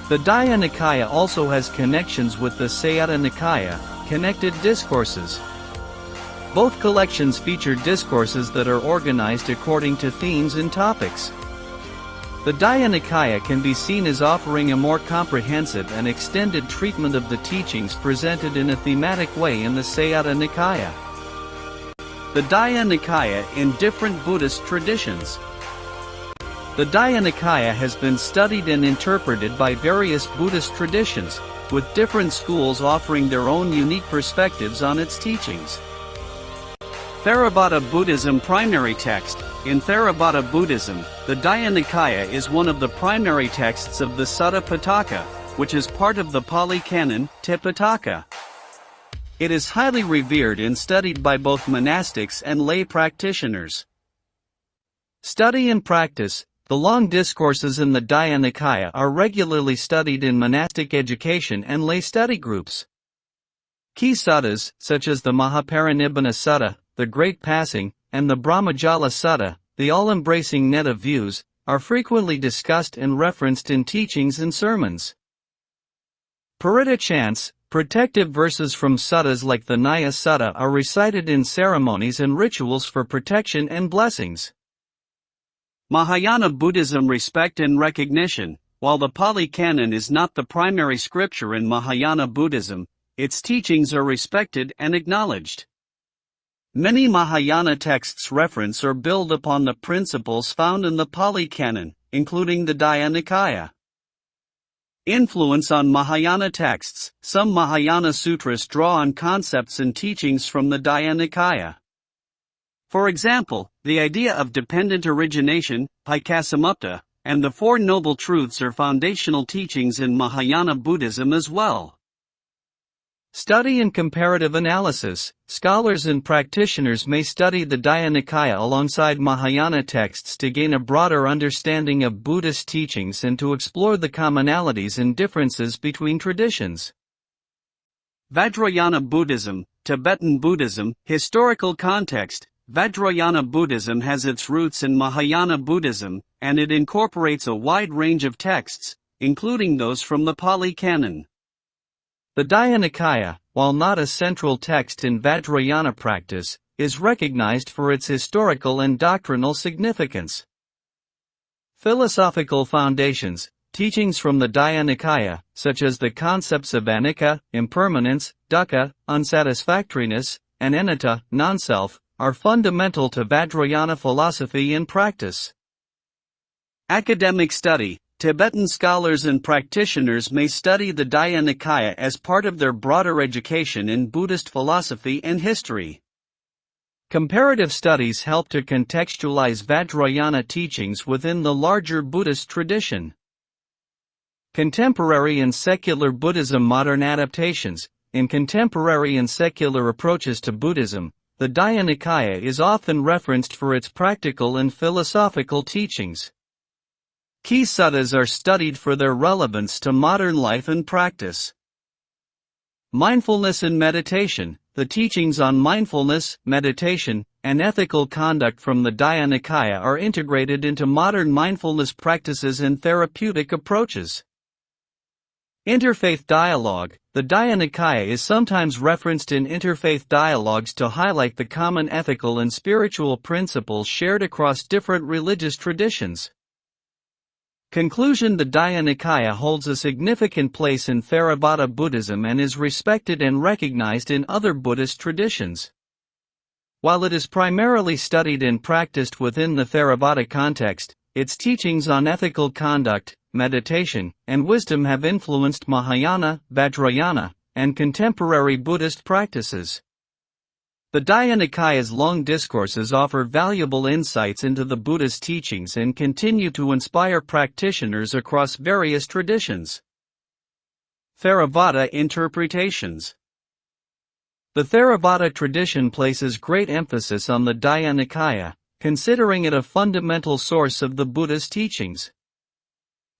The Dhyana also has connections with the Sayutta Nikaya, Connected Discourses. Both collections feature discourses that are organized according to themes and topics. The Dhyana can be seen as offering a more comprehensive and extended treatment of the teachings presented in a thematic way in the Sayutta Nikaya. The Dhyana in different Buddhist traditions. The Dhyana has been studied and interpreted by various Buddhist traditions, with different schools offering their own unique perspectives on its teachings. Theravada Buddhism primary text. In Theravada Buddhism, the Dhyana is one of the primary texts of the Sutta Pitaka, which is part of the Pali Canon, Tipitaka. It is highly revered and studied by both monastics and lay practitioners. Study and practice. The long discourses in the Dhyana are regularly studied in monastic education and lay study groups. Key suttas, such as the Mahaparinibbana Sutta, the Great Passing, and the Brahmajala Sutta, the all-embracing net of views, are frequently discussed and referenced in teachings and sermons. Paritta chants, protective verses from suttas like the Nyaya Sutta are recited in ceremonies and rituals for protection and blessings. Mahayana Buddhism respect and recognition. While the Pali Canon is not the primary scripture in Mahayana Buddhism, its teachings are respected and acknowledged. Many Mahayana texts reference or build upon the principles found in the Pali Canon, including the Dhyana. Influence on Mahayana texts. Some Mahayana sutras draw on concepts and teachings from the Dhyana. For example, the idea of dependent origination, Paikasamupta, and the Four Noble Truths are foundational teachings in Mahayana Buddhism as well. Study and comparative analysis. Scholars and practitioners may study the Dhyana alongside Mahayana texts to gain a broader understanding of Buddhist teachings and to explore the commonalities and differences between traditions. Vajrayana Buddhism, Tibetan Buddhism. Historical context. Vajrayana Buddhism has its roots in Mahayana Buddhism, and it incorporates a wide range of texts, including those from the Pali Canon. The Dhyana, while not a central text in Vajrayana practice, is recognized for its historical and doctrinal significance. Philosophical foundations. Teachings from the Dhyana, such as the concepts of anicca, impermanence, dukkha, unsatisfactoriness, and anatta, non-self, are fundamental to Vajrayana philosophy and practice. Academic study. Tibetan scholars and practitioners may study the Dhyana as part of their broader education in Buddhist philosophy and history. Comparative studies help to contextualize Vajrayana teachings within the larger Buddhist tradition. Contemporary and secular Buddhism modern adaptations. In contemporary and secular approaches to Buddhism, the Dhyana is often referenced for its practical and philosophical teachings. Key suttas are studied for their relevance to modern life and practice. Mindfulness and meditation. The teachings on mindfulness, meditation, and ethical conduct from the Dhyana are integrated into modern mindfulness practices and therapeutic approaches. Interfaith dialogue. The Dhyana is sometimes referenced in interfaith dialogues to highlight the common ethical and spiritual principles shared across different religious traditions. Conclusion. The Dhyana holds a significant place in Theravada Buddhism and is respected and recognized in other Buddhist traditions. While it is primarily studied and practiced within the Theravada context, its teachings on ethical conduct, meditation, and wisdom have influenced Mahayana, Vajrayana, and contemporary Buddhist practices. The Dhyana-Nikaya's long discourses offer valuable insights into the Buddha's teachings and continue to inspire practitioners across various traditions. Theravada interpretations. The Theravada tradition places great emphasis on the Dhyana-Nikaya, considering it a fundamental source of the Buddha's teachings.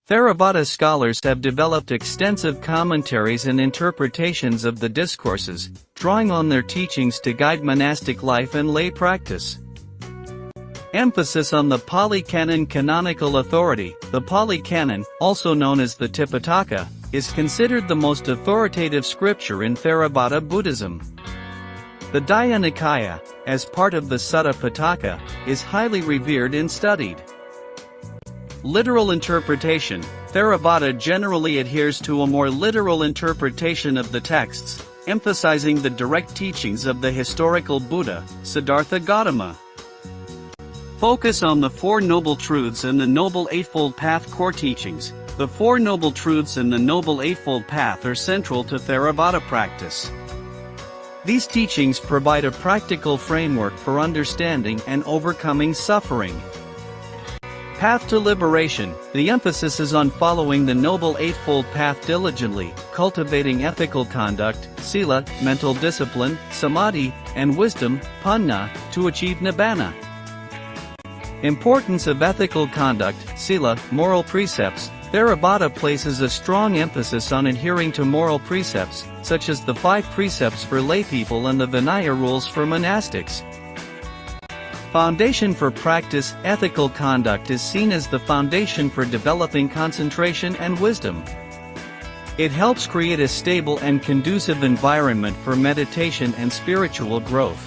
Theravada scholars have developed extensive commentaries and interpretations of the discourses, drawing on their teachings to guide monastic life and lay practice. Emphasis on the Pali Canon canonical authority. The Pali Canon, also known as the Tipitaka, is considered the most authoritative scripture in Theravada Buddhism. The Dhyana-Nikaya, as part of the Sutta Pitaka, is highly revered and studied. Literal interpretation. Theravada generally adheres to a more literal interpretation of the texts, emphasizing the direct teachings of the historical Buddha, Siddhartha Gautama. Focus on the Four Noble Truths and the Noble Eightfold Path core teachings. The Four Noble Truths and the Noble Eightfold Path are central to Theravada practice. These teachings provide a practical framework for understanding and overcoming suffering. Path to liberation. The emphasis is on following the Noble Eightfold Path diligently, cultivating ethical conduct, sila, mental discipline, samadhi, and wisdom, panna, to achieve nibbana. Importance of ethical conduct, sila, moral precepts. Theravada places a strong emphasis on adhering to moral precepts, such as the 5 precepts for laypeople and the Vinaya rules for monastics. Foundation for practice. Ethical conduct is seen as the foundation for developing concentration and wisdom. It helps create a stable and conducive environment for meditation and spiritual growth.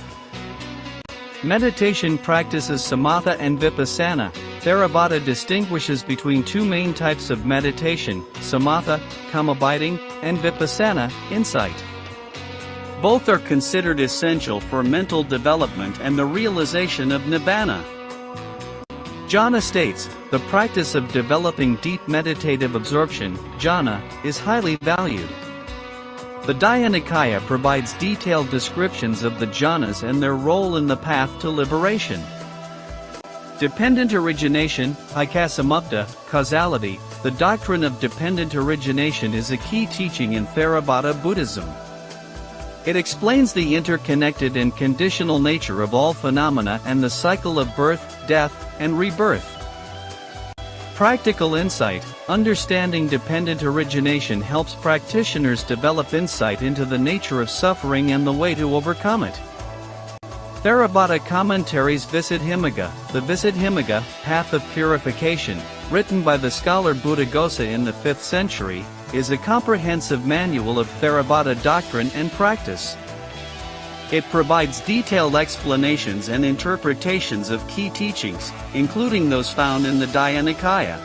Meditation practices samatha and vipassana. Theravada distinguishes between 2 main types of meditation, samatha, calm abiding, and vipassana, insight. Both are considered essential for mental development and the realization of nibbana. Jhana states, the practice of developing deep meditative absorption, jhana, is highly valued. The Dhyana-Nikaya provides detailed descriptions of the jhanas and their role in the path to liberation. Dependent origination, HCMC, causality. The doctrine of dependent origination is a key teaching in Theravada Buddhism. It explains the interconnected and conditional nature of all phenomena and the cycle of birth, death, and rebirth. Practical insight. Understanding dependent origination helps practitioners develop insight into the nature of suffering and the way to overcome it. Theravada commentaries Visuddhimagga. The Visuddhimagga, Path of Purification, written by the scholar Buddhaghosa in the 5th century, is a comprehensive manual of Theravada doctrine and practice. It provides detailed explanations and interpretations of key teachings, including those found in the Dhyana-Nikaya.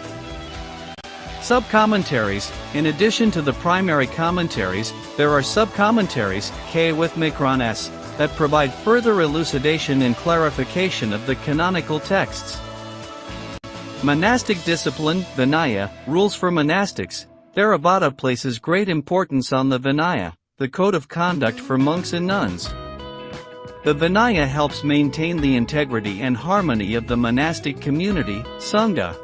Sub-commentaries. In addition to the primary commentaries, there are sub-commentaries, K with Mikron S, that provide further elucidation and clarification of the canonical texts. Monastic discipline, Vinaya, rules for monastics. Theravada places great importance on the Vinaya, the code of conduct for monks and nuns. The Vinaya helps maintain the integrity and harmony of the monastic community, Sangha.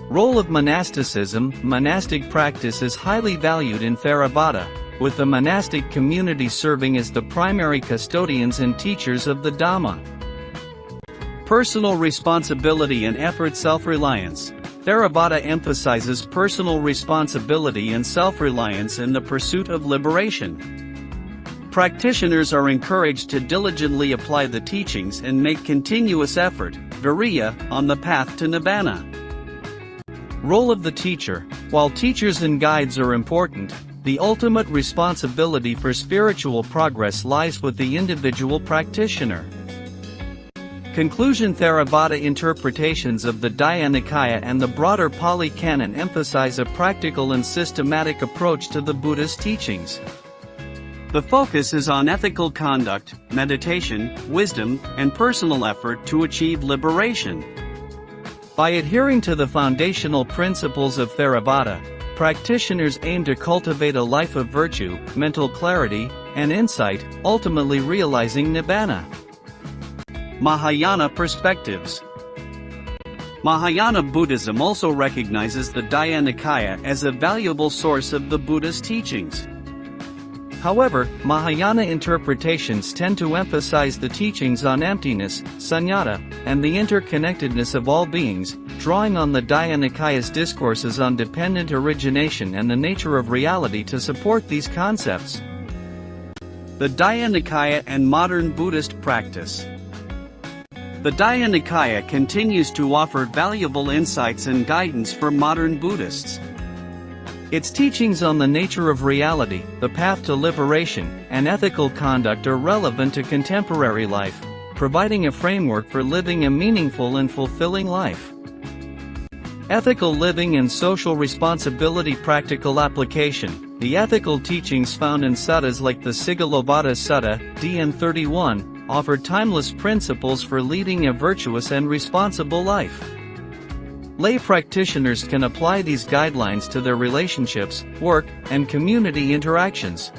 Role of monasticism. Monastic practice is highly valued in Theravada, with the monastic community serving as the primary custodians and teachers of the Dhamma. Personal responsibility and effort. Self-reliance. Theravada emphasizes personal responsibility and self-reliance in the pursuit of liberation. Practitioners are encouraged to diligently apply the teachings and make continuous effort, viriya, on the path to nibbana. Role of the teacher. While teachers and guides are important, the ultimate responsibility for spiritual progress lies with the individual practitioner. Conclusion. Theravada interpretations of the Dhyana-Nikaya and the broader Pali Canon emphasize a practical and systematic approach to the Buddha's teachings. The focus is on ethical conduct, meditation, wisdom, and personal effort to achieve liberation. By adhering to the foundational principles of Theravada, practitioners aim to cultivate a life of virtue, mental clarity, and insight, ultimately realizing Nibbana. Mahayana perspectives. Mahayana Buddhism also recognizes the Dhyana as a valuable source of the Buddha's teachings. However, Mahayana interpretations tend to emphasize the teachings on emptiness, sunyata, and the interconnectedness of all beings, drawing on the Dhyana's discourses on dependent origination and the nature of reality to support these concepts. The Dhyana and modern Buddhist practice. The Dhyana continues to offer valuable insights and guidance for modern Buddhists. Its teachings on the nature of reality, the path to liberation, and ethical conduct are relevant to contemporary life, providing a framework for living a meaningful and fulfilling life. Ethical living and social responsibility practical application. The ethical teachings found in suttas like the Sigalovada Sutta, DN 31, offer timeless principles for leading a virtuous and responsible life. Lay practitioners can apply these guidelines to their relationships, work, and community interactions.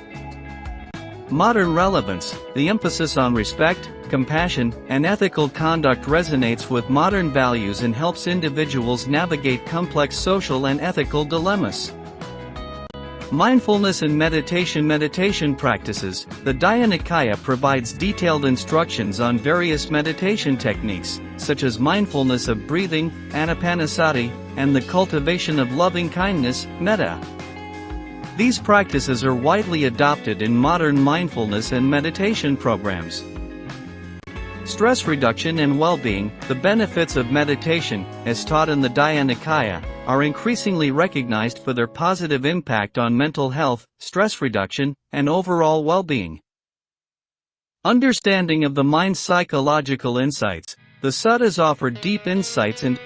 Modern relevance. The emphasis on respect, compassion, and ethical conduct resonates with modern values and helps individuals navigate complex social and ethical dilemmas. Mindfulness and meditation practices. The Dhyana provides detailed instructions on various meditation techniques, such as mindfulness of breathing, anapanasati, and the cultivation of loving-kindness, metta. These practices are widely adopted in modern mindfulness and meditation programs. Stress reduction and well-being. The benefits of meditation, as taught in the Dhyana, are increasingly recognized for their positive impact on mental health, stress reduction, and overall well-being. Understanding of the mind's psychological insights. The suttas offer deep insights into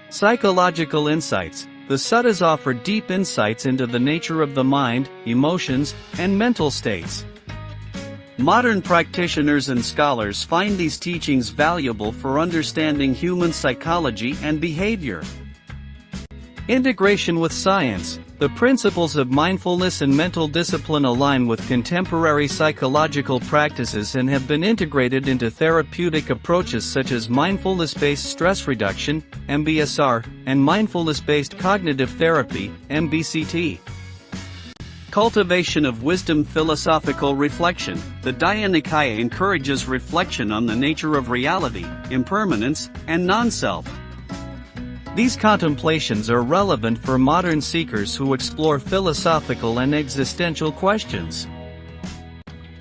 psychological insights. The suttas offer deep insights into the nature of the mind, emotions, and mental states. Modern practitioners and scholars find these teachings valuable for understanding human psychology and behavior. Integration with science. The principles of mindfulness and mental discipline align with contemporary psychological practices and have been integrated into therapeutic approaches such as mindfulness-based stress reduction, MBSR, and mindfulness-based cognitive therapy, MBCT. Cultivation of wisdom. Philosophical reflection. The Dhyana encourages reflection on the nature of reality, impermanence, and non-self. These contemplations are relevant for modern seekers who explore philosophical and existential questions.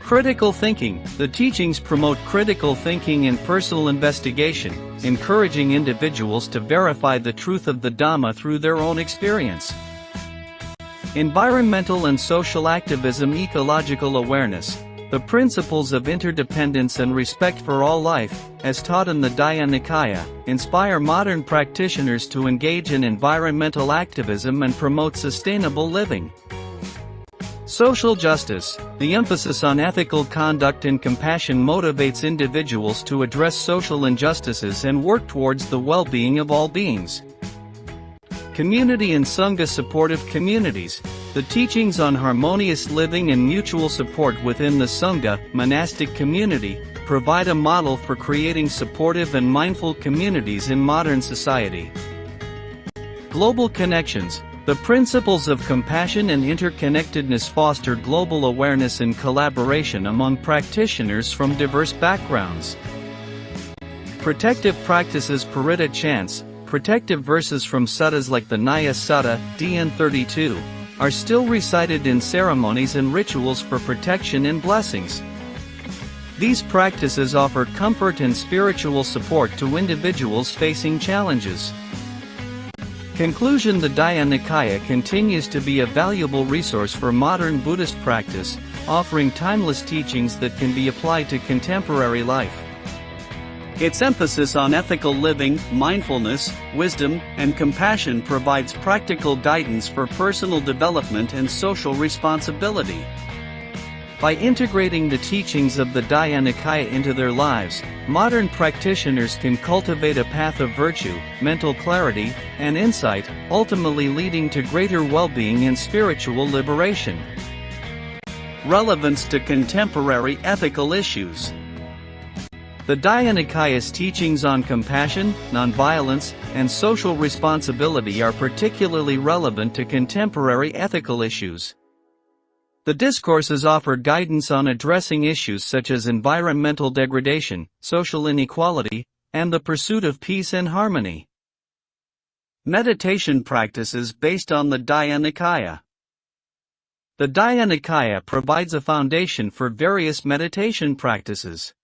Critical thinking. The teachings promote critical thinking and personal investigation, encouraging individuals to verify the truth of the Dhamma through their own experience. Environmental and social activism. Ecological awareness. The principles of interdependence and respect for all life, as taught in the Dhyana, inspire modern practitioners to engage in environmental activism and promote sustainable living. Social justice. The emphasis on ethical conduct and compassion motivates individuals to address social injustices and work towards the well-being of all beings. Community and Sangha. Supportive communities. The teachings on harmonious living and mutual support within the Sangha, monastic community, provide a model for creating supportive and mindful communities in modern society. Global connections. The principles of compassion and interconnectedness foster global awareness and collaboration among practitioners from diverse backgrounds. Protective practices. Paritta chants. Protective verses from suttas like the Nyaya Sutta, DN 32, are still recited in ceremonies and rituals for protection and blessings. These practices offer comfort and spiritual support to individuals facing challenges. Conclusion. The Dhyana continues to be a valuable resource for modern Buddhist practice, offering timeless teachings that can be applied to contemporary life. Its emphasis on ethical living, mindfulness, wisdom, and compassion provides practical guidance for personal development and social responsibility. By integrating the teachings of the Dhyana into their lives, modern practitioners can cultivate a path of virtue, mental clarity, and insight, ultimately leading to greater well-being and spiritual liberation. Relevance to contemporary ethical issues. The Dhyana's teachings on compassion, nonviolence, and social responsibility are particularly relevant to contemporary ethical issues. The discourses offer guidance on addressing issues such as environmental degradation, social inequality, and the pursuit of peace and harmony. Meditation practices based on the Dhyana. The Dhyana provides a foundation for various meditation practices.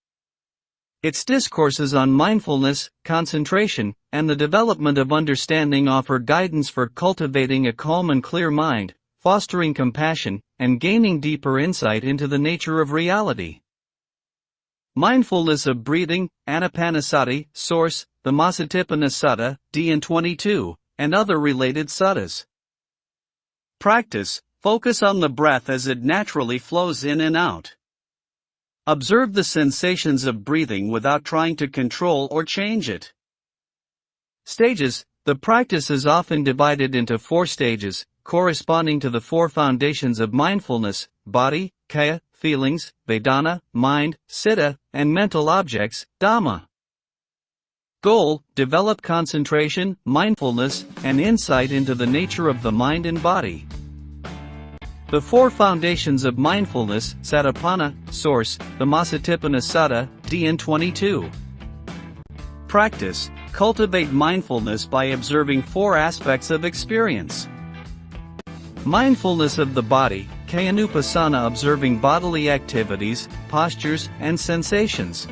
Its discourses on mindfulness, concentration, and the development of understanding offer guidance for cultivating a calm and clear mind, fostering compassion, and gaining deeper insight into the nature of reality. Mindfulness of breathing, Anapanasati, source, the Masatipana Sutta, DN 22, and other related suttas. Practice, focus on the breath as it naturally flows in and out. Observe the sensations of breathing without trying to control or change it. Stages, the practice is often divided into 4 stages, corresponding to the 4 foundations of mindfulness: body, kaya, feelings, vedana, mind, citta, and mental objects, dhamma. Goal: develop concentration, mindfulness, and insight into the nature of the mind and body. The 4 foundations of mindfulness, Satipana, source, the Masatipana Sutta, DN 22. Practice: cultivate mindfulness by observing 4 aspects of experience. Mindfulness of the body, Kayanupasana, observing bodily activities, postures, and sensations.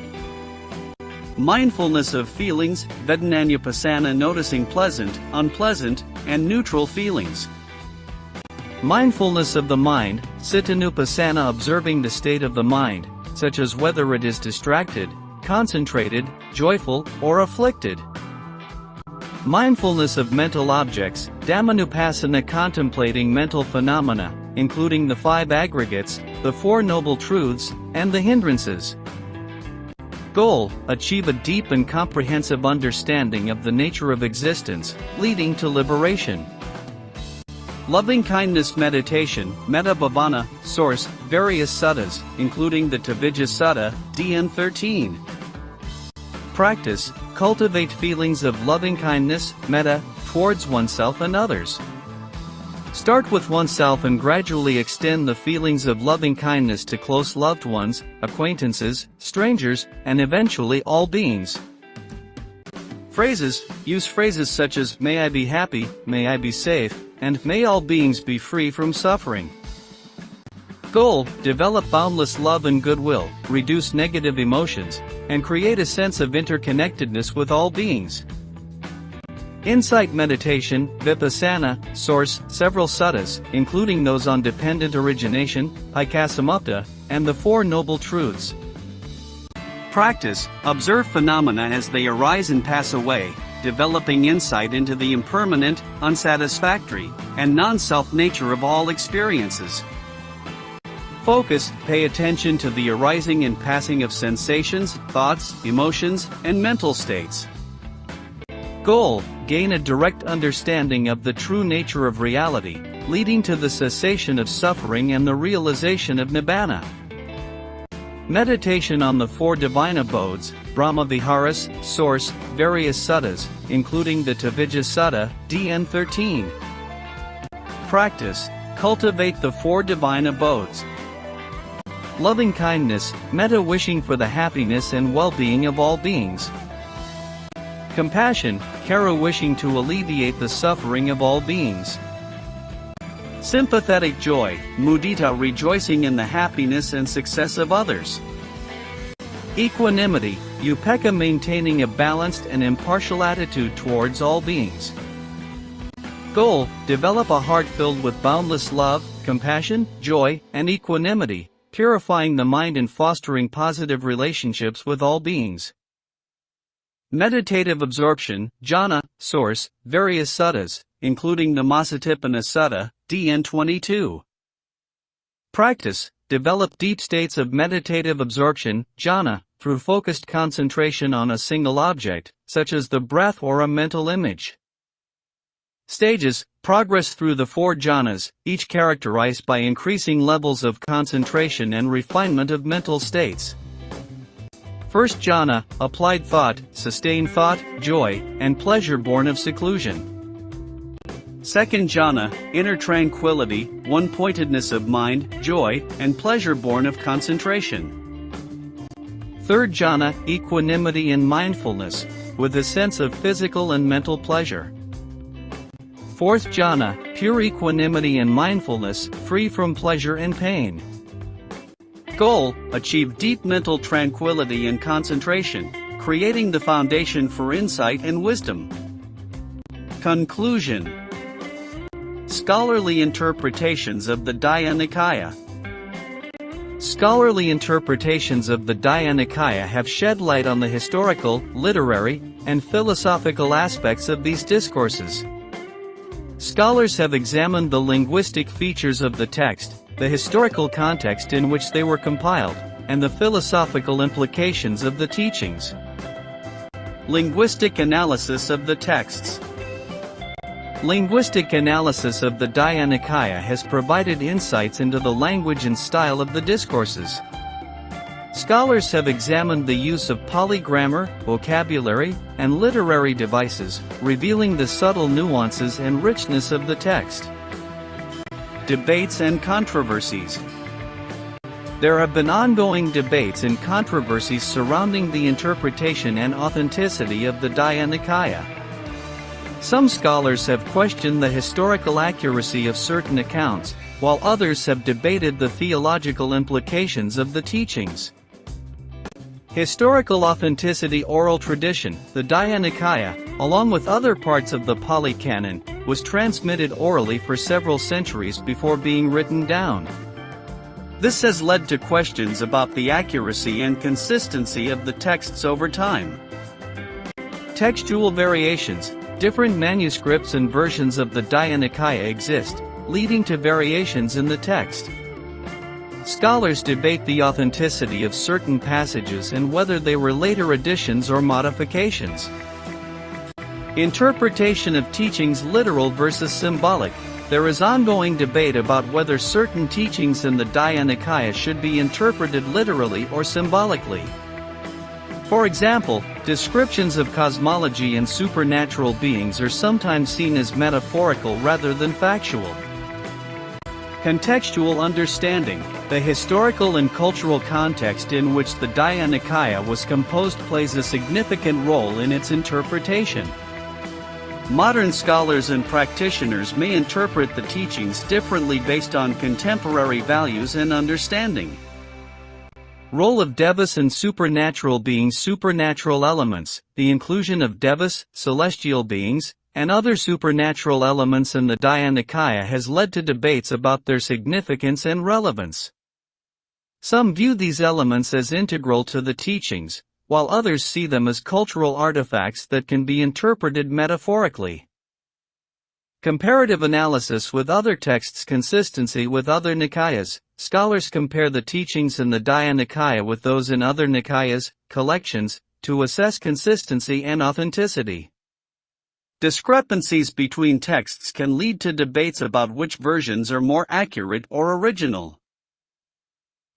Mindfulness of feelings, Vedananyapasana, noticing pleasant, unpleasant, and neutral feelings. Mindfulness of the mind, Citanupasana, observing the state of the mind, such as whether it is distracted, concentrated, joyful, or afflicted. Mindfulness of mental objects, Dhammanupasana, contemplating mental phenomena, including the 5 aggregates, the 4 noble truths, and the hindrances. Goal: achieve a deep and comprehensive understanding of the nature of existence, leading to liberation. Loving-kindness meditation, Metta Bhavana, source, various suttas, including the Tavijja Sutta, DN 13. Practice: cultivate feelings of loving-kindness, metta, towards oneself and others. Start with oneself and gradually extend the feelings of loving-kindness to close loved ones, acquaintances, strangers, and eventually all beings. Phrases: use phrases such as, may I be happy, may I be safe, and may all beings be free from suffering. Goal: develop boundless love and goodwill, reduce negative emotions, and create a sense of interconnectedness with all beings. Insight meditation, Vipassana, source, several suttas, including those on dependent origination, Hikasamupta, and the 4 noble truths. Practice: observe phenomena as they arise and pass away, developing insight into the impermanent, unsatisfactory, and non-self nature of all experiences. Focus: pay attention to the arising and passing of sensations, thoughts, emotions, and mental states. Goal: gain a direct understanding of the true nature of reality, leading to the cessation of suffering and the realization of nibbana. Meditation on the 4 divine abodes, Brahma-viharas, source, various suttas, including the Tavijja Sutta, DN 13. Practice: cultivate the 4 divine abodes. Loving-kindness, metta, wishing for the happiness and well-being of all beings. Compassion, kara, wishing to alleviate the suffering of all beings. Sympathetic joy, mudita, rejoicing in the happiness and success of others. Equanimity, upekkha, maintaining a balanced and impartial attitude towards all beings. Goal: develop a heart filled with boundless love, compassion, joy, and equanimity, purifying the mind and fostering positive relationships with all beings. Meditative absorption, jhana, source, various suttas, including the Masatipana Sutta, DN 22. Practice: develop deep states of meditative absorption, jhana, through focused concentration on a single object, such as the breath or a mental image. Stages: progress through the 4 jhanas, each characterized by increasing levels of concentration and refinement of mental states. First jhana, applied thought, sustained thought, joy, and pleasure born of seclusion. Second jhana, inner tranquility, one-pointedness of mind, joy, and pleasure born of concentration. Third jhana, equanimity and mindfulness, with a sense of physical and mental pleasure. Fourth jhana, pure equanimity and mindfulness, free from pleasure and pain. Goal: achieve deep mental tranquility and concentration, creating the foundation for insight and wisdom. Conclusion: scholarly interpretations of the Daya Nikaya. Scholarly interpretations of the Daya Nikaya have shed light on the historical, literary, and philosophical aspects of these discourses. Scholars have examined the linguistic features of the text, the historical context in which they were compiled, and the philosophical implications of the teachings. Linguistic analysis of the texts. Linguistic analysis of the Daya Nikaya has provided insights into the language and style of the discourses. Scholars have examined the use of polygrammar, vocabulary, and literary devices, revealing the subtle nuances and richness of the text. Debates and controversies. There have been ongoing debates and controversies surrounding the interpretation and authenticity of the Daya Nikaya. Some scholars have questioned the historical accuracy of certain accounts, while others have debated the theological implications of the teachings. Historical authenticity. Oral tradition. The Daya Nikaya, along with other parts of the Pali Canon, was transmitted orally for several centuries before being written down. This has led to questions about the accuracy and consistency of the texts over time. Textual variations. Different manuscripts and versions of the Daya Nikaya exist, leading to variations in the text. Scholars debate the authenticity of certain passages and whether they were later additions or modifications. Interpretation of teachings. Literal versus symbolic. There is ongoing debate about whether certain teachings in the Daya Nikaya should be interpreted literally or symbolically. For example, descriptions of cosmology and supernatural beings are sometimes seen as metaphorical rather than factual. Contextual understanding. The historical and cultural context in which the Daya Nikaya was composed plays a significant role in its interpretation. Modern scholars and practitioners may interpret the teachings differently based on contemporary values and understanding. Role of devas and supernatural beings. Supernatural elements. The inclusion of devas, celestial beings, and other supernatural elements in the Daya Nikaya has led to debates about their significance and relevance. Some view these elements as integral to the teachings, while others see them as cultural artifacts that can be interpreted metaphorically. Comparative analysis with other texts. Consistency with other Nikayas. Scholars compare the teachings in the Daya Nikaya with those in other Nikayas, collections, to assess consistency and authenticity. Discrepancies between texts can lead to debates about which versions are more accurate or original.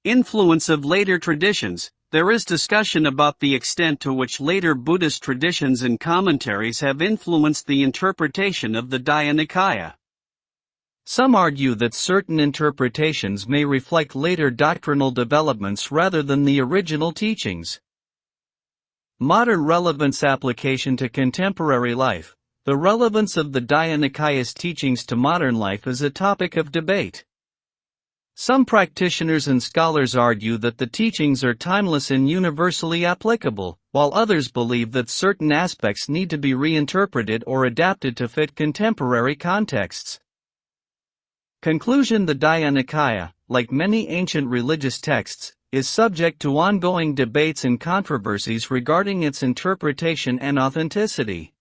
Influence of later traditions. There is discussion about the extent to which later Buddhist traditions and commentaries have influenced the interpretation of the Daya Nikaya. Some argue that certain interpretations may reflect later doctrinal developments rather than the original teachings. Modern relevance. Application to contemporary life. The relevance of the Daya Nikaya's teachings to modern life is a topic of debate. Some practitioners and scholars argue that the teachings are timeless and universally applicable, while others believe that certain aspects need to be reinterpreted or adapted to fit contemporary contexts. Conclusion. The Daya Nikaya, like many ancient religious texts, is subject to ongoing debates and controversies regarding its interpretation and authenticity.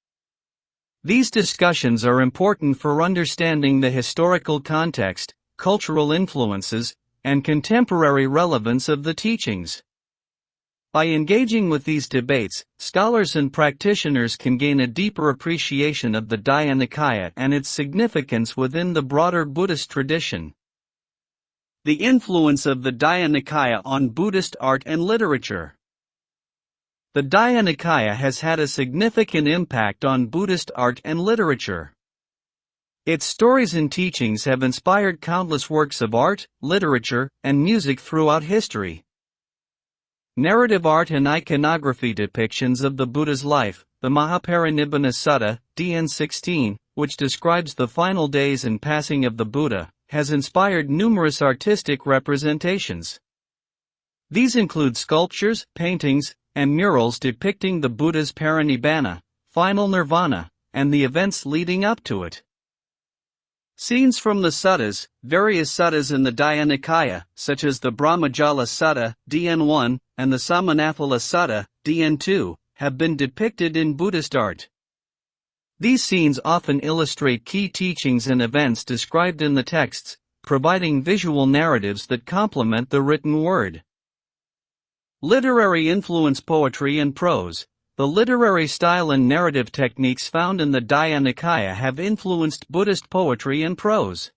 These discussions are important for understanding the historical context, cultural influences, and contemporary relevance of the teachings. By engaging with these debates, scholars and practitioners can gain a deeper appreciation of the Dhyana and its significance within the broader Buddhist tradition. The influence of the Dhyana on Buddhist art and literature. The Dhyana has had a significant impact on Buddhist art and literature. Its stories and teachings have inspired countless works of art, literature, and music throughout history. Narrative art and iconography depictions of the Buddha's life, the Mahaparinibbana Sutta, DN 16, which describes the final days and passing of the Buddha, has inspired numerous artistic representations. These include sculptures, paintings, and murals depicting the Buddha's parinibbana, final nirvana, and the events leading up to it. Scenes from the suttas, various suttas in the Dhyana, such as the Brahmajala Sutta, DN 1, and the Samanathala Sutta, DN 2, have been depicted in Buddhist art. These scenes often illustrate key teachings and events described in the texts, providing visual narratives that complement the written word. Literary influence. Poetry and prose. The literary style and narrative techniques found in the Dhyana have influenced Buddhist poetry and prose.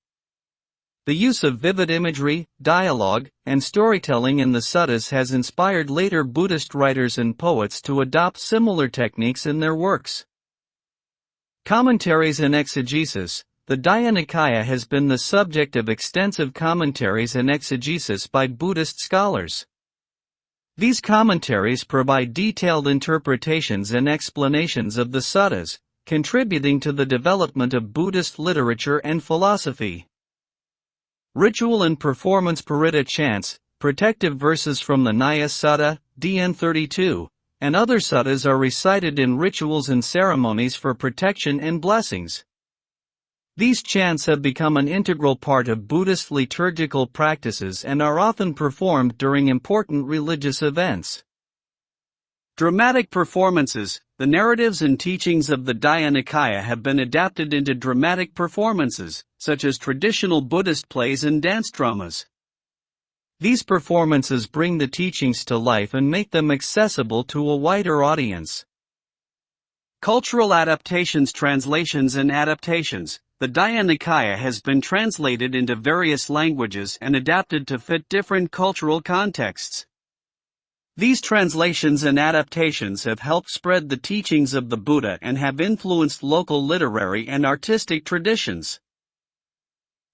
The use of vivid imagery, dialogue, and storytelling in the suttas has inspired later Buddhist writers and poets to adopt similar techniques in their works. Commentaries and exegesis. The Dhyana has been the subject of extensive commentaries and exegesis by Buddhist scholars. These commentaries provide detailed interpretations and explanations of the suttas, contributing to the development of Buddhist literature and philosophy. Ritual and performance. Paritta chants, protective verses from the Nyaya Sutta, DN 32, and other suttas are recited in rituals and ceremonies for protection and blessings. These chants have become an integral part of Buddhist liturgical practices and are often performed during important religious events. Dramatic performances. The narratives and teachings of the Dhyana have been adapted into dramatic performances, such as traditional Buddhist plays and dance dramas. These performances bring the teachings to life and make them accessible to a wider audience. Cultural adaptations. Translations and adaptations. The Dhyana has been translated into various languages and adapted to fit different cultural contexts. These translations and adaptations have helped spread the teachings of the Buddha and have influenced local literary and artistic traditions.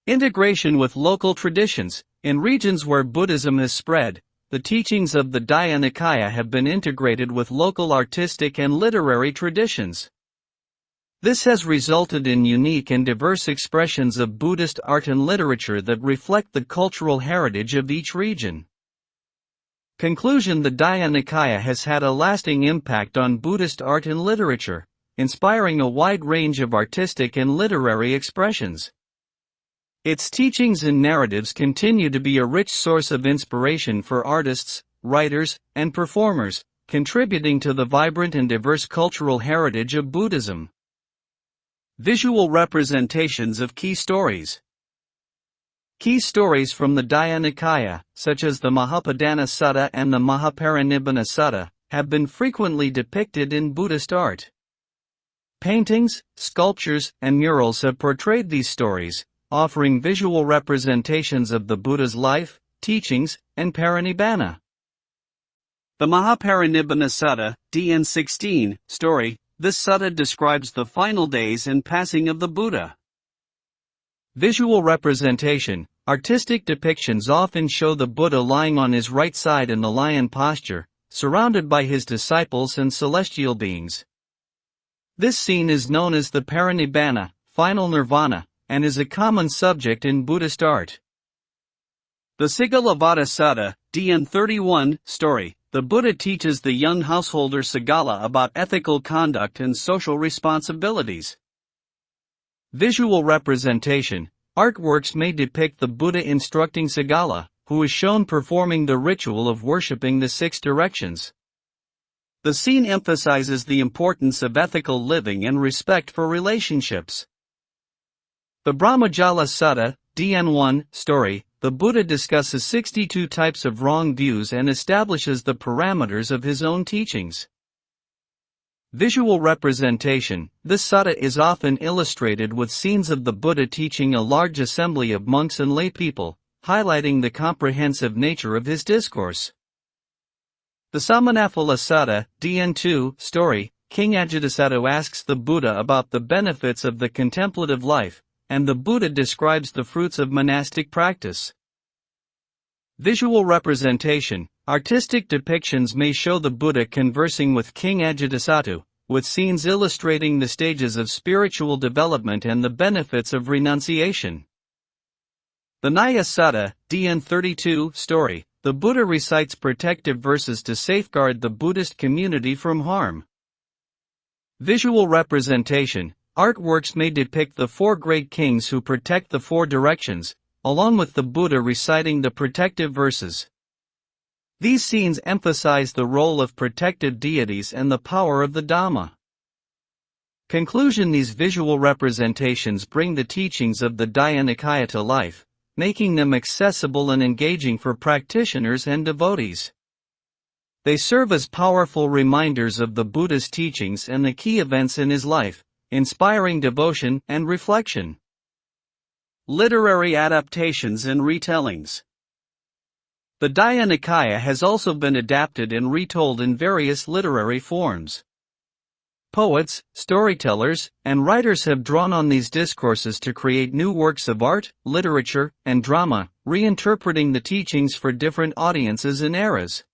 Integration with local traditions. In regions where Buddhism has spread, the teachings of the Dhyana have been integrated with local artistic and literary traditions. This has resulted in unique and diverse expressions of Buddhist art and literature that reflect the cultural heritage of each region. Conclusion. The Dhyana has had a lasting impact on Buddhist art and literature, inspiring a wide range of artistic and literary expressions. Its teachings and narratives continue to be a rich source of inspiration for artists, writers, and performers, contributing to the vibrant and diverse cultural heritage of Buddhism. Visual representations of key stories. Key stories from the Dhyana, such as the Mahapadana Sutta and the Mahaparinibbana Sutta, have been frequently depicted in Buddhist art. Paintings, sculptures, and murals have portrayed these stories, offering visual representations of the Buddha's life, teachings, and parinibbana. The Mahaparinibbana Sutta, DN 16, story. This sutta describes the final days and passing of the Buddha. Visual representation. Artistic depictions often show the Buddha lying on his right side in the lion posture, surrounded by his disciples and celestial beings. This scene is known as the parinibbana, final nirvana, and is a common subject in Buddhist art. The Sigalovada Sutta, DN 31, story. The Buddha teaches the young householder Sigala about ethical conduct and social responsibilities. Visual representation. Artworks may depict the Buddha instructing Sigala, who is shown performing the ritual of worshipping the 6 directions. The scene emphasizes the importance of ethical living and respect for relationships. The Brahmajala Sutta, DN 1, story. the Buddha discusses 62 types of wrong views and establishes the parameters of his own teachings. Visual representation. This sutta is often illustrated with scenes of the Buddha teaching a large assembly of monks and lay people, highlighting the comprehensive nature of his discourse. The Samanaphala Sutta, DN2, story. King Ajatasattu asks the Buddha about the benefits of the contemplative life, and the Buddha describes the fruits of monastic practice. Visual representation. Artistic depictions may show the Buddha conversing with King Ajatasattu, with scenes illustrating the stages of spiritual development and the benefits of renunciation. The Nyaya Sutta, DN32, story. The Buddha recites protective verses to safeguard the Buddhist community from harm. Visual representation. Artworks may depict the four great kings who protect the four directions, along with the Buddha reciting the protective verses. These scenes emphasize the role of protective deities and the power of the Dhamma. Conclusion. These visual representations bring the teachings of the Dhyana to life, making them accessible and engaging for practitioners and devotees. They serve as powerful reminders of the Buddha's teachings and the key events in his life, inspiring devotion and reflection. Literary adaptations and retellings. The Dhyana has also been adapted and retold in various literary forms. Poets, storytellers, and writers have drawn on these discourses to create new works of art, literature, and drama, reinterpreting the teachings for different audiences and eras.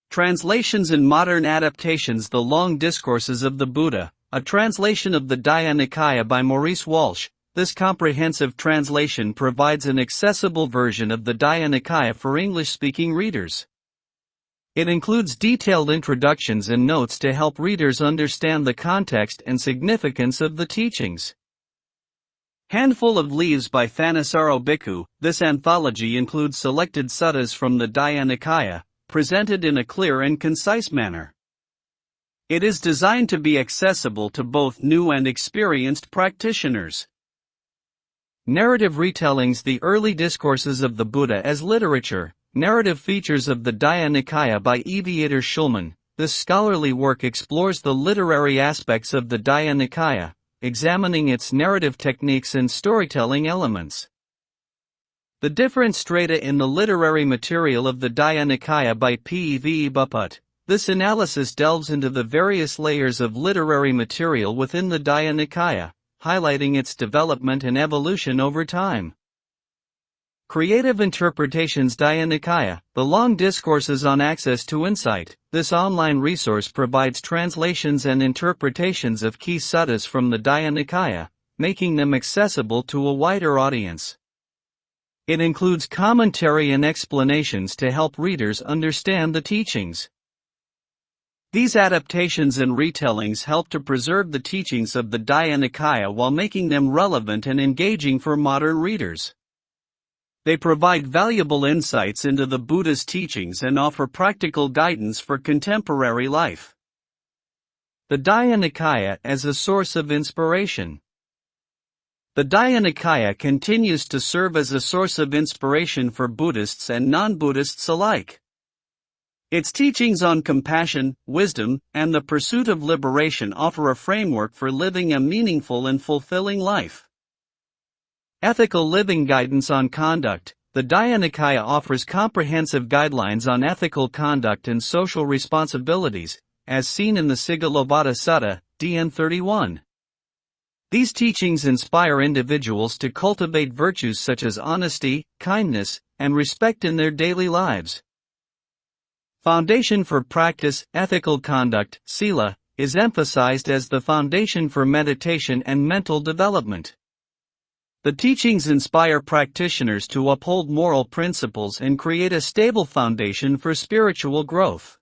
Translations and modern adaptations. The Long Discourses of the Buddha, a translation of the Dhyana by Maurice Walsh. This comprehensive translation provides an accessible version of the Dhyana for English-speaking readers. It includes detailed introductions and notes to help readers understand the context and significance of the teachings. Handful of Leaves by Thanissaro Bhikkhu. This anthology includes selected suttas from the Dhyana, presented in a clear and concise manner. It is designed to be accessible to both new and experienced practitioners. Narrative retellings. The early discourses of the Buddha as literature. Narrative features of the Dhyana by Eviator Schulman. This scholarly work explores the literary aspects of the Dhyana, examining its narrative techniques and storytelling elements. The different strata in the literary material of the Dhyana by P.V. Buput. This analysis delves into the various layers of literary material within the Dhyana, highlighting its development and evolution over time. Creative Interpretations. Dhyana, the Long Discourses on Access to Insight. This online resource provides translations and interpretations of key suttas from the Dhyana, making them accessible to a wider audience. It includes commentary and explanations to help readers understand the teachings. These adaptations and retellings help to preserve the teachings of the Dhyana while making them relevant and engaging for modern readers. They provide valuable insights into the Buddha's teachings and offer practical guidance for contemporary life. The Dhyana as a source of inspiration. The Dhyana continues to serve as a source of inspiration for Buddhists and non-Buddhists alike. Its teachings on compassion, wisdom, and the pursuit of liberation offer a framework for living a meaningful and fulfilling life. Ethical living guidance on conduct. The Dhyana offers comprehensive guidelines on ethical conduct and social responsibilities, as seen in the Sigalovada Sutta, DN 31. These teachings inspire individuals to cultivate virtues such as honesty, kindness, and respect in their daily lives. Foundation for practice. Ethical conduct, sila, is emphasized as the foundation for meditation and mental development. The teachings inspire practitioners to uphold moral principles and create a stable foundation for spiritual growth.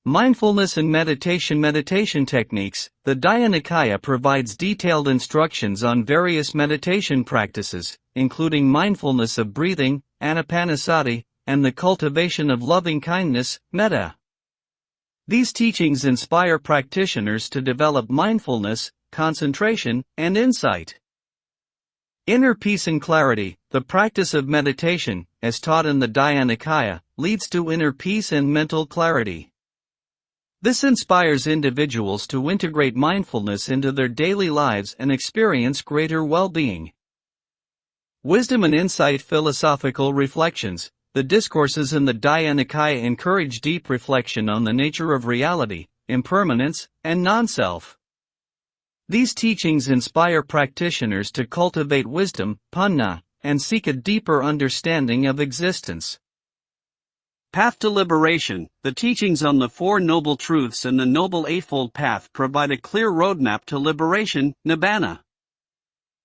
Mindfulness and meditation techniques. The Dhyana provides detailed instructions on various meditation practices, including mindfulness of breathing, anapanasati, and the cultivation of loving kindness, metta. These teachings inspire practitioners to develop mindfulness, concentration, and insight. Inner peace and clarity. The practice of meditation, as taught in the Dhyana, leads to inner peace and mental clarity. This inspires individuals to integrate mindfulness into their daily lives and experience greater well-being. Wisdom and insight. Philosophical reflections. The discourses in the Dhyana encourage deep reflection on the nature of reality, impermanence, and non-self. These teachings inspire practitioners to cultivate wisdom, panna, and seek a deeper understanding of existence. Path to liberation. The teachings on the Four Noble Truths and the Noble Eightfold Path provide a clear roadmap to liberation, nibbana.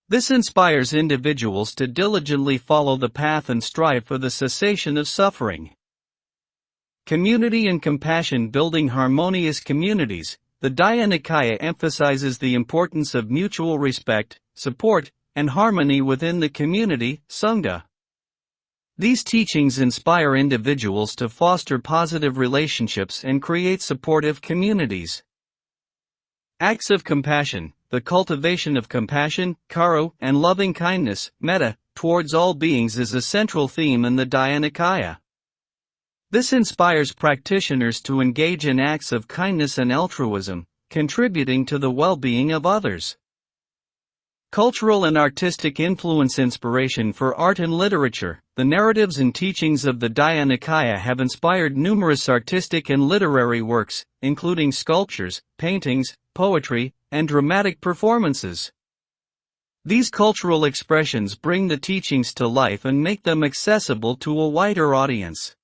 This inspires individuals to diligently follow the path and strive for the cessation of suffering. Community and compassion. Building harmonious communities. The Dhyana emphasizes the importance of mutual respect, support, and harmony within the community, sangha. These teachings inspire individuals to foster positive relationships and create supportive communities. Acts of compassion. The cultivation of compassion, karu, and loving kindness, metta, towards all beings is a central theme in the Dhyana. This inspires practitioners to engage in acts of kindness and altruism, contributing to the well-being of others. Cultural and artistic influence. Inspiration for art and literature. The narratives and teachings of the Dhyana have inspired numerous artistic and literary works, including sculptures, paintings, poetry, and dramatic performances. These cultural expressions bring the teachings to life and make them accessible to a wider audience.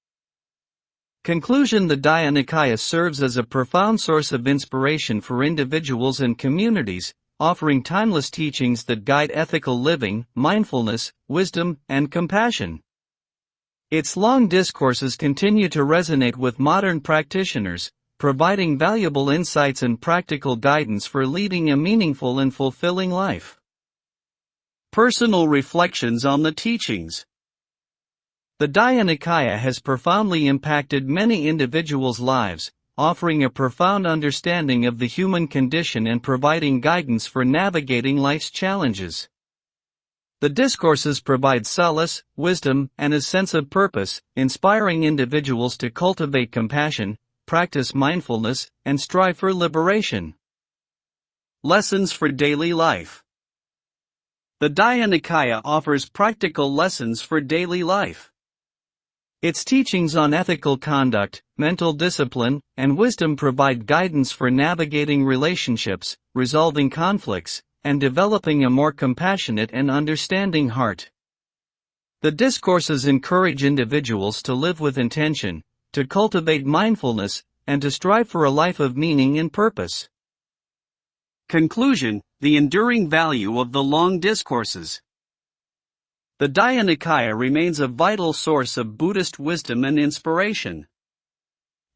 Conclusion. The Dhyana serves as a profound source of inspiration for individuals and communities, offering timeless teachings that guide ethical living, mindfulness, wisdom, and compassion. Its long discourses continue to resonate with modern practitioners, providing valuable insights and practical guidance for leading a meaningful and fulfilling life. Personal reflections on the teachings. The Dhyana has profoundly impacted many individuals' lives, offering a profound understanding of the human condition and providing guidance for navigating life's challenges. The discourses provide solace, wisdom, and a sense of purpose, inspiring individuals to cultivate compassion, practice mindfulness, and strive for liberation. Lessons for daily life. The Dhyana offers practical lessons for daily life. Its teachings on ethical conduct, mental discipline, and wisdom provide guidance for navigating relationships, resolving conflicts, and developing a more compassionate and understanding heart. The discourses encourage individuals to live with intention, to cultivate mindfulness, and to strive for a life of meaning and purpose. Conclusion. The enduring value of the LUONG discourses. The Dhyana remains a vital source of Buddhist wisdom and inspiration.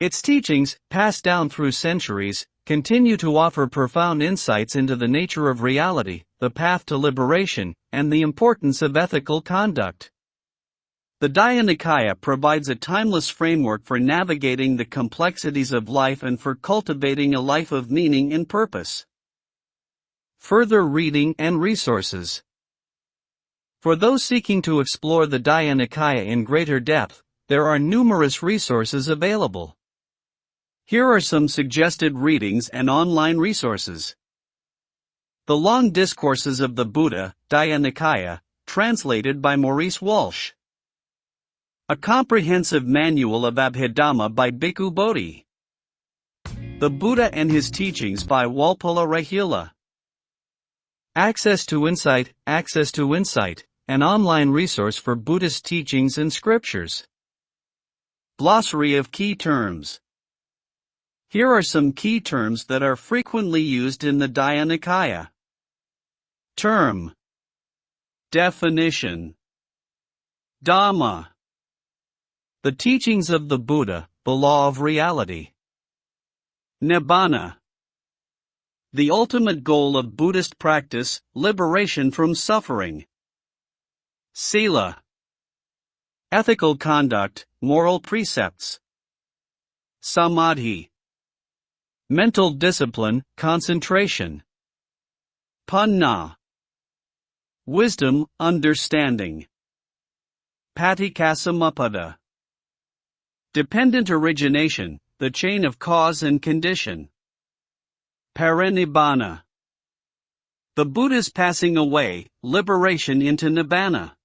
Its teachings, passed down through centuries, continue to offer profound insights into the nature of reality, the path to liberation, and the importance of ethical conduct. The Dhyana provides a timeless framework for navigating the complexities of life and for cultivating a life of meaning and purpose. Further reading and resources. For those seeking to explore the Dhyana in greater depth, there are numerous resources available. Here are some suggested readings and online resources. The Long Discourses of the Buddha, Dhyana, translated by Maurice Walsh. A Comprehensive Manual of Abhidhamma by Bhikkhu Bodhi. The Buddha and His Teachings by Walpola Rahila. Access to Insight, an online resource for Buddhist teachings and scriptures. Glossary of Key Terms. Here are some key terms that are frequently used in the Dhyana. Term. Definition. Dhamma. The teachings of the Buddha, the law of reality. Nibbana. The ultimate goal of Buddhist practice, liberation from suffering. Sila. Ethical conduct, moral precepts. Samadhi. Mental discipline, concentration. Panna. Wisdom, understanding. Paticassamuppada. Dependent origination, the chain of cause and condition. Parinibbana. The Buddha's passing away, liberation into Nibbana.